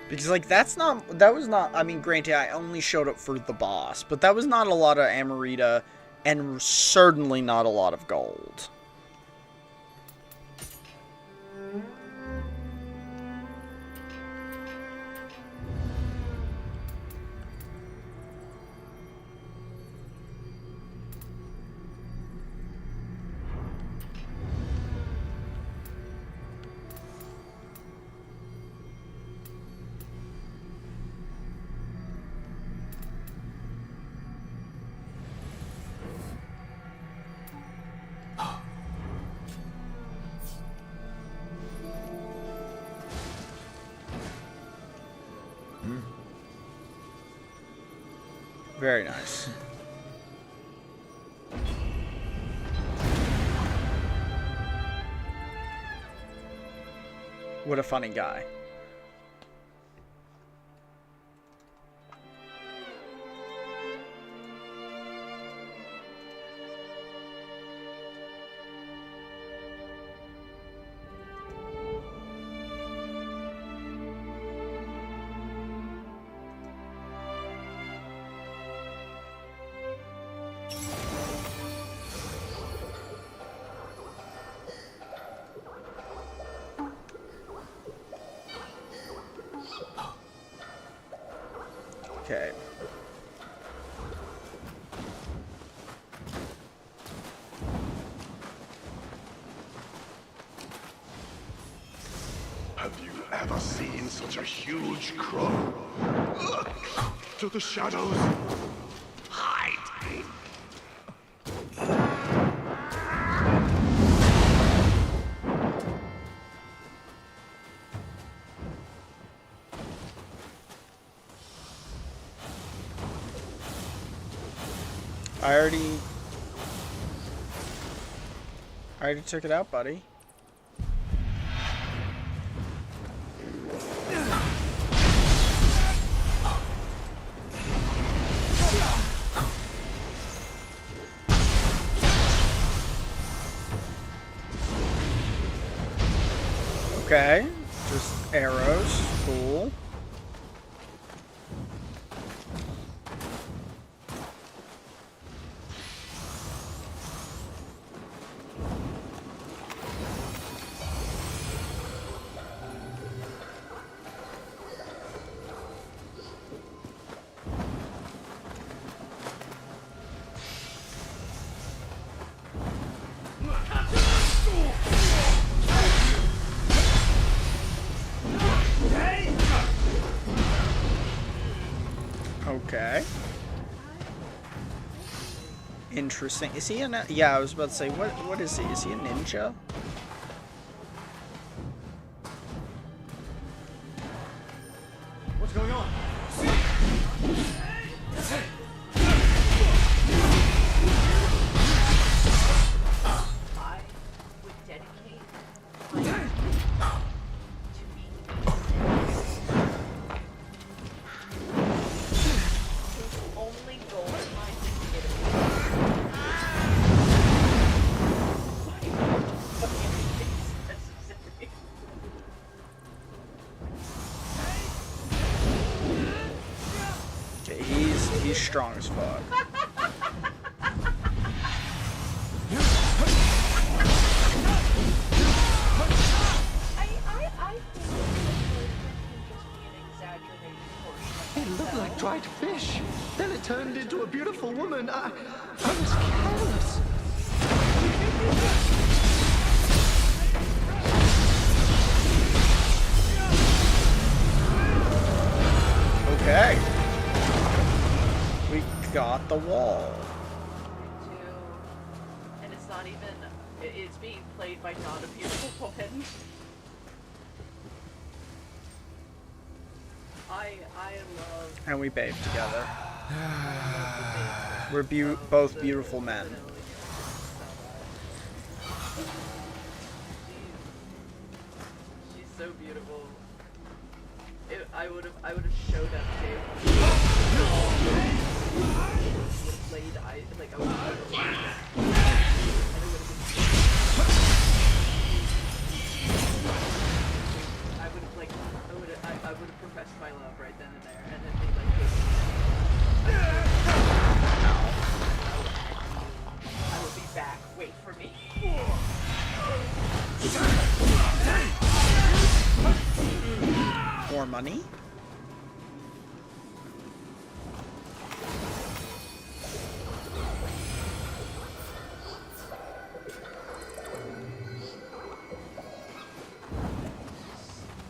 Because, like, that was not, I mean, granted, I only showed up for the boss, but that was not a lot of Amarita, and certainly not a lot of gold. Very nice. What a funny guy. Okay. Have you ever seen such a huge crow? To the shadows! Hide! I already took it out, buddy. Okay, just arrows, cool. Okay. Interesting. Is he a... Yeah, I was about to say, what is he? Is he a ninja? What's going on? I would dedicate my life to being his only goal in life is to get Okay, he's strong as fuck. It looked like dried fish. Then it turned into a beautiful woman. I was careless. Okay. We got the wall. and it's not even, it's being played by not a beautiful woman. I love... And we bathe together. We're both beautiful men. She's so beautiful. I would have showed up too. Would have played. I would have. I would have professed my love right then and there, and then be like, I will be back. Wait for me. More money?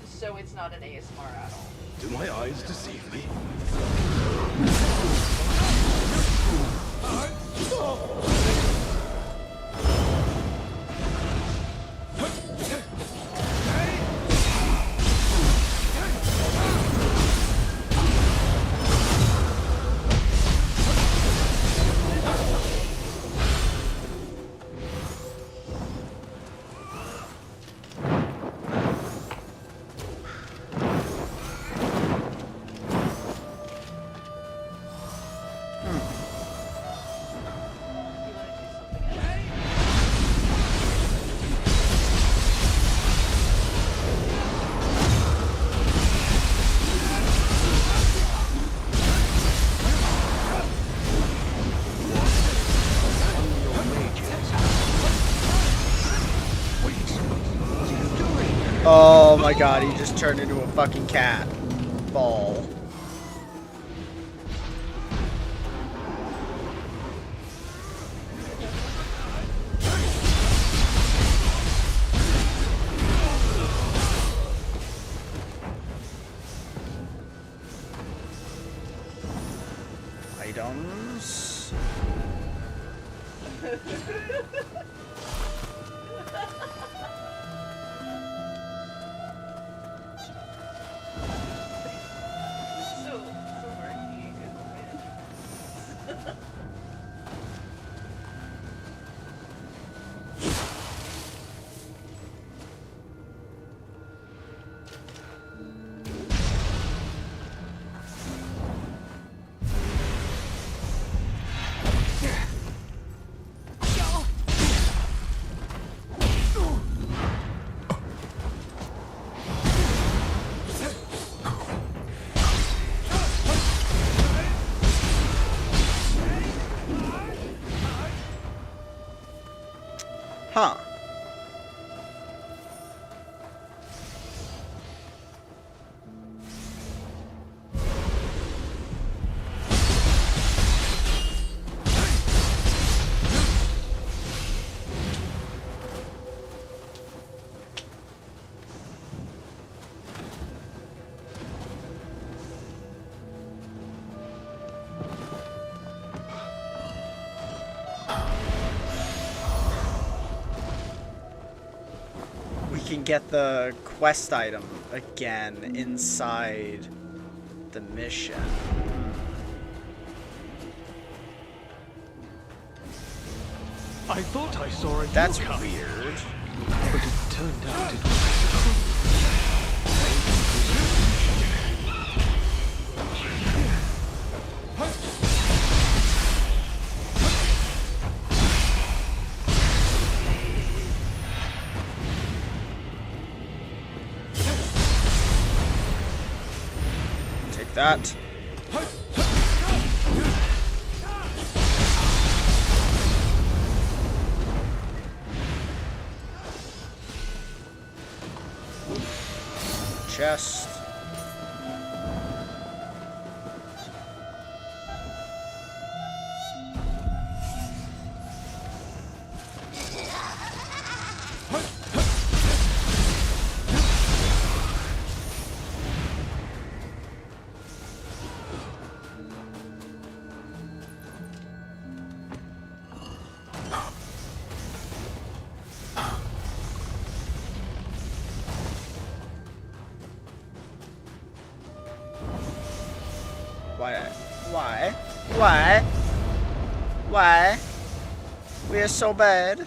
So it's not an ASMR at all. Do my eyes deceive me? Oh my god, he just turned into a fucking cat ball. Items. can get the quest item again inside the mission. I thought I saw a That's yokai. weird. But it turned out it was just a crew. Take that. Chest. Why? We are so bad.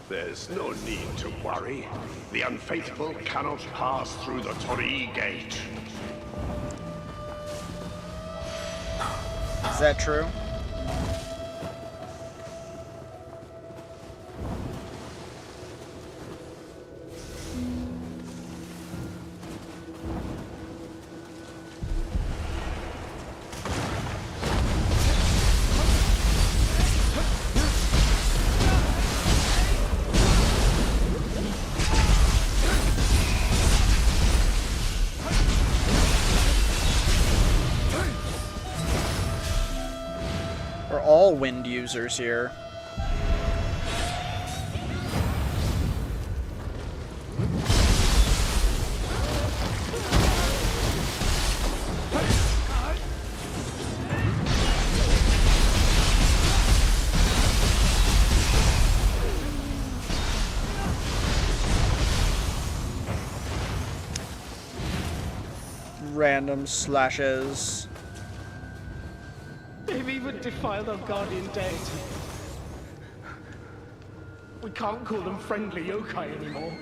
There's no need to worry. The unfaithful cannot pass through the Torii Gate. Is that true? We're all wind users here. Random slashes. They've even defiled our guardian deity. We can't call them friendly yokai anymore.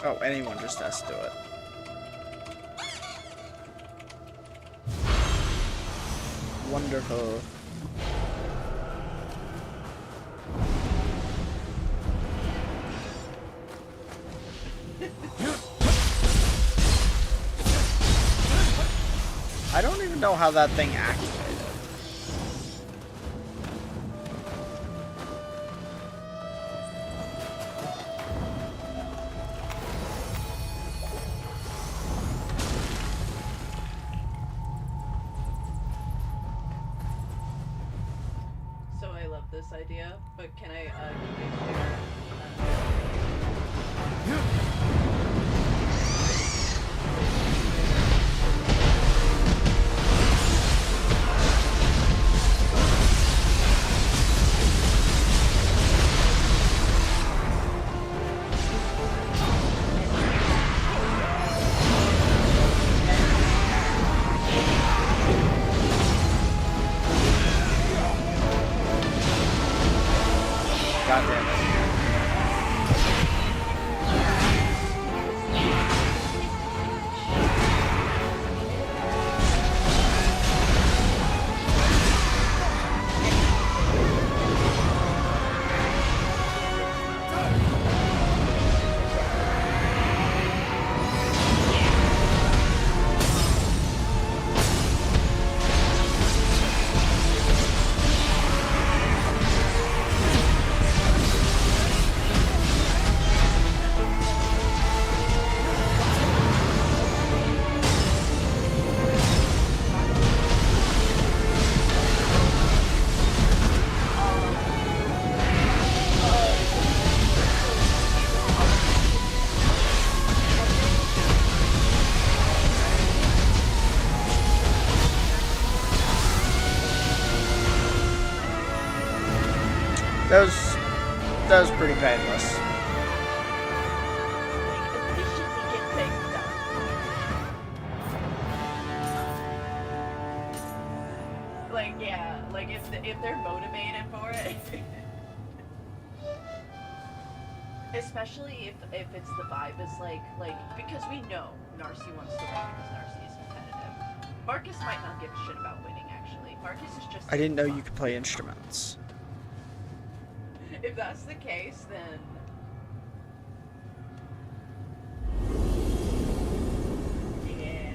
Oh, anyone just has to do it. Wonderful. I don't even know how that thing activated. So I love this idea, but can I God damn it. That was pretty painless. Like, yeah, like if they're motivated for it. Especially if it's the vibe is like because we know Narcy wants to win because Narcy is competitive. Marcus might not give a shit about winning actually. Marcus is just I didn't know you could play instruments. If that's the case, then yeah.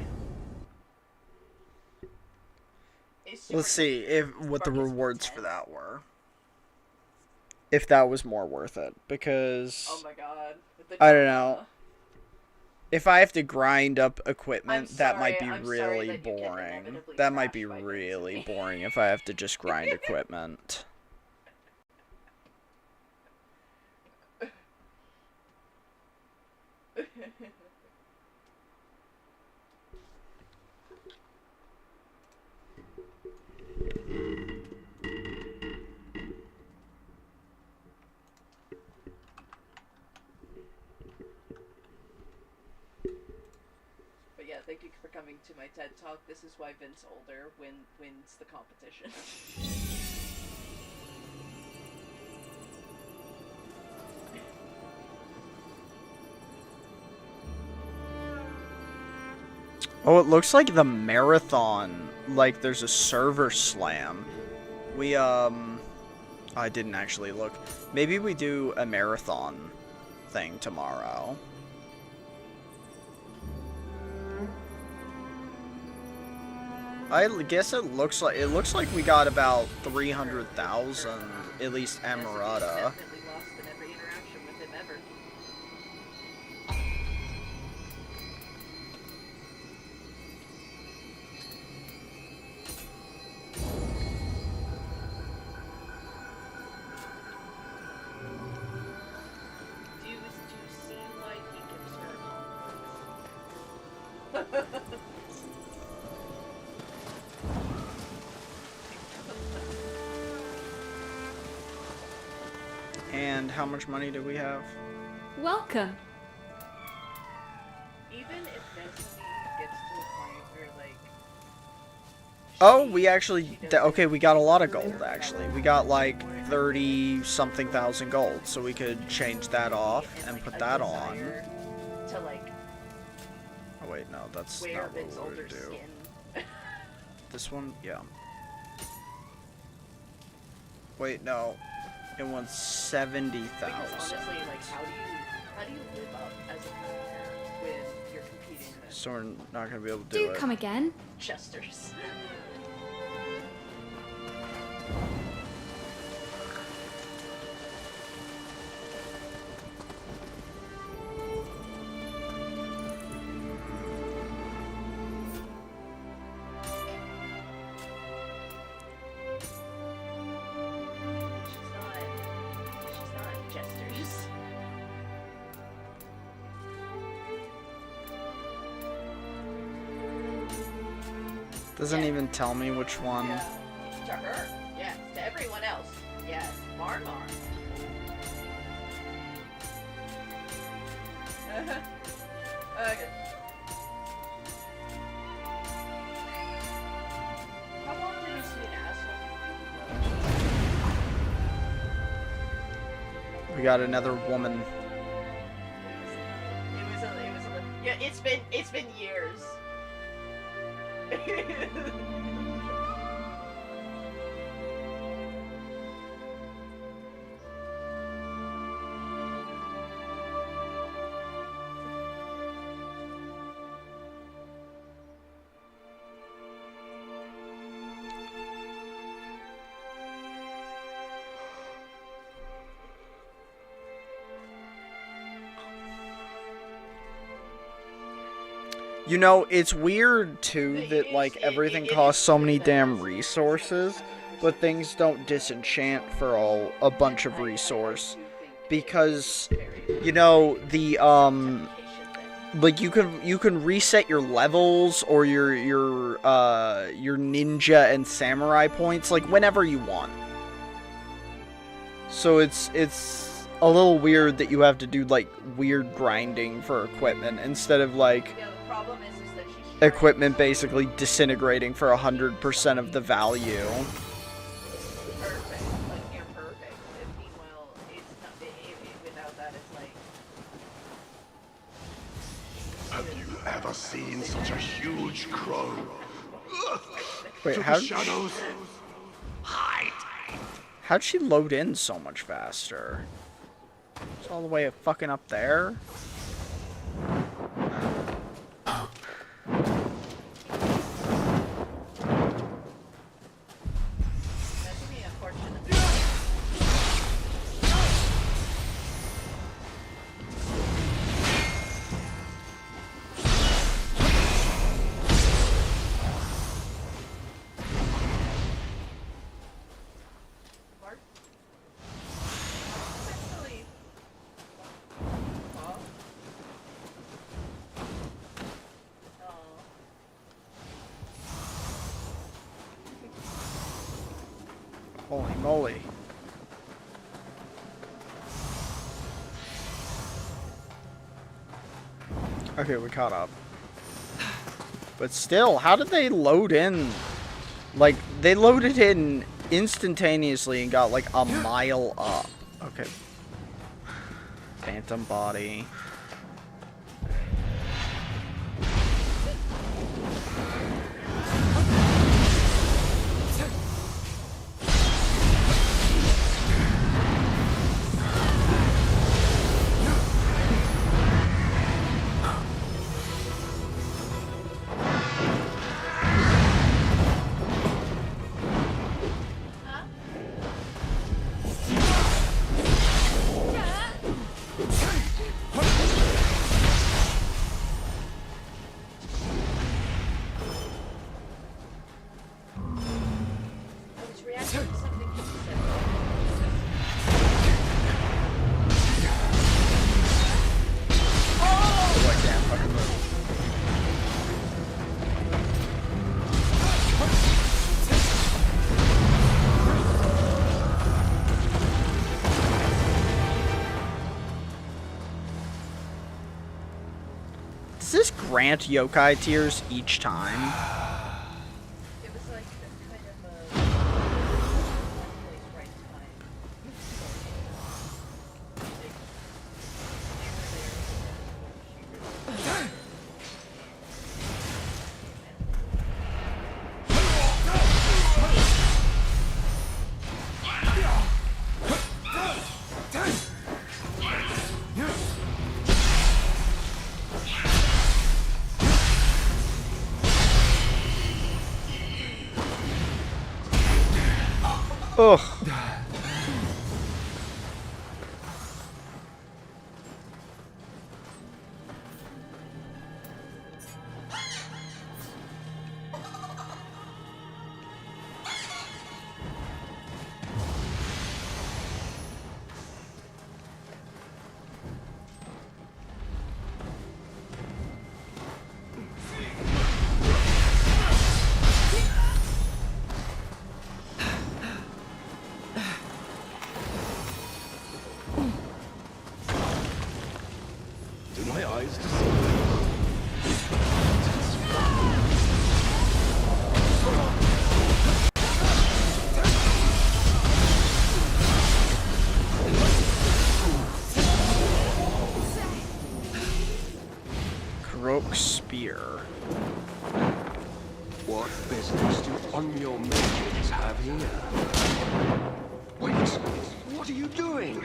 Let's see what the rewards for that were. If that was more worth it, because oh my god, I don't know. If I have to grind up equipment, that might be really boring. That might be really boring if I have to just grind equipment. But yeah, thank you for coming to my TED Talk. This is why Vince Older wins the competition. Oh, it looks like the marathon, like there's a server slam. We, I didn't actually look. Maybe we do a marathon thing tomorrow. I guess it looks like we got about 300,000, at least Emerata. And how much money do we have? Welcome. Even if Destiny gets to a point where like Oh, we actually okay, we got a lot of gold actually. We got like 30-something thousand gold, so we could change that off and put that on. To like Oh wait, no, that's wear not Vince what we would Older's do. skin. This one, yeah. Wait, no. It wants 70,000. Because honestly, like, how do you live up as a player when you're competing with So we're not gonna be able to do it. Do come again. Chesters? She's not Jesters. Doesn't even tell me which one. Yeah. To her, yes. To everyone else, yes. Marmar. Okay. How often is he an asshole? We got another woman. Yeah, it's been years. You know, it's weird too that like everything costs so many damn resources, but things don't disenchant for a bunch of resource, because you know the like you can reset your levels or your ninja and samurai points like whenever you want. So it's a little weird that you have to do like weird grinding for equipment instead of like equipment basically disintegrating for 100% of the value. Have you ever seen such a huge crow? Wait, To how? the shadows. How'd she load in so much faster? It's all the way fucking up there. Holy moly. Okay, we caught up. But still, how did they load in? Like, they loaded in instantaneously and got like a mile up. Okay. Phantom body. Does this grant yokai tears each time? Ugh. Do my eyes deceive? Croak spear. What business do Nioh mages have here? Wait, what are you doing?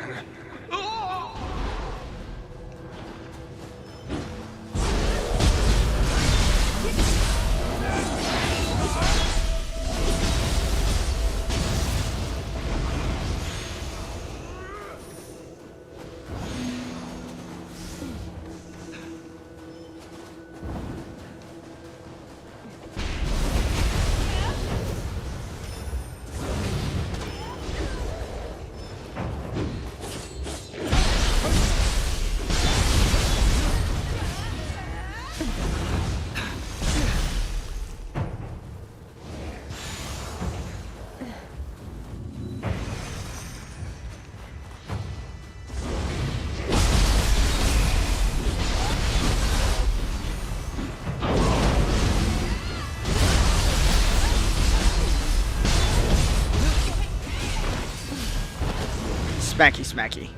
Smacky, smacky.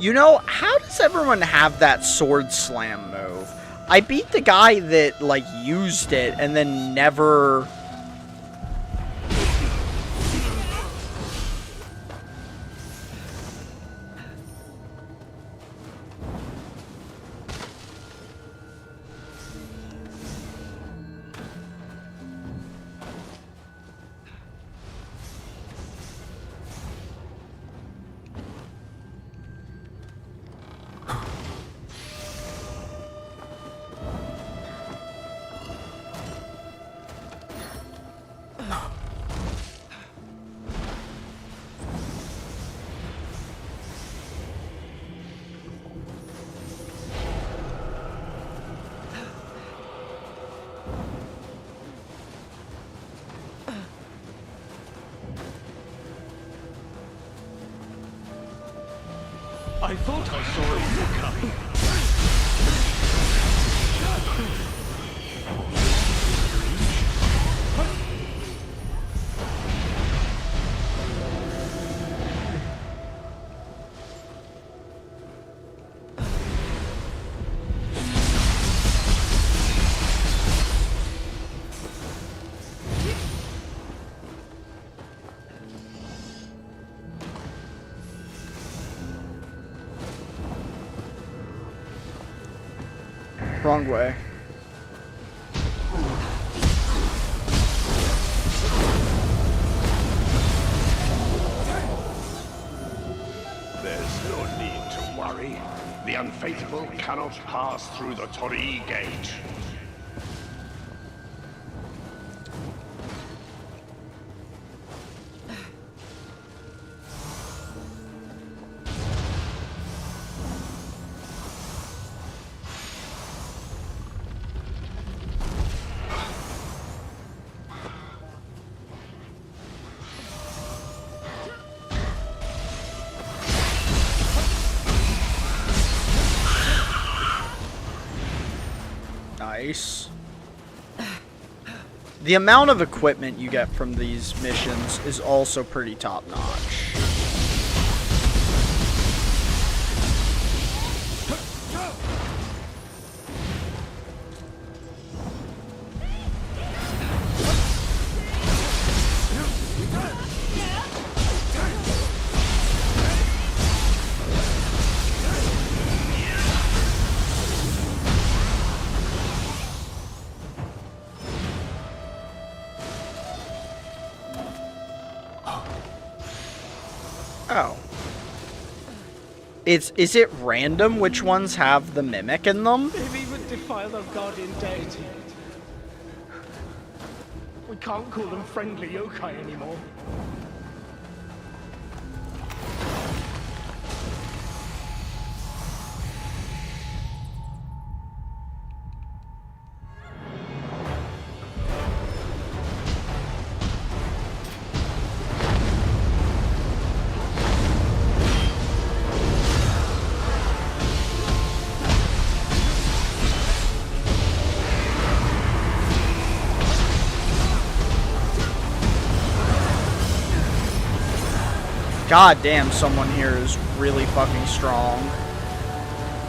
You know, how does everyone have that sword slam move? I beat the guy that, like, used it and then never... I thought I saw a yokai. Wrong way. There's no need to worry. The unfaithful cannot pass through the Torii Gate. Nice. The amount of equipment you get from these missions is also pretty top-notch. Oh. Is it random which ones have the mimic in them? They've even defiled our guardian deity. We can't call them friendly yokai anymore. God damn, someone here is really fucking strong.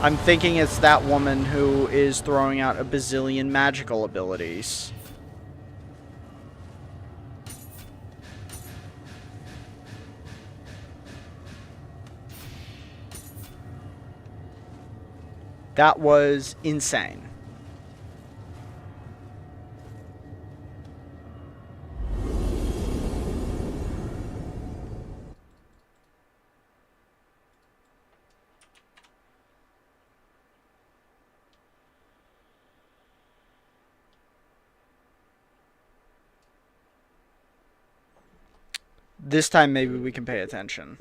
I'm thinking it's that woman who is throwing out a bazillion magical abilities. That was insane. This time maybe we can pay attention.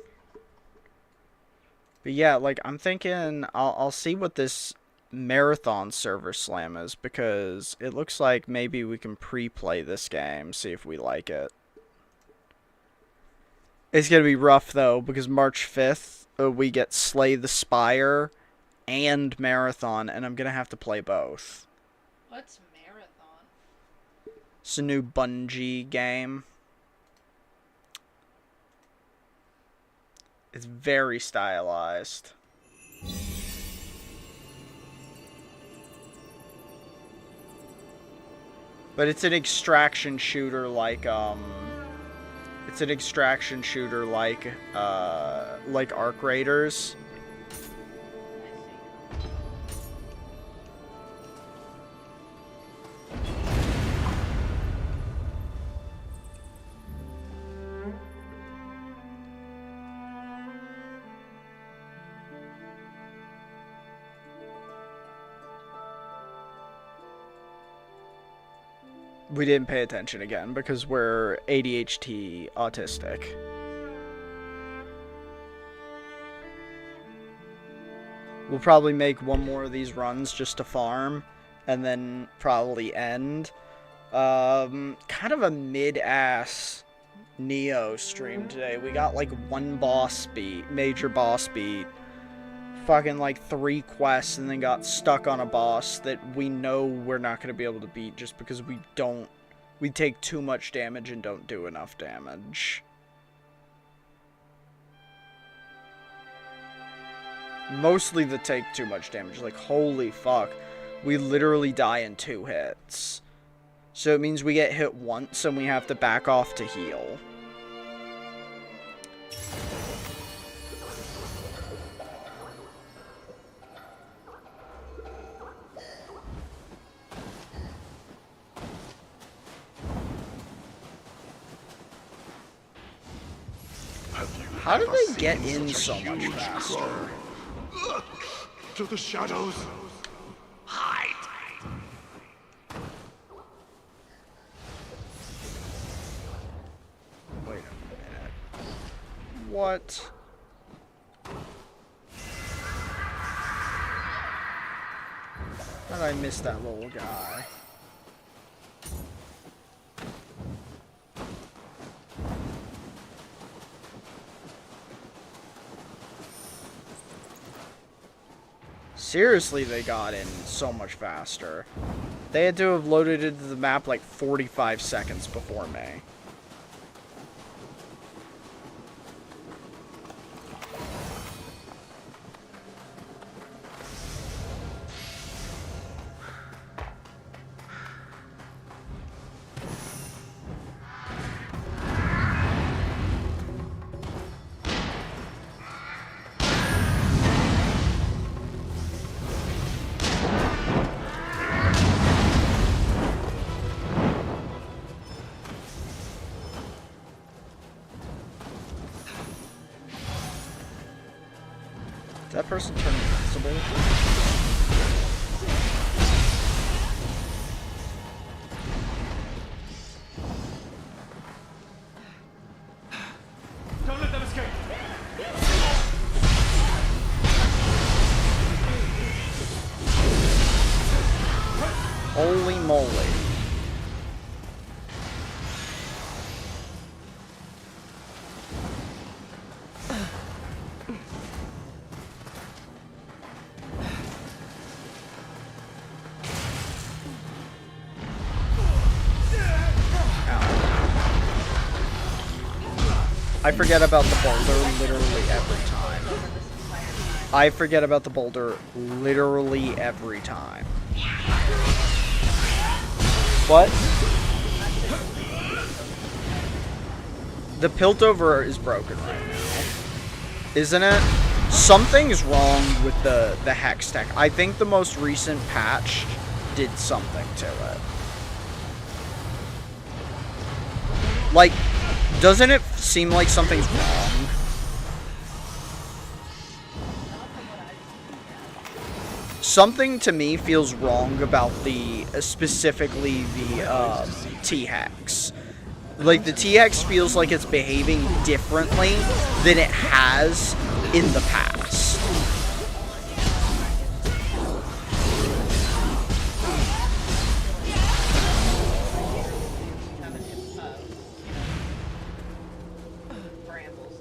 But yeah, like, I'm thinking I'll see what this marathon server slam is, because it looks like maybe we can pre-play this game, see if we like it. It's gonna be rough though, because March 5th we get Slay the Spire and Marathon, and I'm gonna have to play both. What's Marathon? It's a new Bungie game. It's very stylized. But it's an extraction shooter like it's an extraction shooter like Arc Raiders. We didn't pay attention again because we're ADHD autistic. We'll probably make one more of these runs just to farm and then probably end. Kind of a mid-ass Nioh stream today. We got like one boss beat, major boss beat. Fucking like 3 quests and then got stuck on a boss that we know we're not going to be able to beat just because we take too much damage and don't do enough damage. Mostly the take too much damage. Like, holy fuck. We literally die in 2 hits. So it means we get hit once and we have to back off to heal. How did they get in so much faster? To the shadows. Hide. Wait a minute. What? How did I miss that little guy? Seriously, they got in so much faster. They had to have loaded into the map like 45 seconds before me. That person turned invincible. Don't let them escape. Holy moly. I forget about the boulder literally every time. I forget about the boulder literally every time. What? The Piltover is broken right now. Isn't it? Something's wrong with the hex tech. I think the most recent patch did something to it. Like, doesn't it seem like something's wrong? Something to me feels wrong about specifically the T-Hex. Like, the T-Hex feels like it's behaving differently than it has in the past. Brambles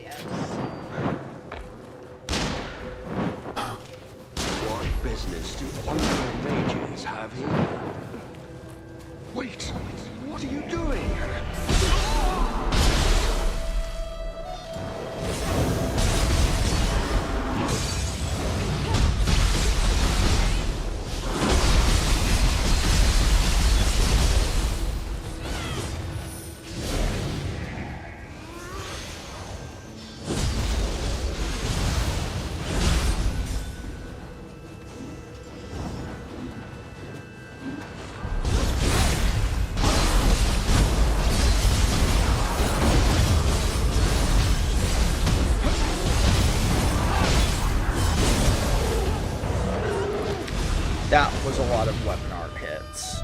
was a lot of weapon art hits.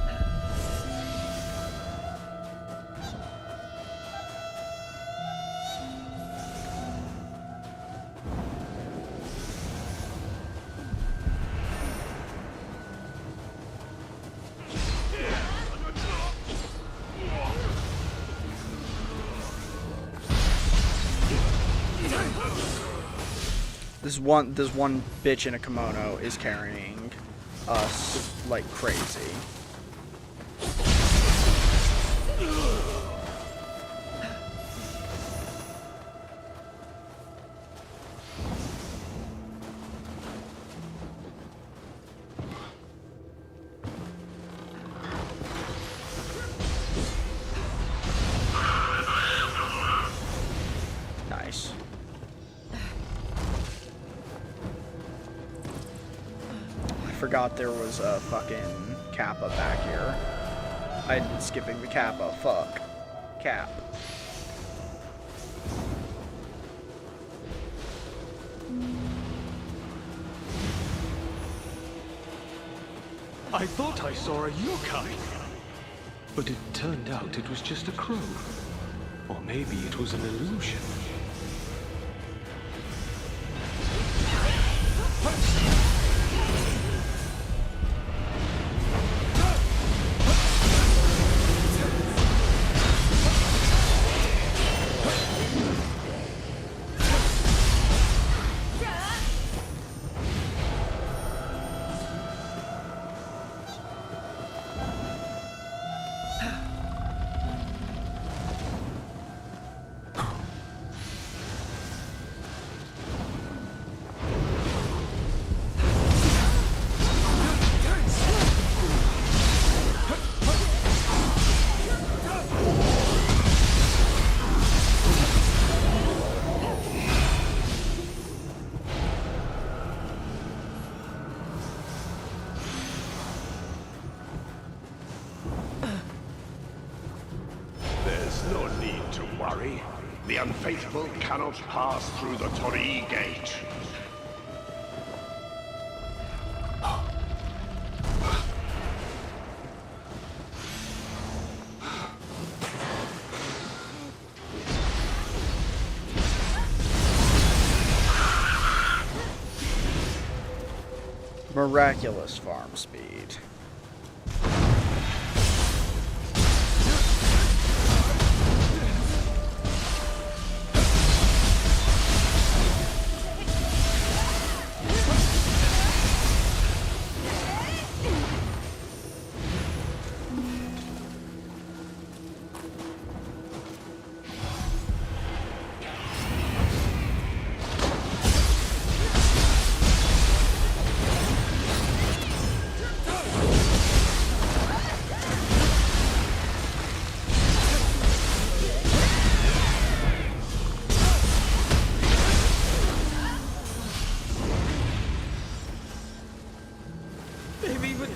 This one bitch in a kimono is carrying us like crazy. Nice. I forgot there was a fucking Kappa back here. I'd been skipping the Kappa. Fuck. Cap. I thought I saw a yokai. But it turned out it was just a crow. Or maybe it was an illusion. The unfaithful cannot pass through the Torii Gate. Miraculous farm speed.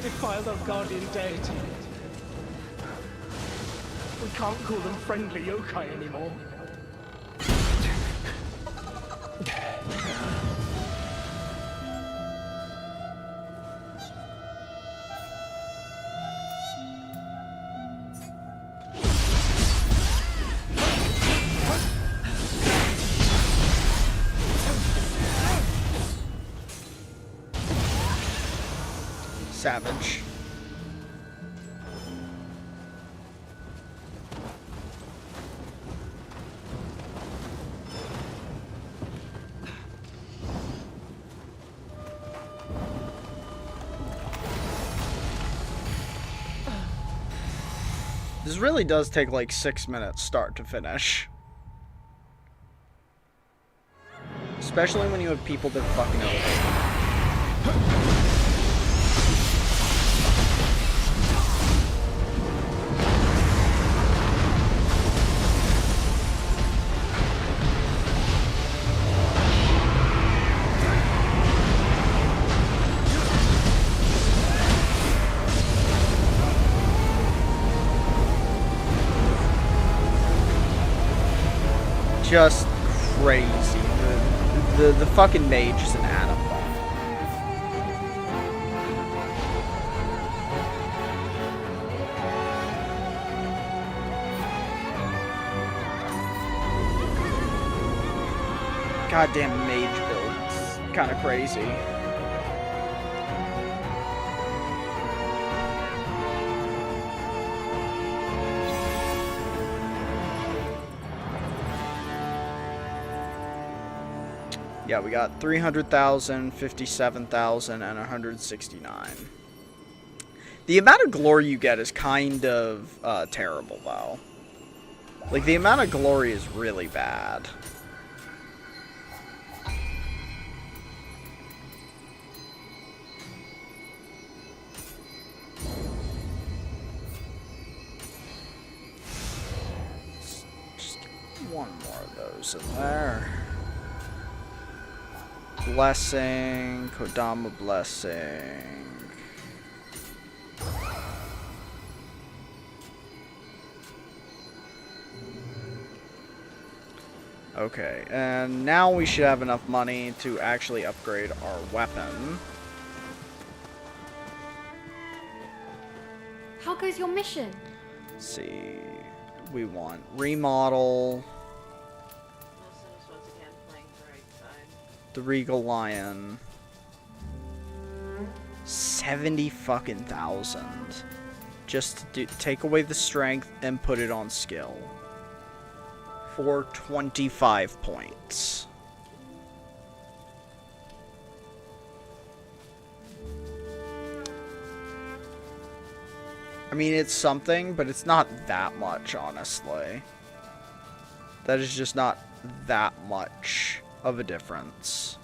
Defiled our guardian deity. We can't call them friendly yokai anymore. Savage. This really does take like 6 minutes start to finish. Especially when you have people that fucking know it. Just crazy. The fucking mage is an atom bomb. goddamn mage build's kind of crazy. Yeah, we got 300,000, 57,000, and 169. The amount of glory you get is kind of terrible, though. Like, the amount of glory is really bad. Just get one more of those in there. Blessing, Kodama blessing. Okay, and now we should have enough money to actually upgrade our weapon. How goes your mission? Let's see, we want remodel. The Regal Lion. 70 fucking thousand. Just to take away the strength and put it on skill. For 25 points. I mean, it's something, but it's not that much, honestly. That is just not that much of a difference.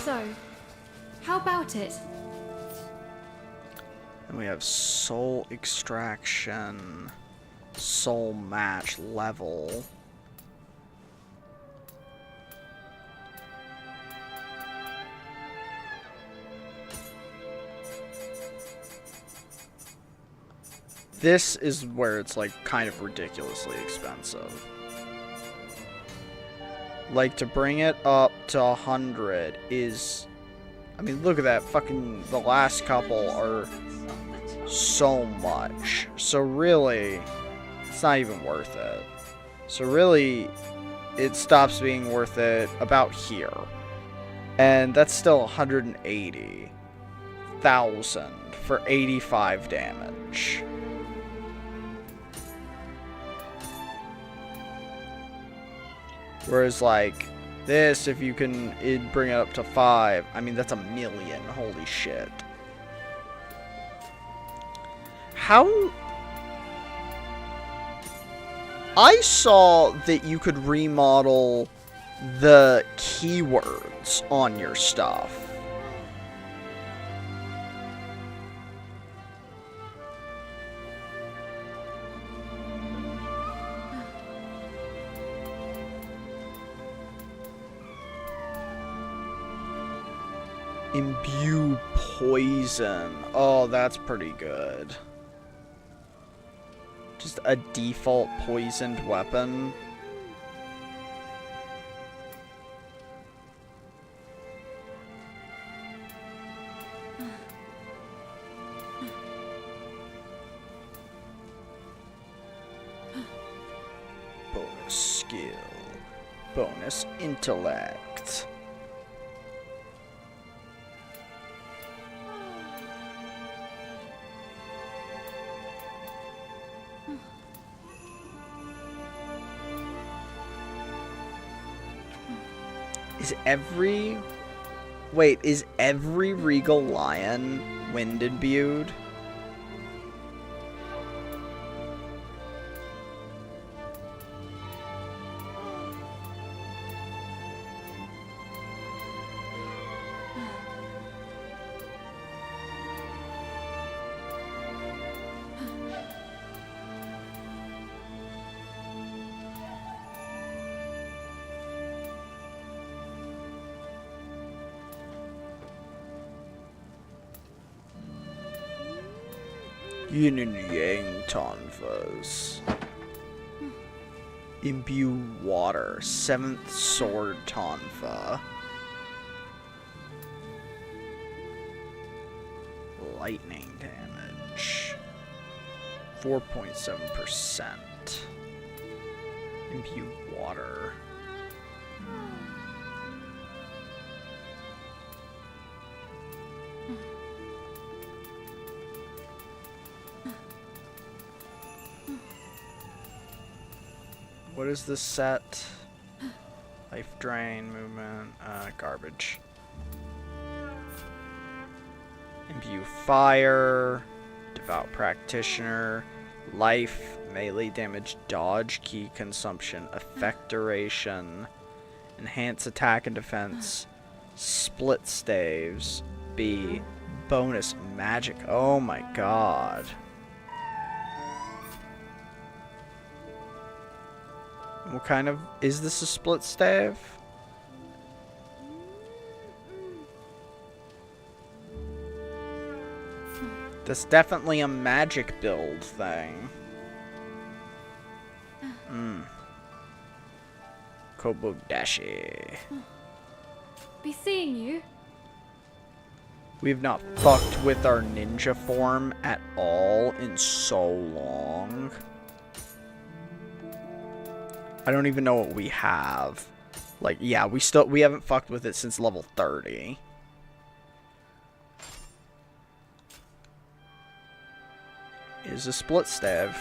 So, how about it? And we have soul extraction, soul match level. This is where it's like kind of ridiculously expensive. Like, to bring it up to 100 is, I mean, look at that, fucking, the last couple are so much. So really, it's not even worth it. So really, it stops being worth it about here. And that's still 180,000 for 85 damage. Whereas, like, this, if you can bring it up to 5, I mean, that's 1,000,000. Holy shit. How... I saw that you could remodel the keywords on your stuff. Imbue poison. Oh, that's pretty good. Just a default poisoned weapon. Bonus skill. Bonus intellect. Is every... Wait, is every Regal Lion wind imbued? Yin and Yang Tonfas. Imbue water. 7th sword Tonfa. Lightning damage. 4.7%. Imbue water. What is this set? Life drain, movement, garbage. Imbue fire, devout practitioner, life, melee damage, dodge, key consumption, effect duration, enhance attack and defense, split staves, B, bonus magic. Oh my god. What kind of... Is this a split stave? That's definitely a magic build thing. Kobodashi. Be seeing you. We've not fucked with our ninja form at all in so long. I don't even know what we have. Like, yeah, we haven't fucked with it since level 30. Is a split stave.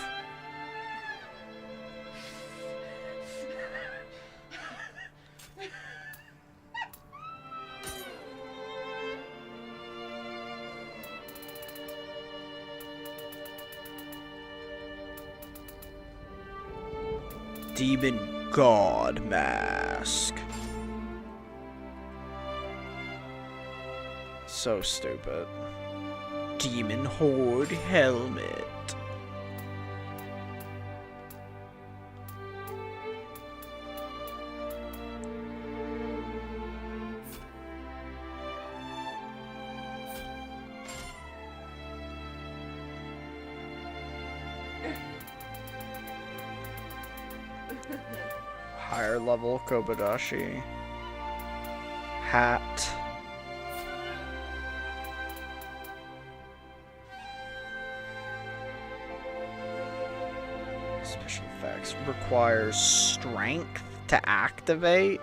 Demon God Mask. So stupid. Demon Horde Helmet. Higher level Kobodashi. Hat. Special effects. Requires strength to activate.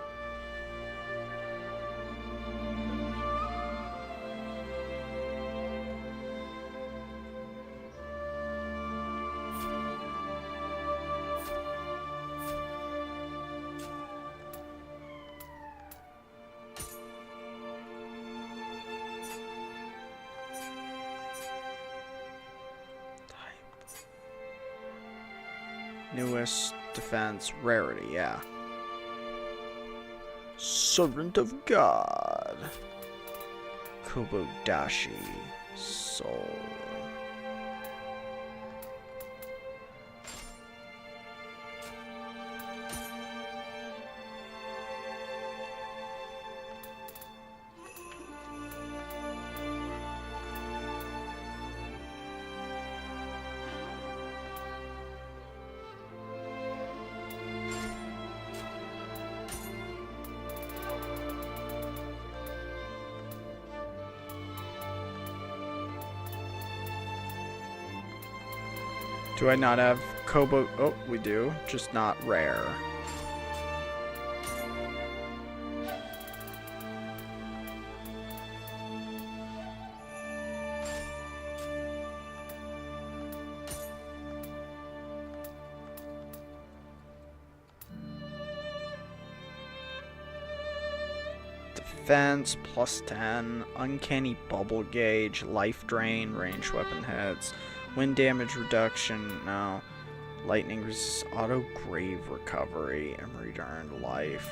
Newest defense rarity, yeah. Servant of God. Kobodashi Soul. Do I not have Kobo? Oh, we do. Just not rare. Defense, plus 10. Uncanny bubble gauge. Life drain. Ranged weapon hits. Wind damage reduction, no. Lightning resist, auto grave recovery, and return life.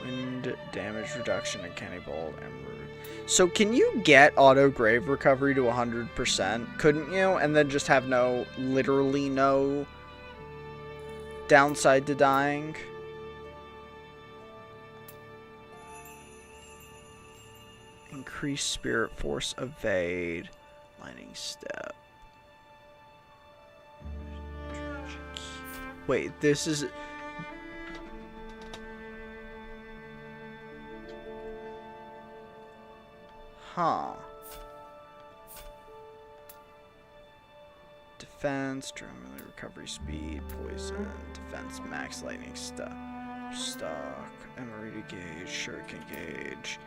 Wind damage reduction, and canny bolt, and so can you get auto grave recovery to 100%? Couldn't you? And then just have no, literally no downside to dying? Increase spirit force, evade, lightning step. Wait, this is... Huh. defense, terminal recovery speed, poison, defense, max lightning stock, Emerita gauge, shuriken gauge,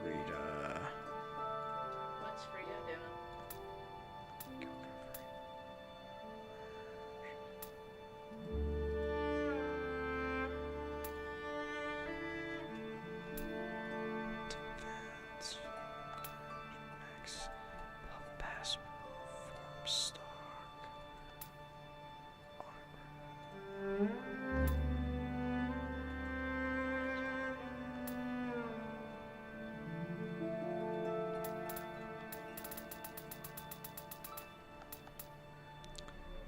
Rita. What's Frito doing? Defense, max, pass, form stock.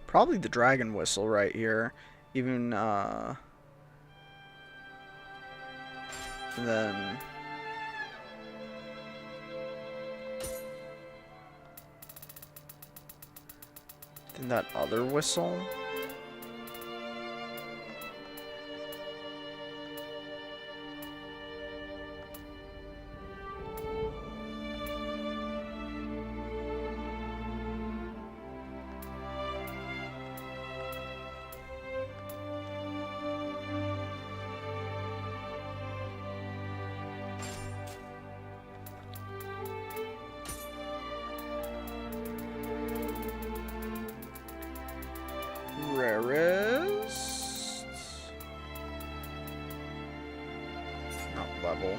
Probably the dragon whistle right here. Even, then... Then that other whistle? Rarest. Not level.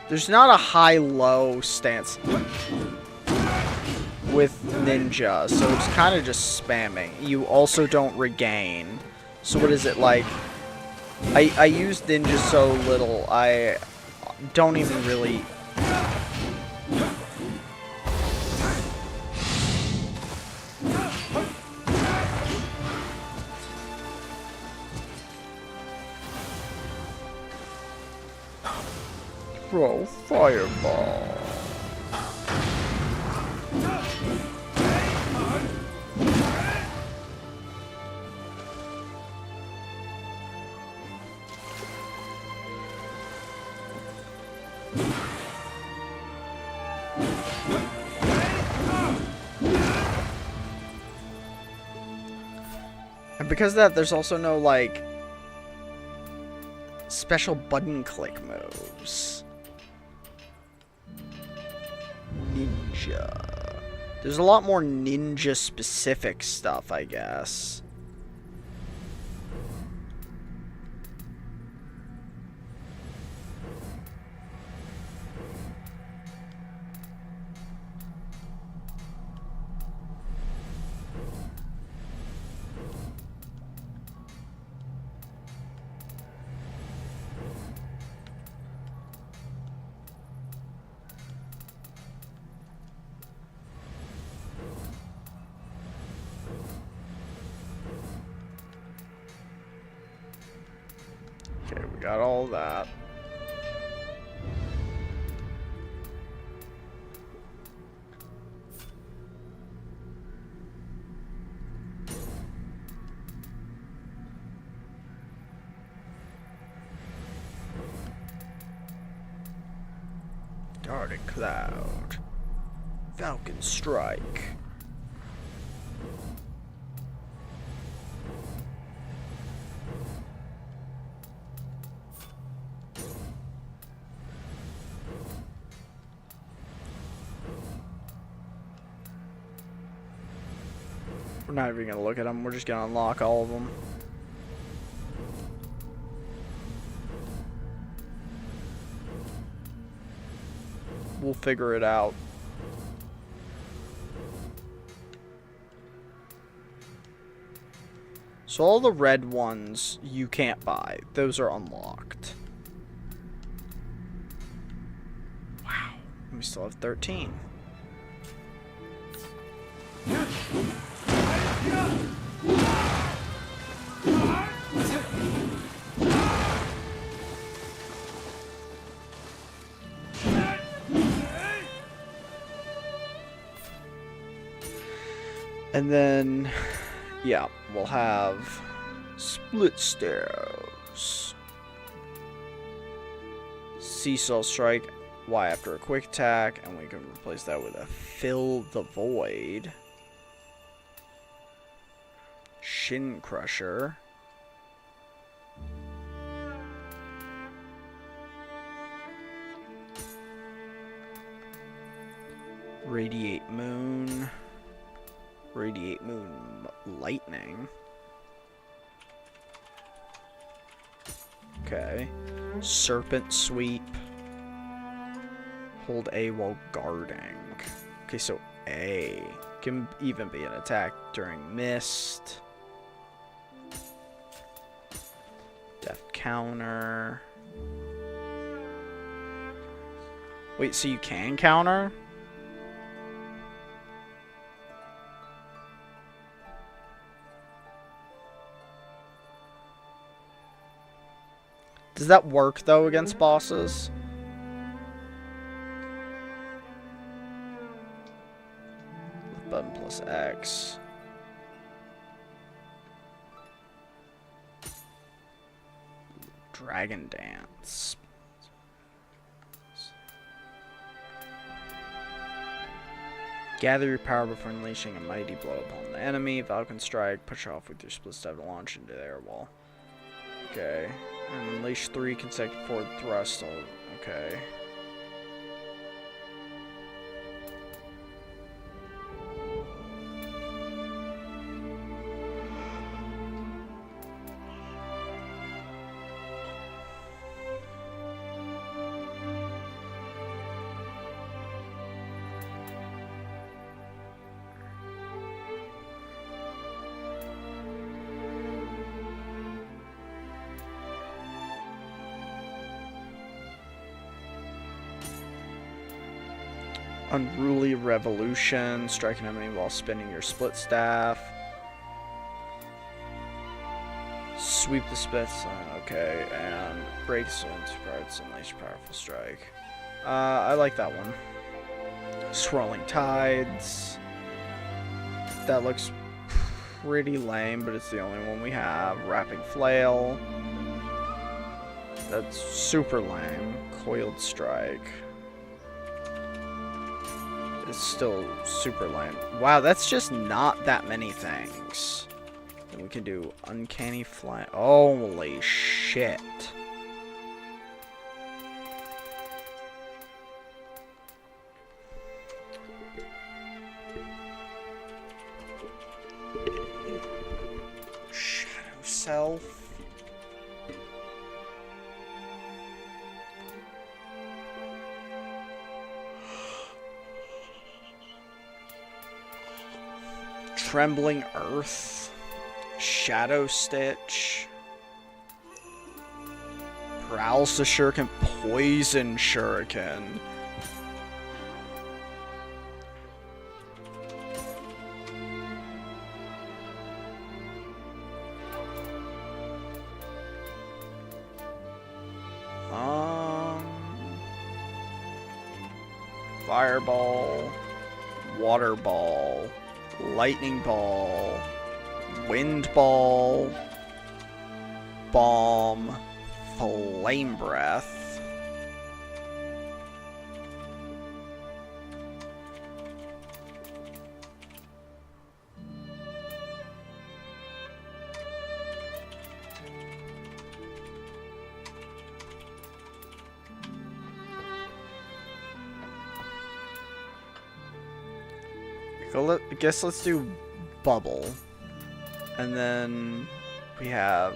There's not a high-low stance with ninja, so it's kind of just spamming. You also don't regain. So what is it like? I use ninja so little, I don't even really... Throw fireball. And because of that, there's also no, like, special button click moves. Ninja. There's a lot more ninja specific stuff, I guess. Okay, we got all that. Darting Cloud. Falcon Strike. We're not even gonna look at them, we're just gonna unlock all of them. We'll figure it out. So all the red ones you can't buy. Those are unlocked. Wow. We still have 13. And then, yeah, we'll have split stairs. Seesaw strike, Y after a quick attack, and we can replace that with a fill the void. Shin crusher. Radiate moon. Radiate moon lightning. Okay. Serpent sweep. Hold A while guarding. Okay, so A can even be an attack during mist. Death counter. Wait, so you can counter? Does that work, though, against bosses? Button plus X. Dragon Dance. Gather your power before unleashing a mighty blow upon the enemy. Falcon Strike. Push off with your split step to launch into the air wall. Okay. And unleash 3 consecutive forward thrust. Okay. Unruly Revolution, strike an enemy while spinning your split staff. Sweep the spits, okay, and break into parts, unleash powerful strike. I like that one. Swirling Tides. That looks pretty lame, but it's the only one we have. Wrapping Flail. That's super lame. Coiled Strike. It's still super lame. Wow, that's just not that many things. Then we can do Uncanny Fly. Holy shit. Shadow Self. Trembling Earth, Shadow Stitch, Paralysis Shuriken, Poison Shuriken. Fireball, Water Ball, Lightning Ball, Wind Ball, Bomb, Flame Breath. I guess let's do Bubble. And then we have...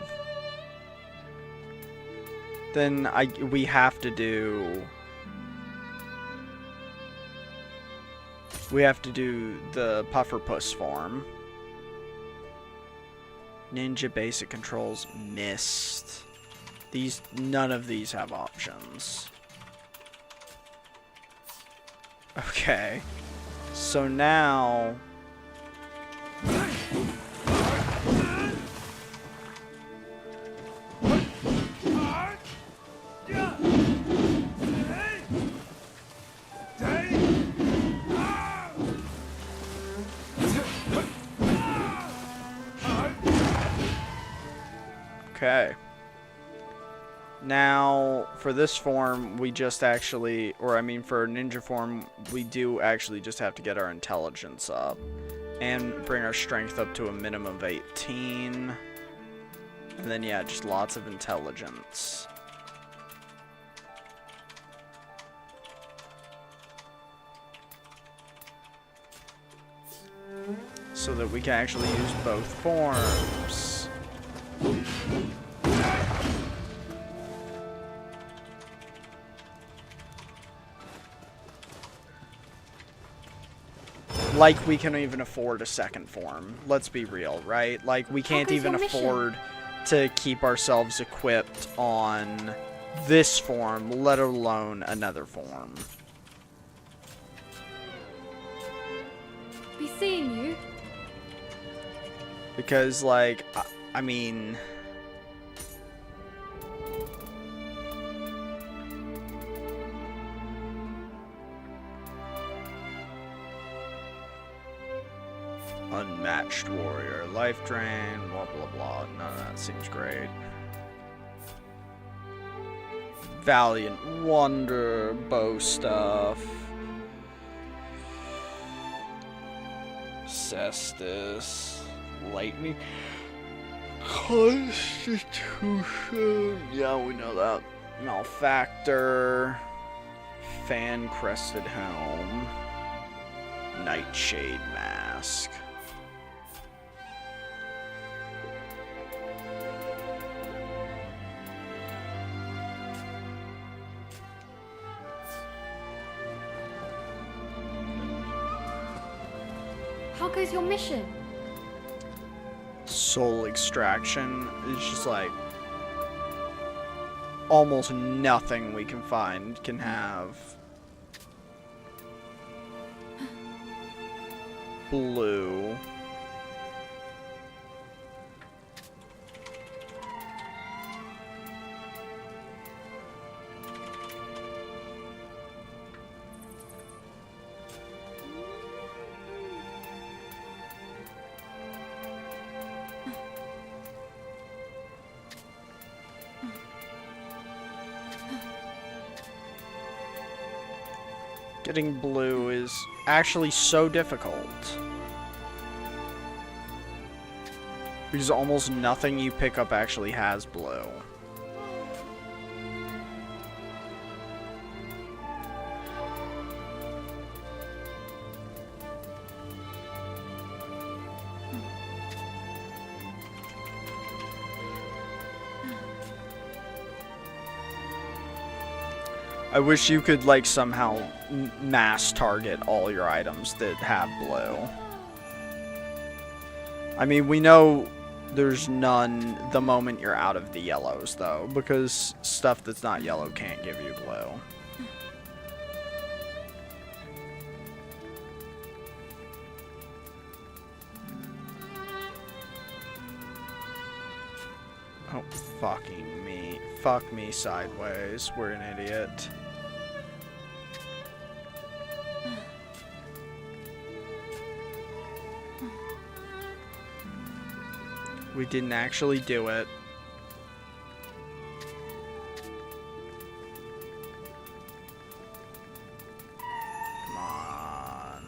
Then we have to do... We have to do the Pufferpuss form. Ninja basic controls missed. None of these have options. Okay. So now okay. Now, for this form, we just actually, or I mean for ninja form, we do actually just have to get our intelligence up. And bring our strength up to a minimum of 18. And then, yeah, just lots of intelligence. So that we can actually use both forms. Like we can even afford a second form. Let's be real, right? Like we can't even afford to keep ourselves equipped on this form, let alone another form. Be seeing you. Because, like, I mean... Unmatched warrior, life drain, blah blah blah. None of that seems great. Valiant wonder, bow stuff. Cestus, lightning, constitution. Yeah, we know that. Malefactor, fan crested helm, nightshade mask. How goes your mission? Soul extraction is just like almost nothing we can find can have blue. Getting blue is actually so difficult. Because almost nothing you pick up actually has blue. I wish you could, like, somehow mass target all your items that have blue. I mean, we know there's none the moment you're out of the yellows, though, because stuff that's not yellow can't give you blue. Oh, fucking me. Fuck me sideways. We're an idiot. We didn't actually do it. Come on.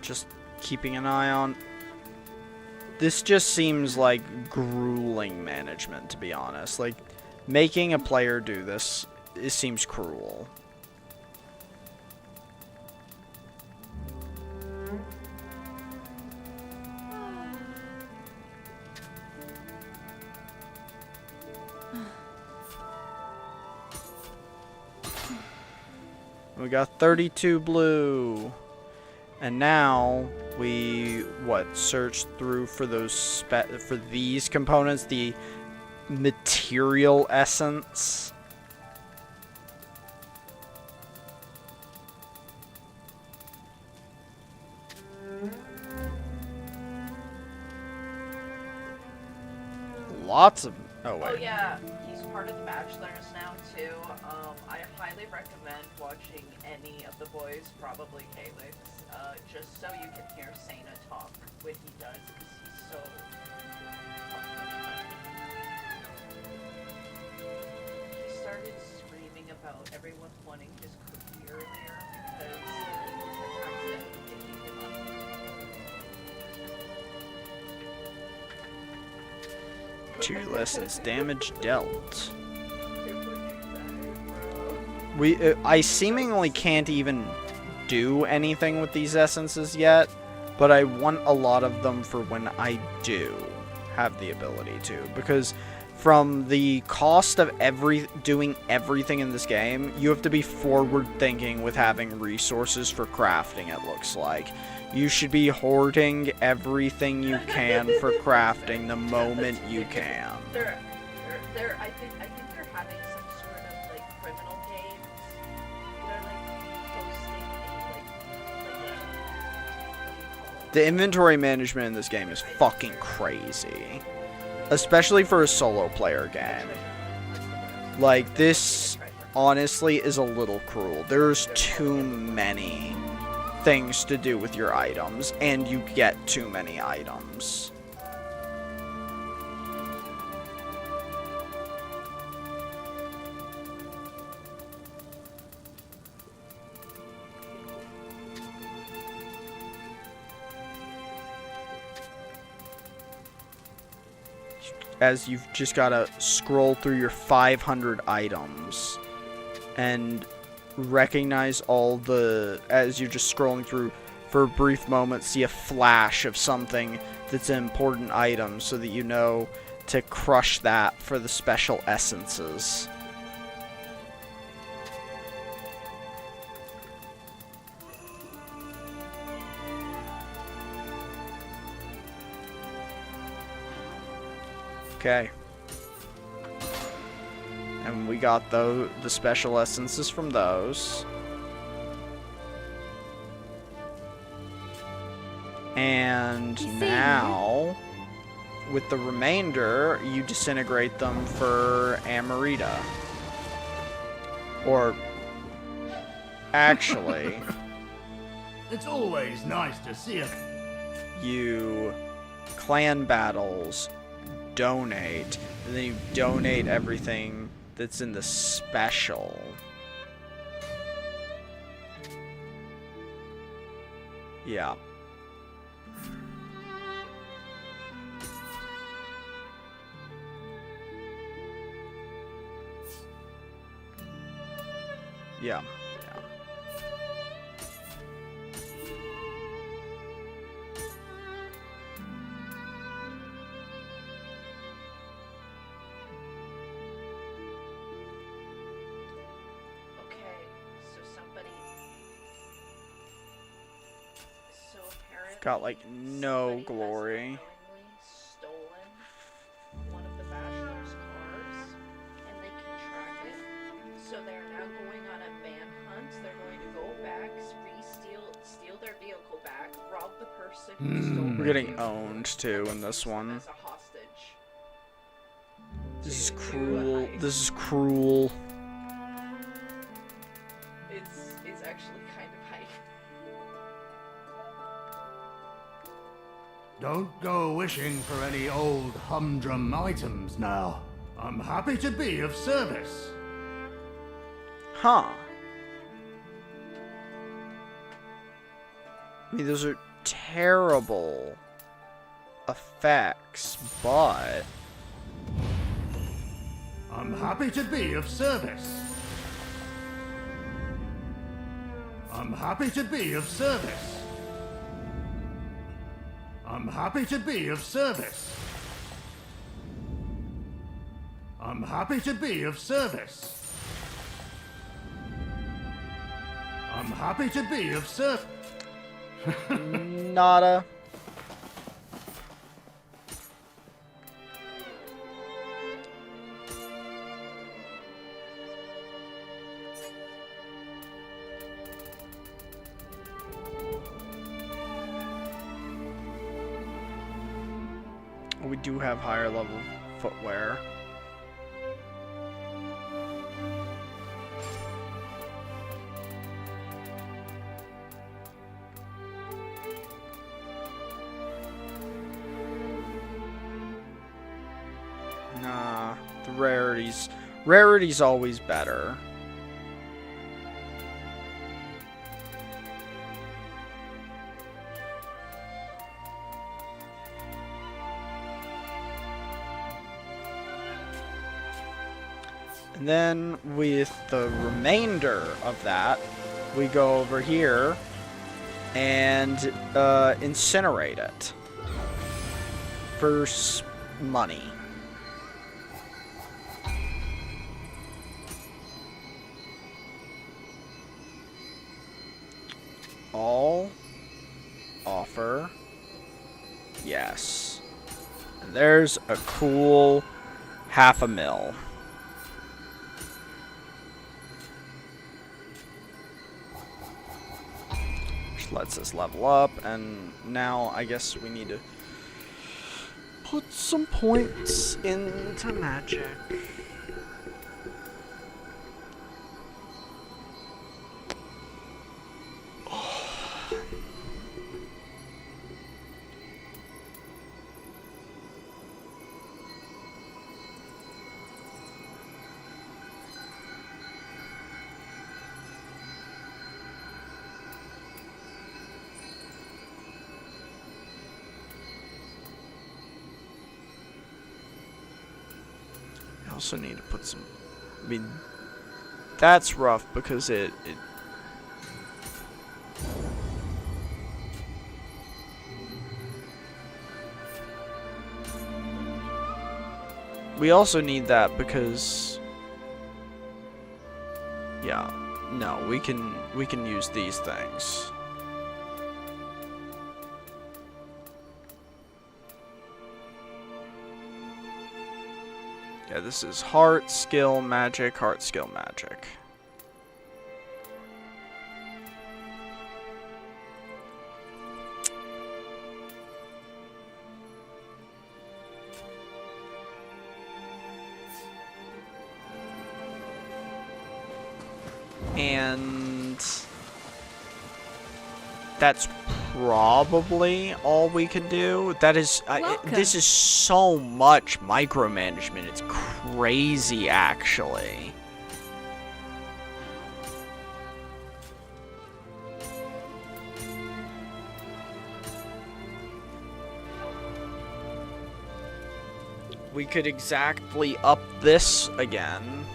Just keeping an eye on. This just seems like grueling management, to be honest. Like, making a player do this, it seems cruel. We got 32 blue. And now we search through for those for these components, the material essence. Lots of Oh yeah, he's part of the Bachelors now too. I highly recommend watching any of the boys, probably Calyx, just so you can hear Sana talk when he does, because he's so He started screaming about everyone wanting his cookie earlier because he was accidentally picking him up. 2 lessons, damage dealt. I seemingly can't even do anything with these essences yet, but I want a lot of them for when I do have the ability to, because from the cost of doing everything in this game, you have to be forward thinking with having resources for crafting, it looks like. You should be hoarding everything you can for crafting the moment you can. I think they're having some sort of like criminal games. They're like posting The inventory management in this game is fucking crazy. Especially for a solo player game. Like, this honestly is a little cruel. There's too many things to do with your items, and you get too many items. As you've just got to scroll through your 500 items and recognize all the, as you're just scrolling through for a brief moment, see a flash of something that's an important item so that you know to crush that for the special essences. Okay. And we got the special essences from those. And now, with the remainder, you disintegrate them for Amarita. Or, actually... It's always nice to see it. You clan battles, donate, and then you donate everything that's in the special. Yeah. Yeah. Got like no glory. Stolen one of the Bachelor's cars, and they can track it. So they're now going on a manhunt. They're going to go back, steal their vehicle back, rob the person who stole it. We're getting owned too in this one. As a hostage. This is cruel. This is cruel. It's actually kind of hype. Don't go wishing for any old humdrum items now. I'm happy to be of service. Huh. I mean, those are terrible effects, but... I'm happy to be of service. I'm happy to be of service. I'm happy to be of service. I'm happy to be of service. I'm happy to be of service. Nada. We do have higher level footwear. Nah, the rarities. Rarity's always better. And then with the remainder of that, we go over here and incinerate it for money. All offer yes. And there's a cool $500,000. Lets us level up, and now I guess we need to put some points into magic. Also need to put some, I mean, that's rough because it we also need that because, yeah, no, we can use these things. Yeah, this is heart, skill, magic, heart, skill, magic. And that's probably all we can do. That is, this is so much micromanagement. It's crazy, actually. We could exactly up this again.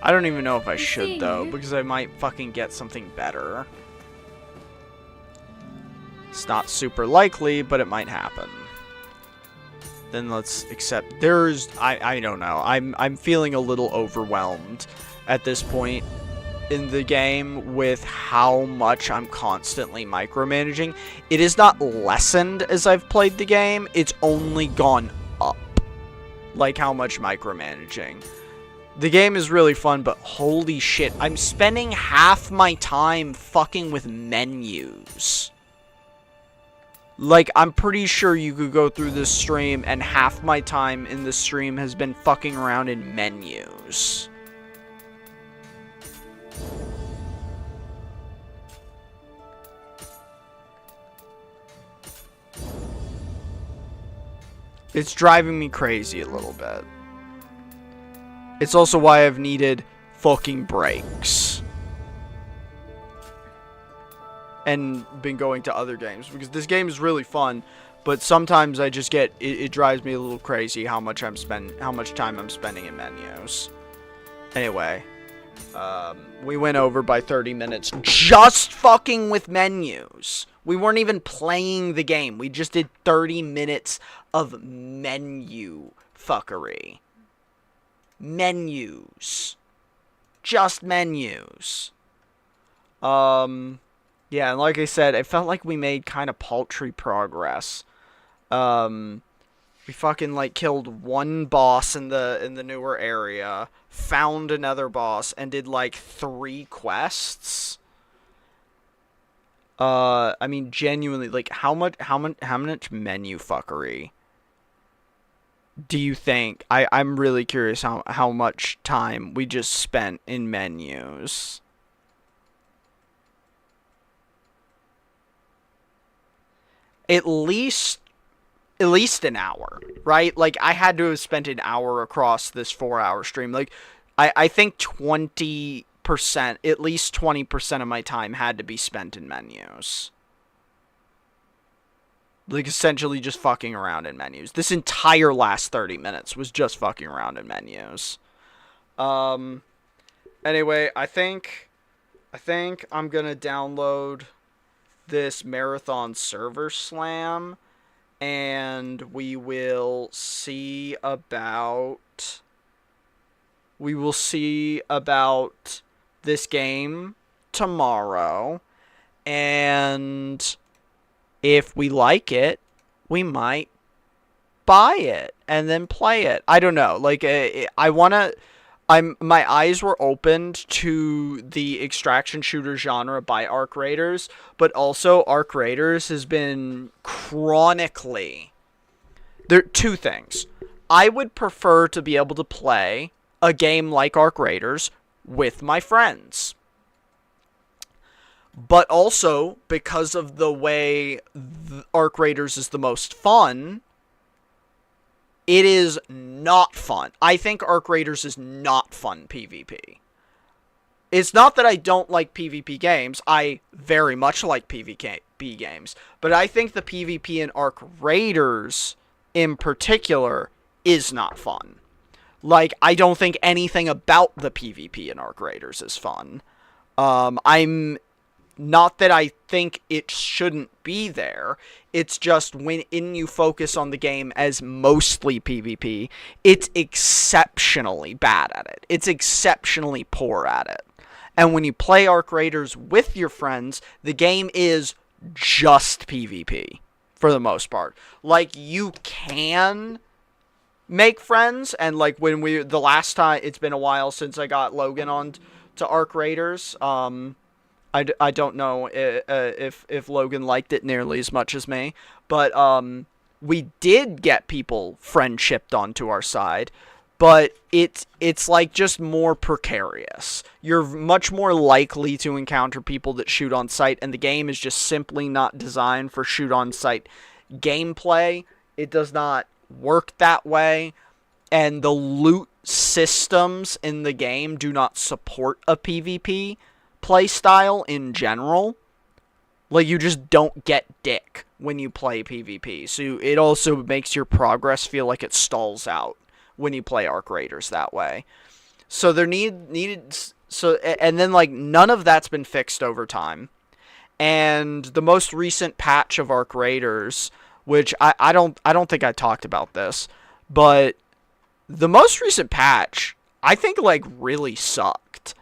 I don't even know if I should, though, because I might fucking get something better. It's not super likely, but it might happen. Then let's accept. There's, I don't know. I'm feeling a little overwhelmed at this point in the game with how much I'm constantly micromanaging. It is not lessened as I've played the game. It's only gone up. Like how much micromanaging. The game is really fun, but holy shit, I'm spending half my time fucking with menus. Like, I'm pretty sure you could go through this stream and half my time in the stream has been fucking around in menus. It's driving me crazy a little bit. It's also why I've needed fucking breaks. And been going to other games. Because this game is really fun. But sometimes I just get it drives me a little crazy how much time I'm spending in menus. Anyway, we went over by 30 minutes just fucking with menus. We weren't even playing the game. We just did 30 minutes of menu fuckery. Menus. Just menus. Yeah, and like I said, it felt like we made kind of paltry progress. We fucking like killed one boss in the newer area, found another boss, and did like 3 quests. I mean, genuinely, like, how much menu fuckery do you think? I'm really curious how much time we just spent in menus. At least an hour, right? Like, I had to have spent an hour across this 4-hour stream. Like, I think 20%, at least 20% of my time had to be spent in menus. Like, essentially just fucking around in menus. This entire last 30 minutes was just fucking around in menus. Anyway, I think I'm gonna download this Marathon Server Slam, and we will see about this game tomorrow, and if we like it, we might buy it and then play it. I don't know. Like, my eyes were opened to the extraction shooter genre by Arc Raiders, but also Arc Raiders has been chronically... There are 2 things. I would prefer to be able to play a game like Arc Raiders with my friends. But also, because of the way Arc Raiders is the most fun, it is not fun. I think Arc Raiders is not fun PvP. It's not that I don't like PvP games. I very much like PvP games. But I think the PvP in Arc Raiders, in particular, is not fun. Like, I don't think anything about the PvP in Arc Raiders is fun. I'm... Not that I think it shouldn't be there. It's just when you focus on the game as mostly PvP, it's exceptionally bad at it. It's exceptionally poor at it. And when you play Arc Raiders with your friends, the game is just PvP for the most part. Like, you can make friends, and like when the last time, it's been a while since I got Logan on to Arc Raiders. I don't know if Logan liked it nearly as much as me, but we did get people friendshipped onto our side, but it's like just more precarious. You're much more likely to encounter people that shoot on sight, and the game is just simply not designed for shoot on sight gameplay. It does not work that way, and the loot systems in the game do not support a PvP play style in general. Like, you just don't get dick when you play PvP. So it also makes your progress feel like it stalls out when you play Arc Raiders that way. So there and then like none of that's been fixed over time. And the most recent patch of Arc Raiders, which I don't think I talked about this, but the most recent patch I think like really sucked.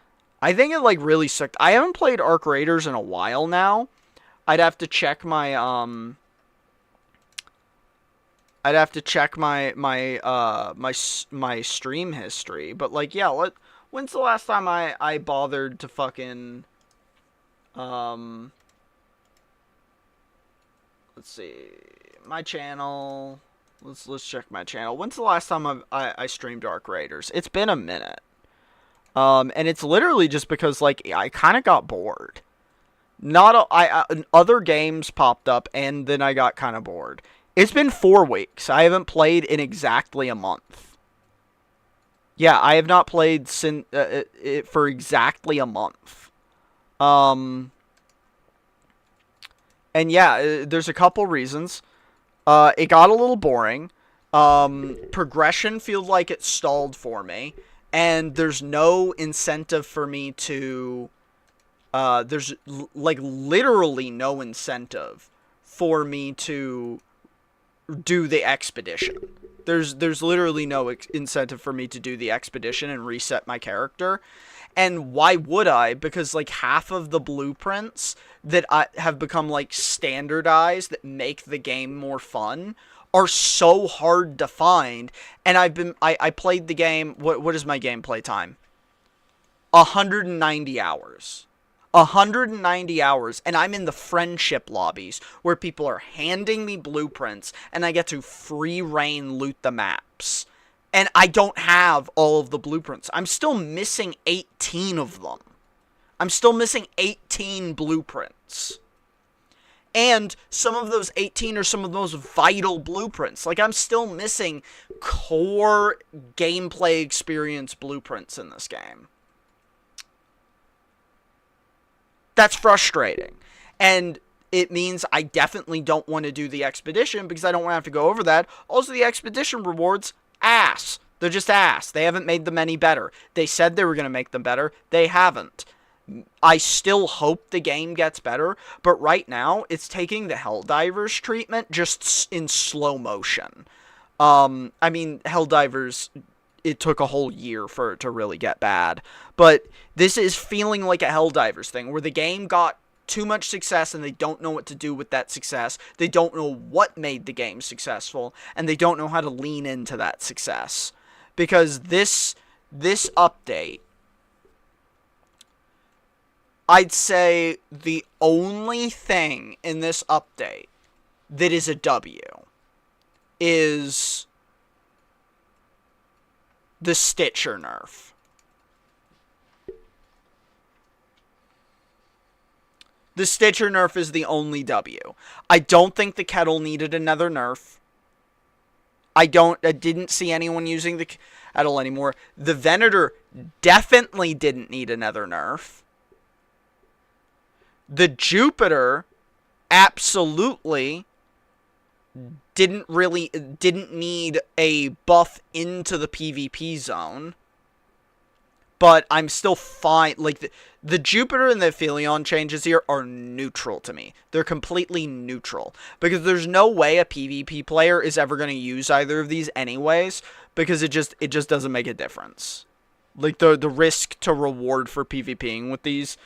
I think it like really sucked. I haven't played Arc Raiders in a while now. I'd have to check my my stream history, but like, yeah, when's the last time I bothered to fucking let's see, my channel. Let's check my channel. When's the last time I streamed Arc Raiders? It's been a minute. And it's literally just because, like, I kind of got bored. Other games popped up, and then I got kind of bored. It's been 4 weeks. I haven't played in exactly a month. Yeah, I have not played for exactly a month. And yeah, there's a couple reasons. It got a little boring. Progression feels like it stalled for me, and there's no incentive for me to, there's like literally no incentive for me to do the expedition. There's literally no incentive for me to do the expedition and reset my character. And why would I? Because like half of the blueprints that have become like standardized that make the game more fun are so hard to find. And I played the game. What is my gameplay time? 190 hours. 190 hours, and I'm in the friendship lobbies where people are handing me blueprints and I get to free reign loot the maps. And I don't have all of the blueprints. I'm still missing 18 of them. I'm still missing 18 blueprints. And some of those 18 are some of those vital blueprints. Like, I'm still missing core gameplay experience blueprints in this game. That's frustrating. And it means I definitely don't want to do the expedition because I don't want to have to go over that. Also, the expedition rewards, ass. They're just ass. They haven't made them any better. They said they were going to make them better. They haven't. I still hope the game gets better, but right now, it's taking the Helldivers treatment just in slow motion. I mean, Helldivers, it took a whole year for it to really get bad. But this is feeling like a Helldivers thing, where the game got too much success and they don't know what to do with that success. They don't know what made the game successful, and they don't know how to lean into that success. Because this update, I'd say the only thing in this update that is a W is the Stitcher nerf. The Stitcher nerf is the only W. I don't think the kettle needed another nerf. I didn't see anyone using the kettle anymore. The Venator definitely didn't need another nerf. The Jupiter absolutely didn't need a buff into the PvP zone. But I'm still fine. Like, the Jupiter and the Aphelion changes here are neutral to me. They're completely neutral. Because there's no way a PvP player is ever going to use either of these anyways. Because it just doesn't make a difference. Like, the risk to reward for PvPing with these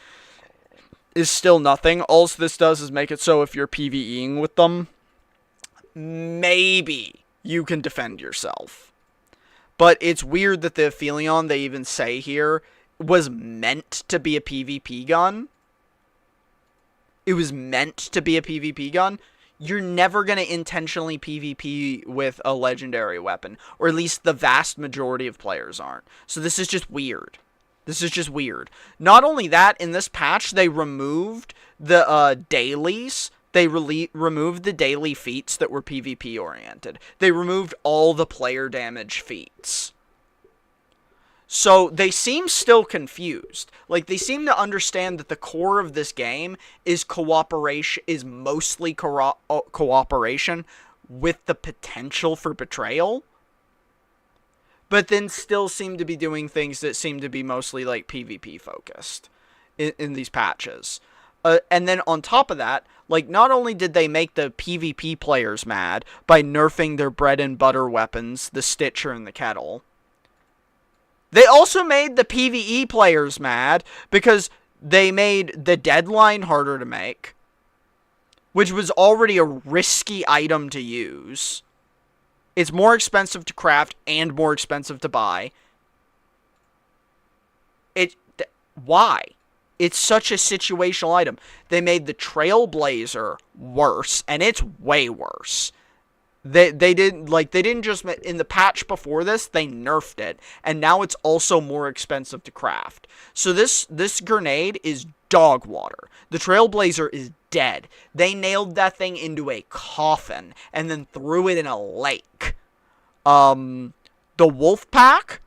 is still nothing. All this does is make it so if you're PvEing with them, maybe you can defend yourself. But it's weird that the Aphelion, they even say here, was meant to be a PvP gun. It was meant to be a PvP gun. You're never going to intentionally PvP with a legendary weapon. Or at least the vast majority of players aren't. So this is just weird. This is just weird. Not only that, in this patch, they removed the dailies. They removed the daily feats that were PvP oriented. They removed all the player damage feats. So they seem still confused. Like, they seem to understand that the core of this game is cooperation, is mostly cooperation with the potential for betrayal. But then still seem to be doing things that seem to be mostly like PvP focused in these patches. And then on top of that, like, not only did they make the PvP players mad by nerfing their bread and butter weapons, the Stitcher and the Kettle, they also made the PvE players mad because they made the Deadline harder to make, which was already a risky item to use. It's more expensive to craft and more expensive to buy. Why? It's such a situational item. They made the Trailblazer worse, and it's way worse. They didn't just, in the patch before this, they nerfed it, and now it's also more expensive to craft. So this grenade is dog water. The Trailblazer is dead. They nailed that thing into a coffin and then threw it in a lake. The Wolf Pack,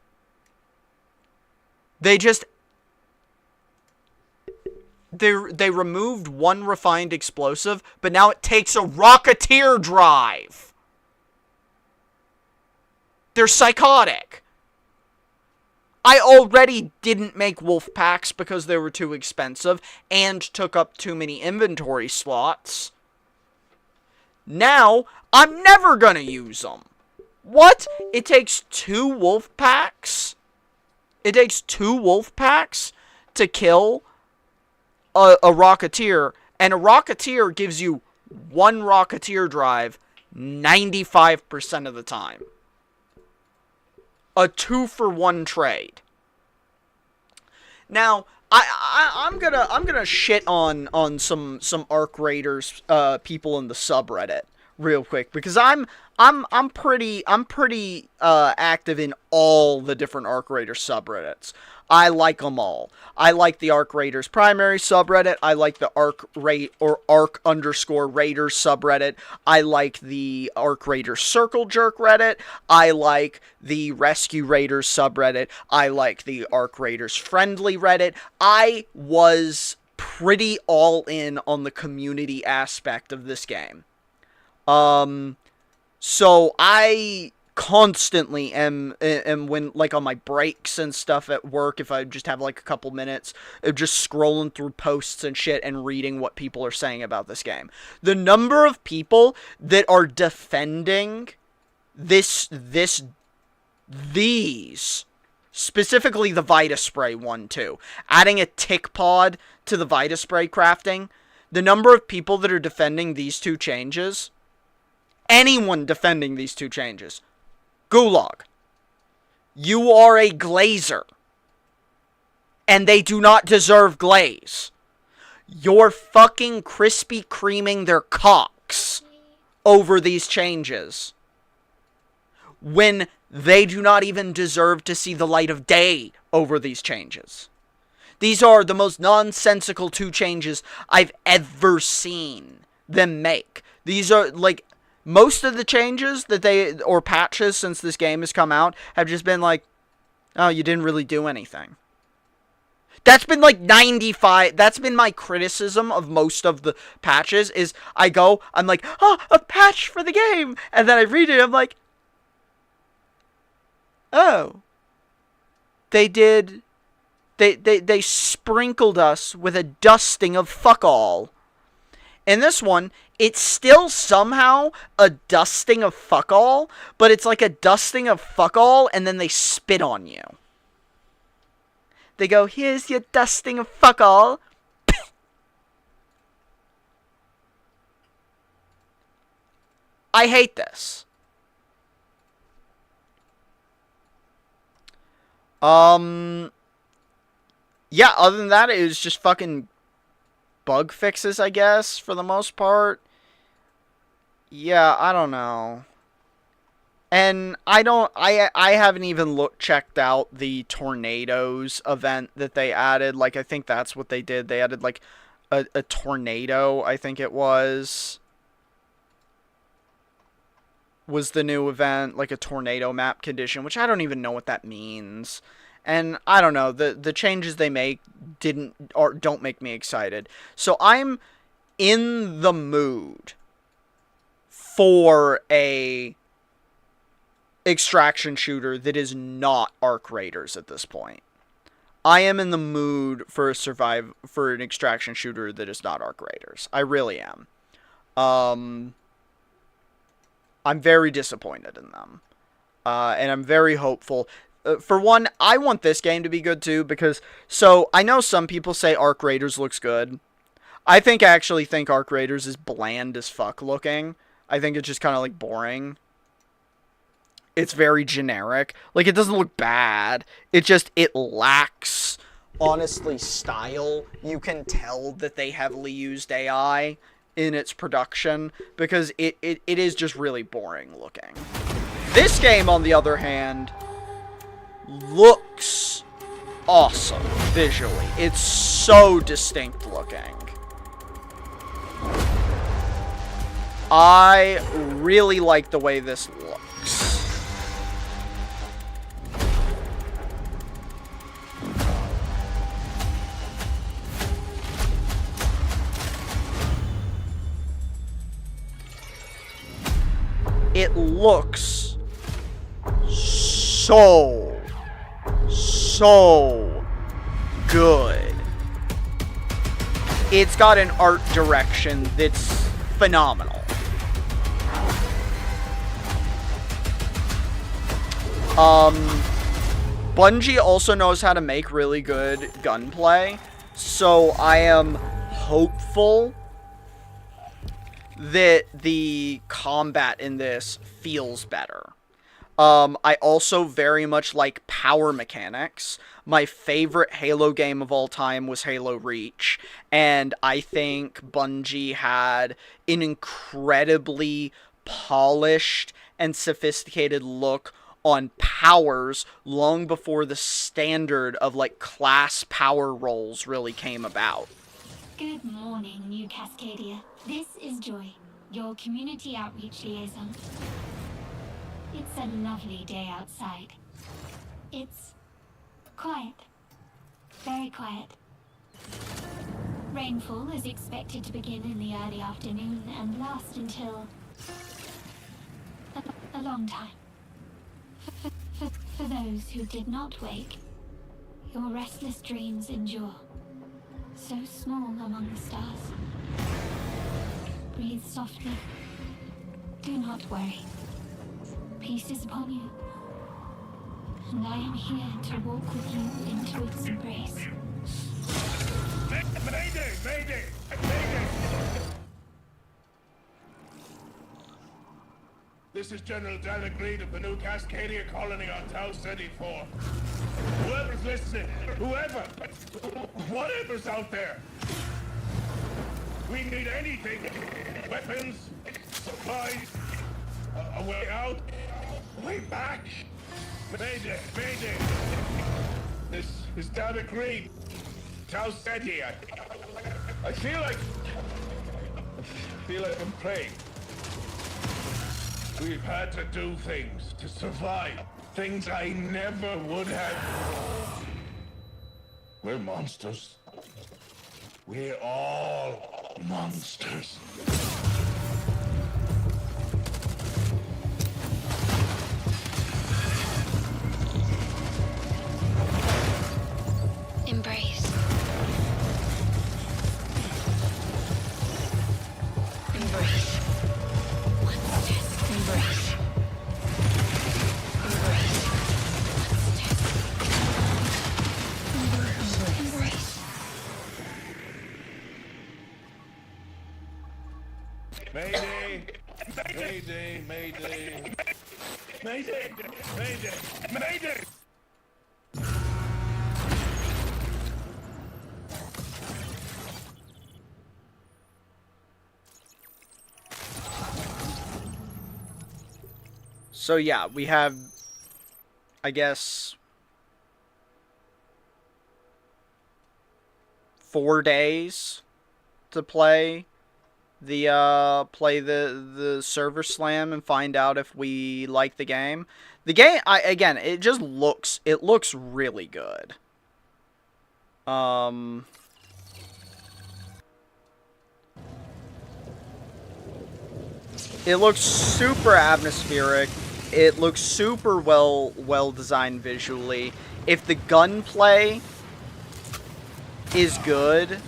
They removed one refined explosive, but now it takes a Rocketeer drive. They're psychotic. I already didn't make wolf packs because they were too expensive and took up too many inventory slots. Now, I'm never gonna use them. What? It takes 2 wolf packs? It takes 2 wolf packs to kill a Rocketeer, and a Rocketeer gives you 1 Rocketeer drive 95% of the time. A 2-for-1 trade. Now, I'm gonna shit on some Arc Raiders people in the subreddit real quick, because I'm pretty active in all the different Arc Raider subreddits. I like them all. I like the Arc Raiders primary subreddit. I like the Arc Raiders subreddit. I like the Arc Raiders Circle Jerk Reddit. I like the Rescue Raiders subreddit. I like the Arc Raiders Friendly Reddit. I was pretty all in on the community aspect of this game. So I constantly am when, like, on my breaks and stuff at work, if I just have like a couple minutes of just scrolling through posts and shit and reading what people are saying about this game. The number of people that are defending these, specifically the Vita Spray one too, adding a tick pod to the Vita Spray crafting, the number of people that are defending these 2 changes, anyone defending these 2 changes, Gulag, you are a glazer, and they do not deserve glaze. You're fucking Krispy Kreming their cocks over these changes, when they do not even deserve to see the light of day over these changes. These are the most nonsensical 2 changes I've ever seen them make. These are, like, most of the changes that or patches since this game has come out, have just been like, oh, you didn't really do anything. That's been like 95, that's been my criticism of most of the patches, is I'm like, oh, a patch for the game, and then I read it, I'm like, oh, they sprinkled us with a dusting of fuck all. In this one, it's still somehow a dusting of fuck all, but it's like a dusting of fuck all, and then they spit on you. They go, here's your dusting of fuck all. I hate this. Yeah, other than that, it was just fucking bug fixes, I guess, for the most part. Yeah, I don't know. And I haven't even checked out the Tornadoes event that they added. Like, I think that's what they did. They added, like, a tornado, I think it was the new event, like a tornado map condition, which I don't even know what that means. And I don't know, the changes they make don't make me excited. So I'm in the mood for a extraction shooter that is not Arc Raiders at this point. I am in the mood for an extraction shooter that is not Arc Raiders. I really am. I'm very disappointed in them. And I'm very hopeful. For one, I want this game to be good too, because, so, I know some people say Arc Raiders looks good. I actually think Arc Raiders is bland as fuck looking. I think it's just kind of, like, boring. It's very generic. Like, it doesn't look bad. It lacks, honestly, style. You can tell that they heavily used AI in its production, because it is just really boring looking. This game, on the other hand, looks awesome visually. It's so distinct looking. I really like the way this looks. It looks so good. It's got an art direction that's phenomenal. Bungie also knows how to make really good gunplay, so I am hopeful that the combat in this feels better. I also very much like power mechanics. My favorite Halo game of all time was Halo Reach, and I think Bungie had an incredibly polished and sophisticated look on powers long before the standard of, like, class power roles really came about. Good morning, New Cascadia. This is Joy, your community outreach liaison. It's a lovely day outside. It's quiet. Very quiet. Rainfall is expected to begin in the early afternoon and last until a long time. For those who did not wake, your restless dreams endure. So small among the stars. Breathe softly. Do not worry. Peace is upon you. And I am here to walk with you into its embrace. Mayday! Mayday! Mayday! This is General Dan Agreed of the new Cascadia colony on Tau City 4. Whoever's listening, whatever's out there, we need anything. Weapons, supplies, a way out, a way back. Mayday, mayday. This is Dan Agreed. Tau City. I feel like I'm praying. We've had to do things to survive. Things I never would have. We're monsters. We're all monsters. Embrace. Embrace. Embrace. Mayday! Mayday! Mayday! Mayday! Mayday! Mayday! So yeah, we have, I guess, 4 days to play the server slam and find out if we like the game. The game, again, it just looks really good. It looks super atmospheric. It looks super well designed visually. If the gunplay is good,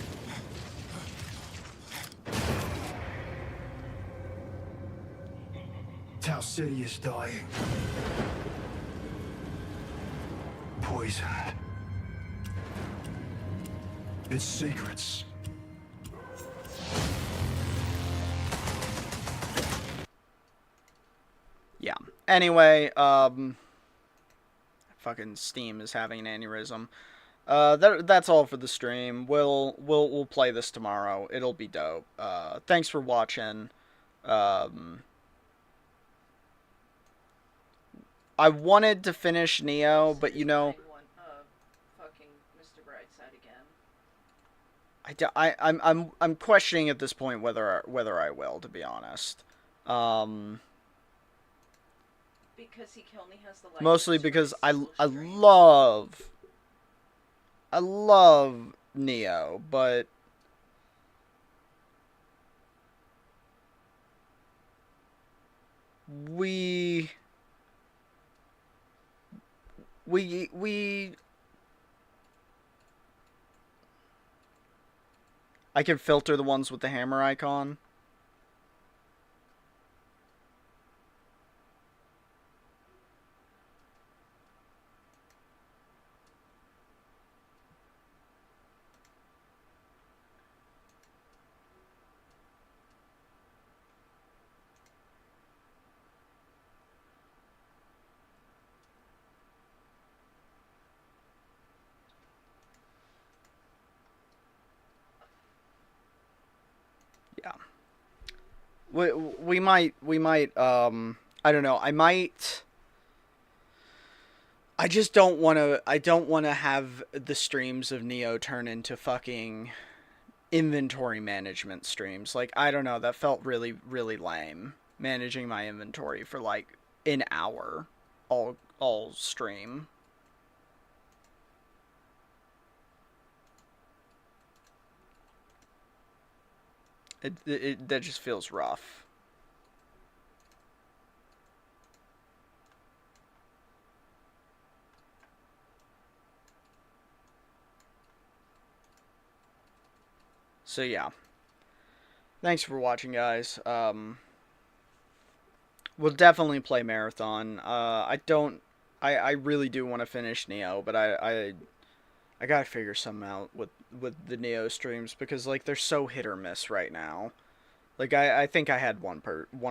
Tau City is dying. Poisoned. Its secrets. yeah. Anyway, fucking Steam is having an aneurysm. That's all for the stream. We'll play this tomorrow. It'll be dope. Thanks for watching. I wanted to finish Nioh, but you know, Fucking Mr. Brightside again. I'm questioning at this point whether I will, to be honest. Because he only has the license. Mostly because I love Nioh, but I can filter the ones with the hammer icon. Yeah. We might, I don't know, I just don't want to have the streams of Nioh turn into fucking inventory management streams. Like, I don't know, that felt really, really lame. Managing my inventory for, like, an hour all stream. That just feels rough. So yeah. Thanks for watching, guys. We'll definitely play Marathon. I really do want to finish Nioh, but I gotta figure something out with the Nioh streams, because, like, they're so hit or miss right now. Like, I think I had one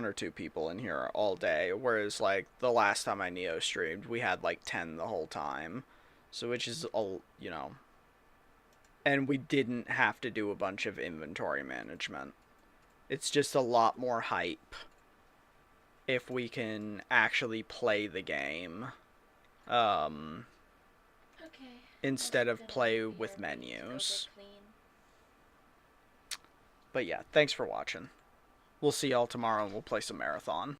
or two people in here all day, whereas, like, the last time I Nioh streamed, we had, like, 10 the whole time. So, which is, you know... And we didn't have to do a bunch of inventory management. It's just a lot more hype if we can actually play the game. Instead of play with menus. But yeah, thanks for watching. We'll see y'all tomorrow and we'll play some Marathon.